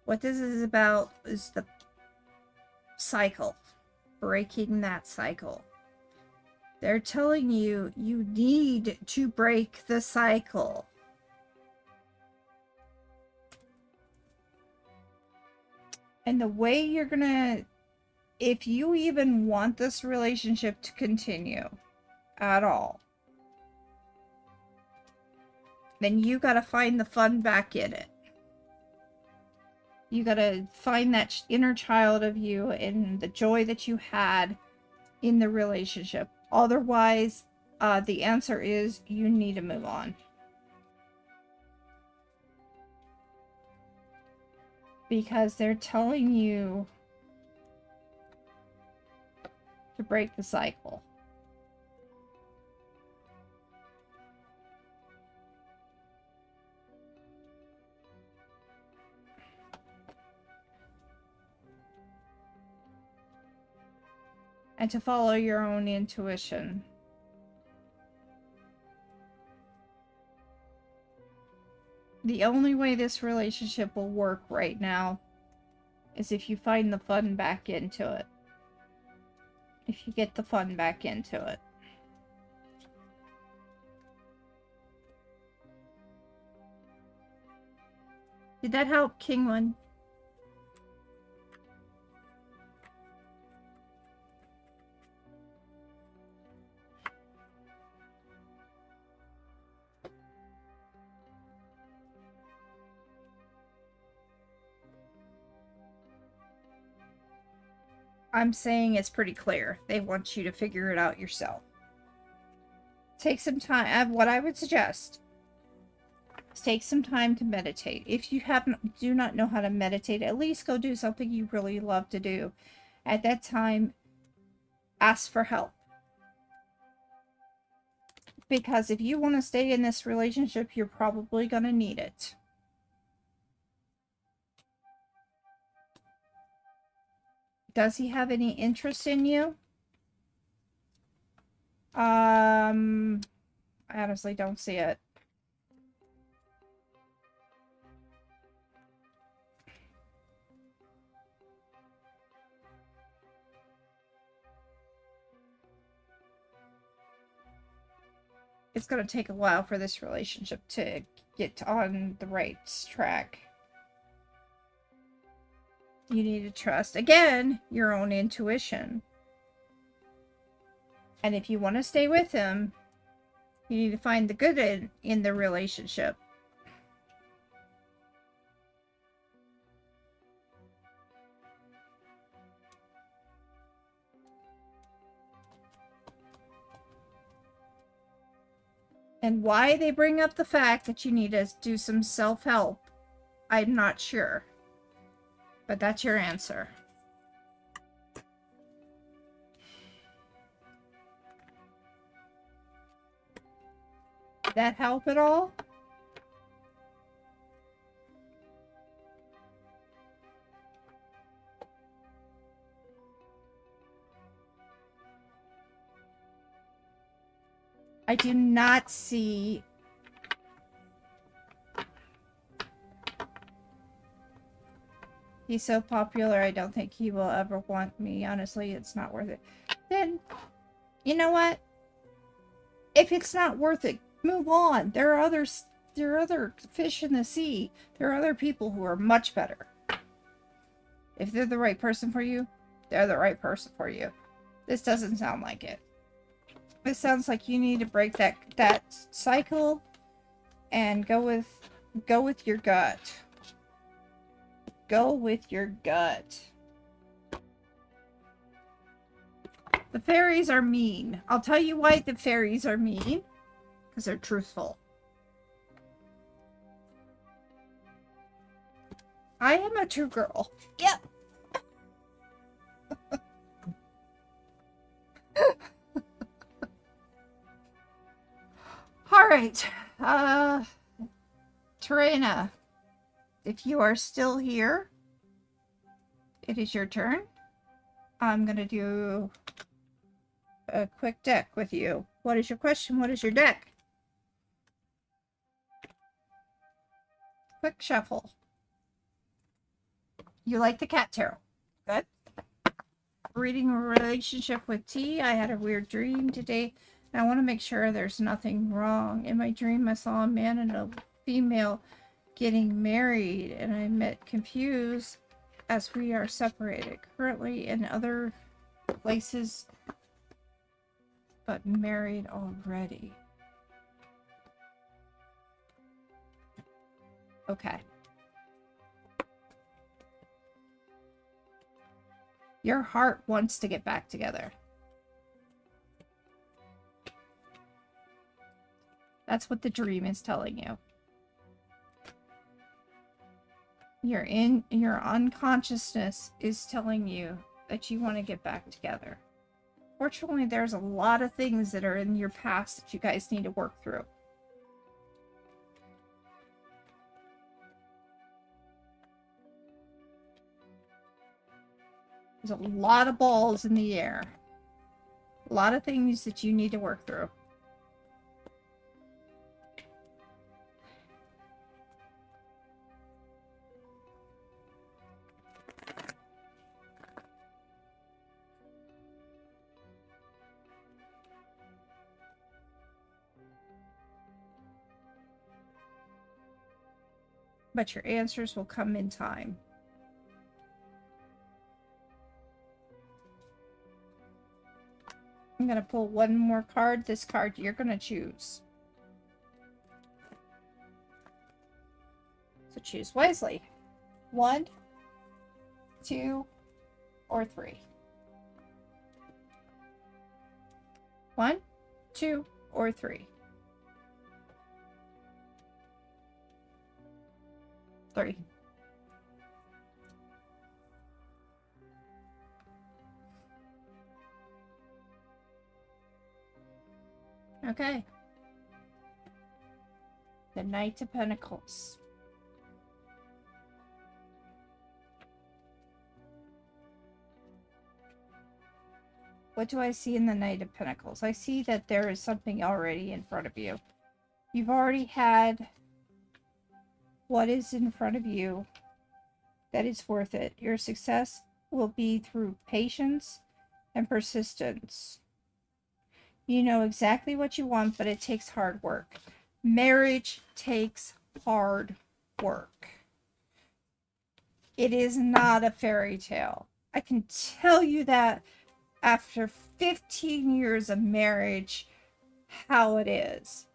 What this is about is the cycle. Breaking that cycle. They're telling you you need to break the cycle. And the way you're gonna, if you even want this relationship to continue at all, then you gotta find the fun back in it. You gotta find that inner child of you and the joy that you had in the relationship. Otherwise, the answer is you need to move on. Because they're telling you to break the cycle. And to follow your own intuition. The only way this relationship will work right now is if you find the fun back into it. If you get the fun back into it. Did that help, King One? I'm saying it's pretty clear. They want you to figure it out yourself. Take some time. What I would suggest is take some time to meditate. If you do not know how to meditate, at least go do something you really love to do. At that time, ask for help. Because if you want to stay in this relationship, you're probably going to need it. Does he have any interest in you? I honestly don't see it. It's going to take a while for this relationship to get on the right track. You need to trust, again, your own intuition. And if you want to stay with him, you need to find the good in the relationship. And why they bring up the fact that you need to do some self-help, I'm not sure. But that's your answer. Did that help at all? I do not see... He's so popular, I don't think he will ever want me. Honestly, it's not worth it. Then, you know what? If it's not worth it, move on. There are other fish in the sea. There are other people who are much better. If they're the right person for you, they're the right person for you. This doesn't sound like it. This sounds like you need to break that cycle and go with your gut. Go with your gut. The fairies are mean. I'll tell you why the fairies are mean. Because they're truthful. I am a true girl. Yep. All right. Terena, if you are still here, it is your turn. I'm going to do a quick deck with you. What is your question? What is your deck? Quick shuffle. You like the cat tarot. Good. Reading a relationship with T. I had a weird dream today. And I want to make sure there's nothing wrong. In my dream, I saw a man and a female getting married. And I met confused as we are separated. Currently in other places, but married already. Okay. Your heart wants to get back together. That's what the dream is telling you. Your unconsciousness is telling you that you want to get back together. Fortunately, there's a lot of things that are in your past that you guys need to work through. There's a lot of balls in the air. A lot of things that you need to work through. But your answers will come in time. I'm going to pull one more card. This card you're going to choose. So choose wisely. 1, 2, or 3. 1, 2, or 3. 3. Okay. The Knight of Pentacles. What do I see in the Knight of Pentacles? I see that there is something already in front of you. You've already had what is in front of you that is worth it. Your success will be through patience and persistence. You know exactly what you want, but it takes hard work. Marriage takes hard work. It is not a fairy tale. I can tell you that after 15 years of marriage, how it is.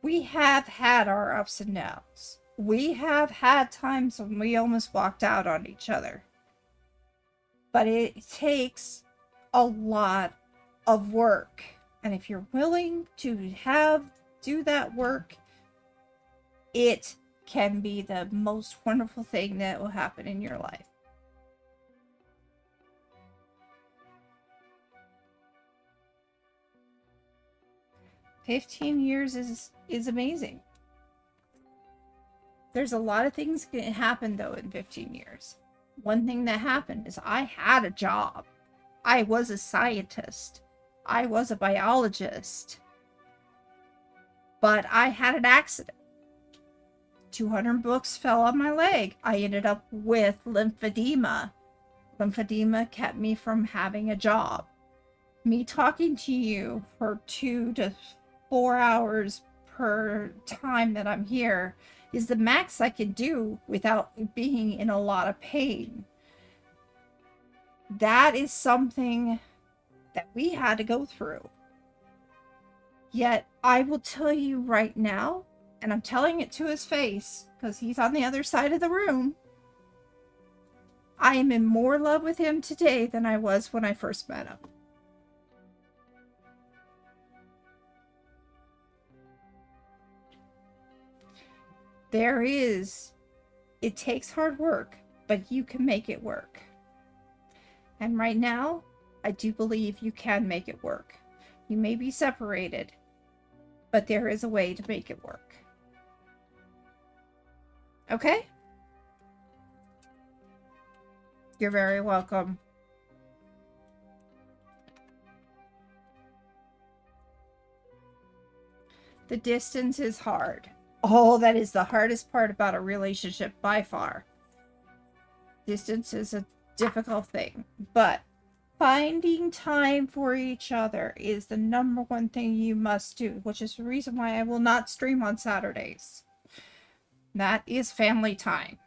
We have had our ups and downs. We have had times when we almost walked out on each other. But it takes a lot of work. And if you're willing to do that work, it can be the most wonderful thing that will happen in your life. "15 years is amazing. There's a lot of things that can happen though in 15 years. One thing that happened is I had a job. I was a scientist. I was a biologist. But I had an accident. 200 books fell on my leg. I ended up with lymphedema. Lymphedema kept me from having a job. Me talking to you for 2 to 4 hours per time that I'm here is the max I can do without being in a lot of pain. That is something that we had to go through. Yet I will tell you right now, and I'm telling it to his face because he's on the other side of the room, I am in more love with him today than I was when I first met him. It takes hard work, but you can make it work. And right now, I do believe you can make it work. You may be separated, but there is a way to make it work. Okay? You're very welcome. The distance is hard. Oh, that is the hardest part about a relationship by far. Distance is a difficult thing, but finding time for each other is the number one thing you must do, which is the reason why I will not stream on Saturdays. That is family time.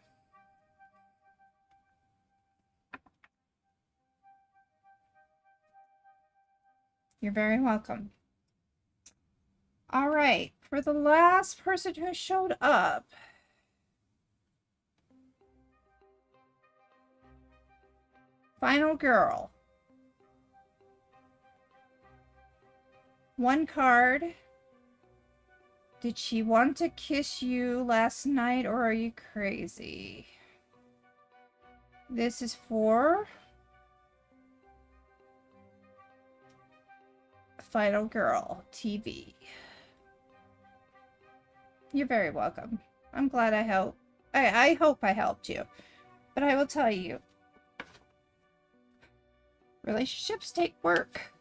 You're very welcome. All right, for the last person who showed up. Final girl. One card. Did she want to kiss you last night or are you crazy? This is for Final Girl TV. You're very welcome. I'm glad I helped. I hope I helped you. But I will tell you, relationships take work.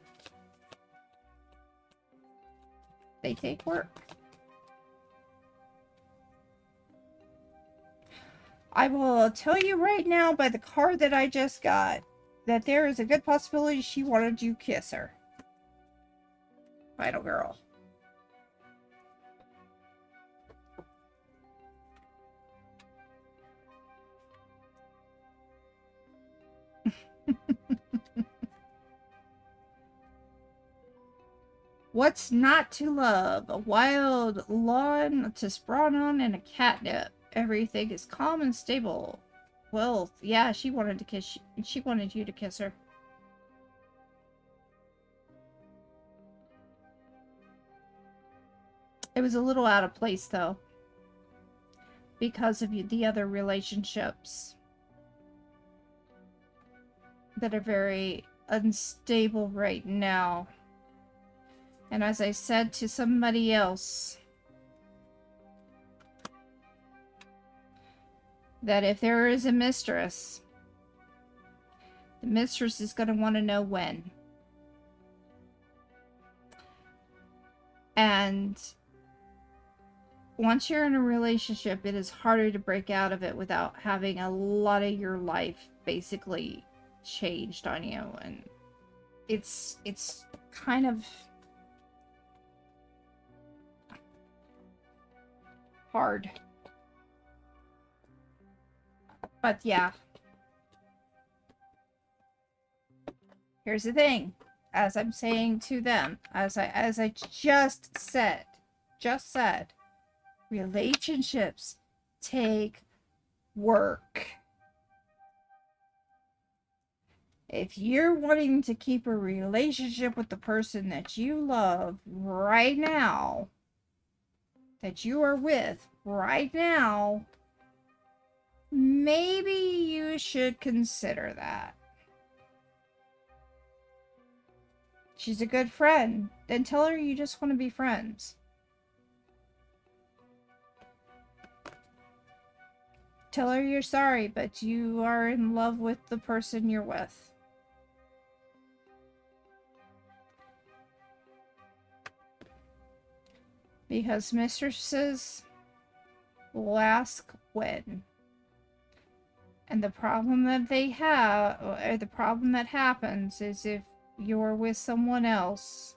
They take work. I will tell you right now by the card that I just got that there is a good possibility she wanted you to kiss her. Final Girl. What's not to love? A wild lawn to sprawl on and a catnip. Everything is calm and stable. Well, yeah, she wanted to kiss you. She wanted you to kiss her. It was a little out of place, though, because of the other relationships that are very unstable right now. And as I said to somebody else, that if there is a mistress, the mistress is going to want to know when. And once you're in a relationship, it is harder to break out of it without having a lot of your life basically changed on you. And it's kind of hard. But yeah. Here's the thing. As I'm saying to them, as I just said, relationships take work. If you're wanting to keep a relationship with the person that you love right now, that you are with right now, maybe you should consider that. She's a good friend. Then tell her you just want to be friends. Tell her you're sorry, but you are in love with the person you're with. Because mistresses will ask when. And the problem that they have, or the problem that happens, is if you're with someone else,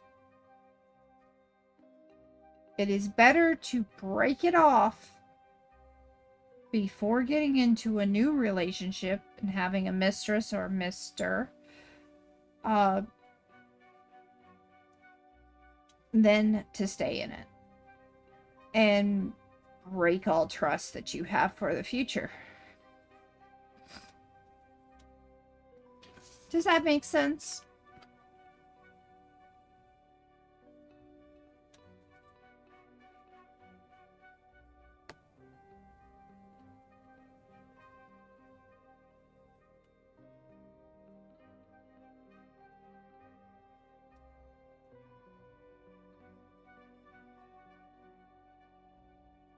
it is better to break it off before getting into a new relationship and having a mistress or mister, than to stay in it and break all trust that you have for the future. Does that make sense?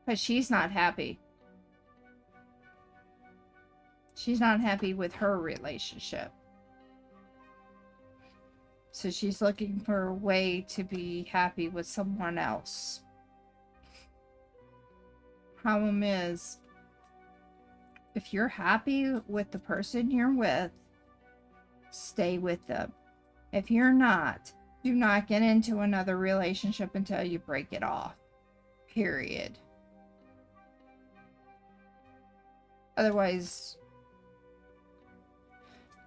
But she's not happy. She's not happy with her relationship. So she's looking for a way to be happy with someone else. Problem is, if you're happy with the person you're with, stay with them. If you're not, do not get into another relationship until you break it off. Period. Otherwise,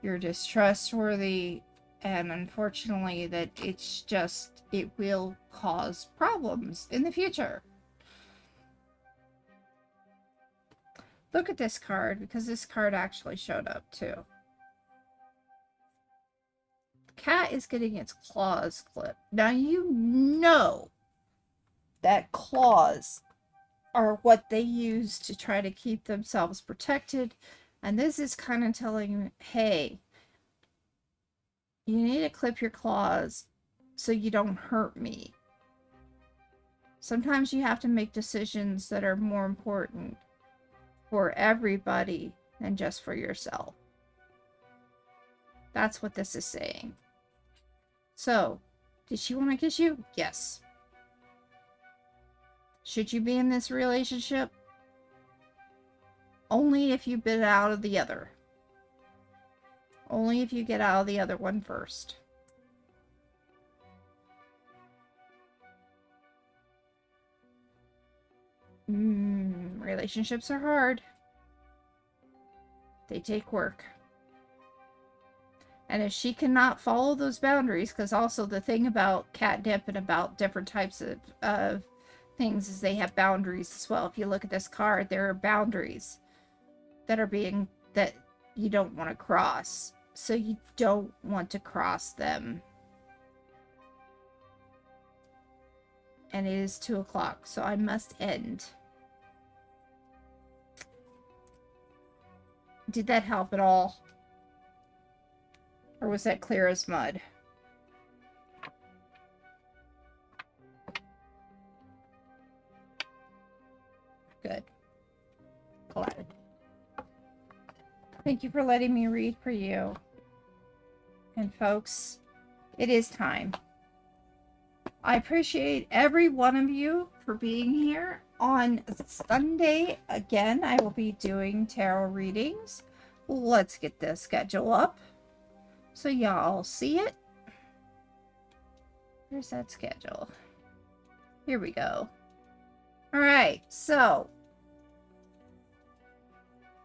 you're distrustworthy, and unfortunately that it will cause problems in the future. Look at this card, because this card actually showed up too. The cat is getting its claws clipped. Now you know that claws are what they use to try to keep themselves protected. And this is kind of telling you, hey, you need to clip your claws so you don't hurt me. Sometimes you have to make decisions that are more important for everybody than just for yourself. That's what this is saying. So, did she want to kiss you? Yes. Should you be in this relationship? Only if you bit out of the other. Only if you get out of the other one first. Relationships are hard. They take work. And if she cannot follow those boundaries, because also the thing about catnip and about different types of things is they have boundaries as well. If you look at this card, there are boundaries that you don't want to cross. So you don't want to cross them. And it is 2 o'clock, so I must end. Did that help at all? Or was that clear as mud? Good. Glad. Thank you for letting me read for you. And folks, it is time. I appreciate every one of you for being here. On Sunday, again, I will be doing tarot readings. Let's get the schedule up so y'all see it. Where's that schedule? Here we go. All right, so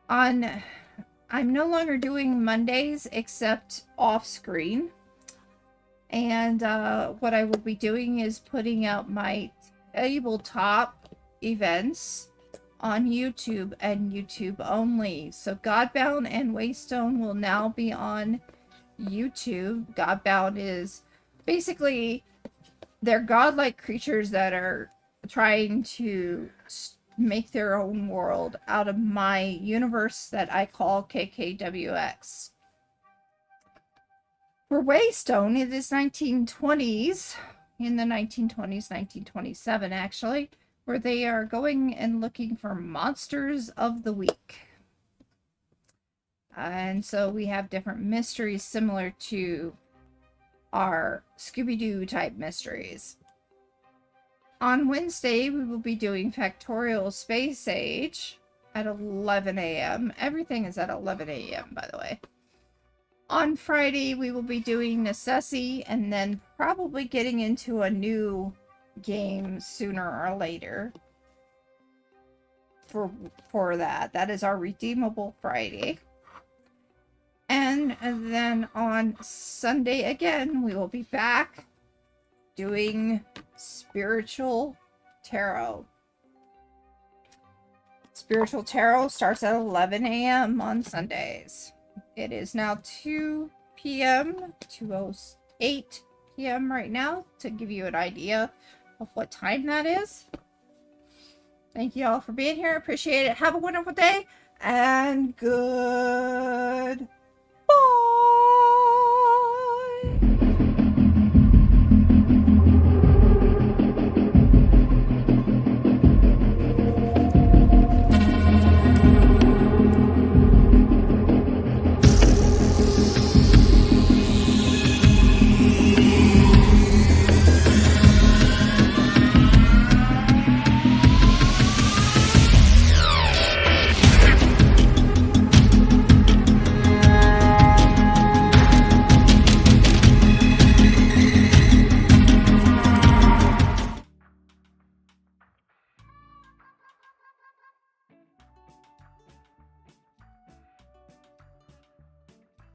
I'm no longer doing Mondays except off screen. And what I will be doing is putting out my tabletop events on YouTube and YouTube only. So Godbound and Waystone will now be on YouTube. Godbound is basically, they're godlike creatures that are trying to make their own world out of my universe that I call KKWX. For Waystone, it is 1920s, in the 1920s, 1927 actually, where they are going and looking for monsters of the week. And so we have different mysteries similar to our Scooby-Doo type mysteries. On Wednesday, we will be doing Factorial Space Age at 11 a.m. Everything is at 11 a.m., by the way. On Friday, we will be doing Necessi and then probably getting into a new game sooner or later for that. That is our Redeemable Friday. And then on Sunday again, we will be back doing Spiritual Tarot. Spiritual Tarot starts at 11 a.m. on Sundays. It is now 2 p.m., 2:08 p.m. right now, to give you an idea of what time that is. Thank you all for being here. Appreciate it. Have a wonderful day, and good